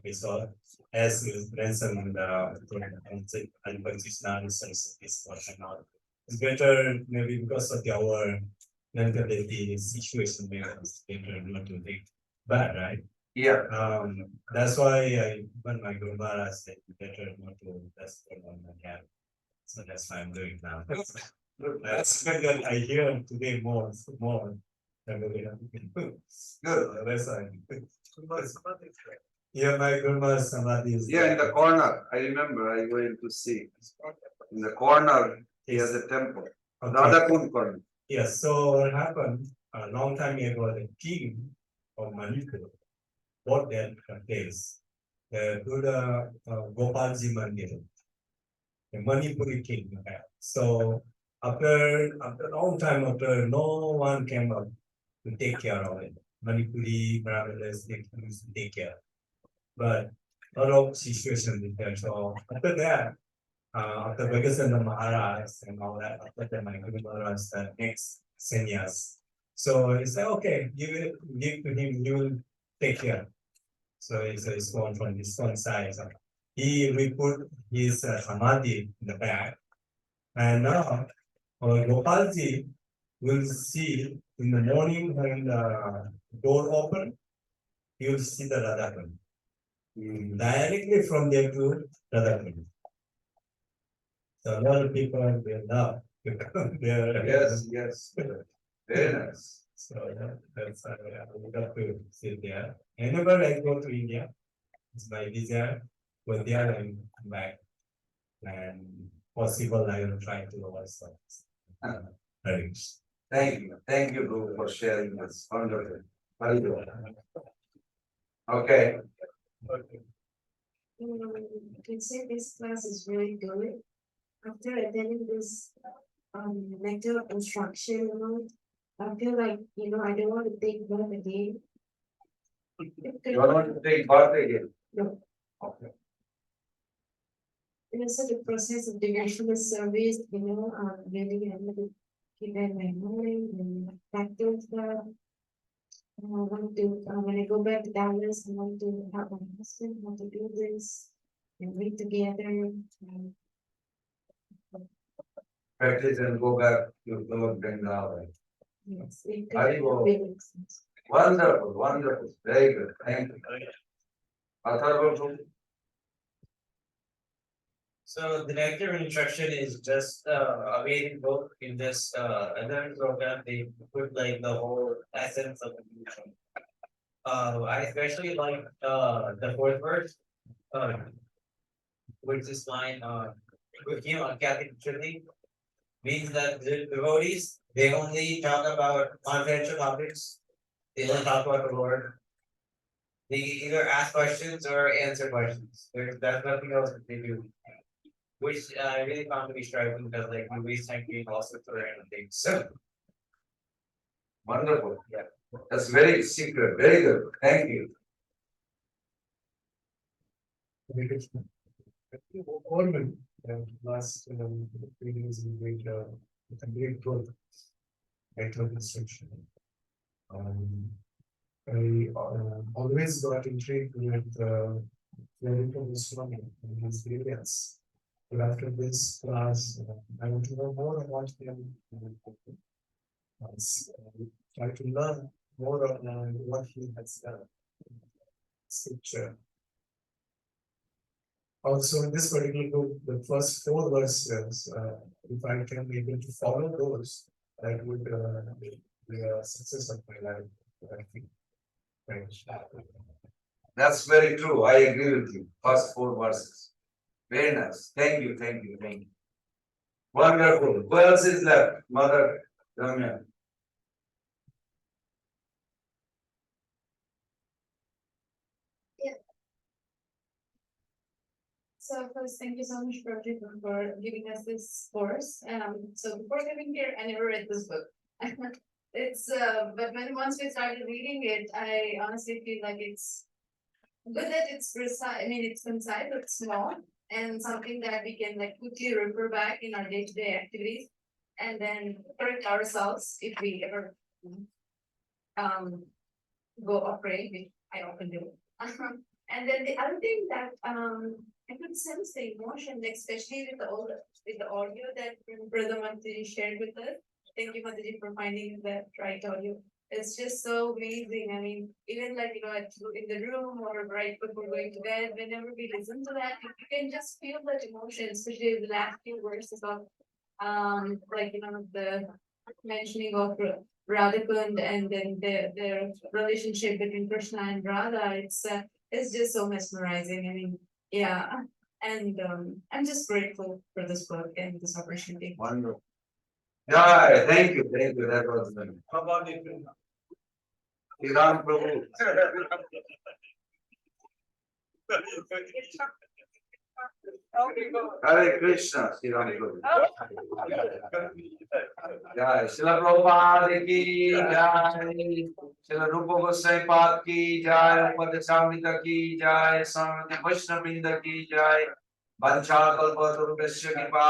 resolve, as you mentioned in the unconditional sense is what and all. It's better maybe because of our mentality situation, maybe it's better not to take bad, right? Yeah. That's why when my Guru Maharaj said better not to invest on the gap. So that's why I'm doing now. That's when I hear today more. Good. That's why. Yeah, my Guru Maharaj Samadhi is. Yeah, in the corner. I remember I went to see. In the corner, he has a temple. Okay. Radhakund corner. Yes, so what happened a long time ago, the king of Manipur bought that place, the Buddha Gopalji Mandir, the Manipuri king. So after a long time, after no one came up to take care of it, Manipuri Brahmanas they used to take care. but a lot of situations with that. So after that, after Vegasana Maharaj and all that, after that my Guru Maharaj the next sannyas. So he said, okay, you will give to him, you will take care. So it's gone from this one side. So we put his samadhi in the back. And now Gopalji will see in the morning when the door open, you will see the Radhakan. Directly from there to Radhakan. So a lot of people will love there. Yes. Very nice. So that's we got to sit there. Whenever I go to India, it's my desire go there and come back. And possible I will try to also arrange. Thank you, Guru, for sharing this. Wonderful. Very good. Okay. I can say this class is really good. After attending this nectar instruction, I feel like, I don't want to take birth again. You want to take birth again? No. Okay. In such a process of devotional service, really, I'm going to keep in my mind and practice that. I want to, when I go back to Dallas, I want to help my husband, I want to do this and read together. And Practice and go back to Lord Bengal. yes, it Haribo. really makes sense. Wonderful. Very good. Thank you. Atharva, So the nectar instruction is just available in this other program. They put like the whole essence of the mission. I especially like the fourth verse, which is line with you on Catholic Trinity, means that the devotees they only talk about confidential topics. They don't talk about the Lord. They either ask questions or answer questions. That's nothing else that they do. Which I really found to be striking because like you waste time doing all sorts of random things. So wonderful. Yeah. That's very secret. Very good. Thank you. Orman, last 3 days we made a great growth, better construction. I always got intrigued with Venerable Swami and his brilliance. But after this class, I want to know more about him. Try to learn more of what he has done. Scripture. Also, in this particular book, the first 4 verses, if I can be able to follow those, that would be a success of my life. I think. That's very true. I agree with you. First 4 verses. Very nice. Thank you. Wonderful. Who else is left? Mother Ramya. So first, thank you so much, Project, for giving us this course. So before coming here, I never read this book. It's but once we started reading it, I honestly feel like it's good that it's precise. I mean, it's concise, but small, and something that we can like quickly refer back in our day-to-day activities, and then correct ourselves if we ever go astray, which I often do. And then the other thing that I could sense the emotion, especially with the audio that Brother Mantri shared with us. Thank you, Mantri, for finding that right audio. It's just so amazing. I mean, even like in the room or right before going to bed, whenever we listen to that, you can just feel that emotion, especially the last few verses of the mentioning of Radhakund and then their relationship between Krishna and Radha. It's just so mesmerizing. I mean, yeah. And I'm just grateful for this book and this opportunity. Wonderful. Yeah, thank you. That was the how about if Ram Prabhu. Hare Krishna, Sri Ram Prabhu. Jai Srila Prabhupada ki jai. Srila Rupa Goswami Path ki jai, Upadesamrta ki jai, Samati Vaishnavrinda ki jai, Vancha kalpatarubhasya kripa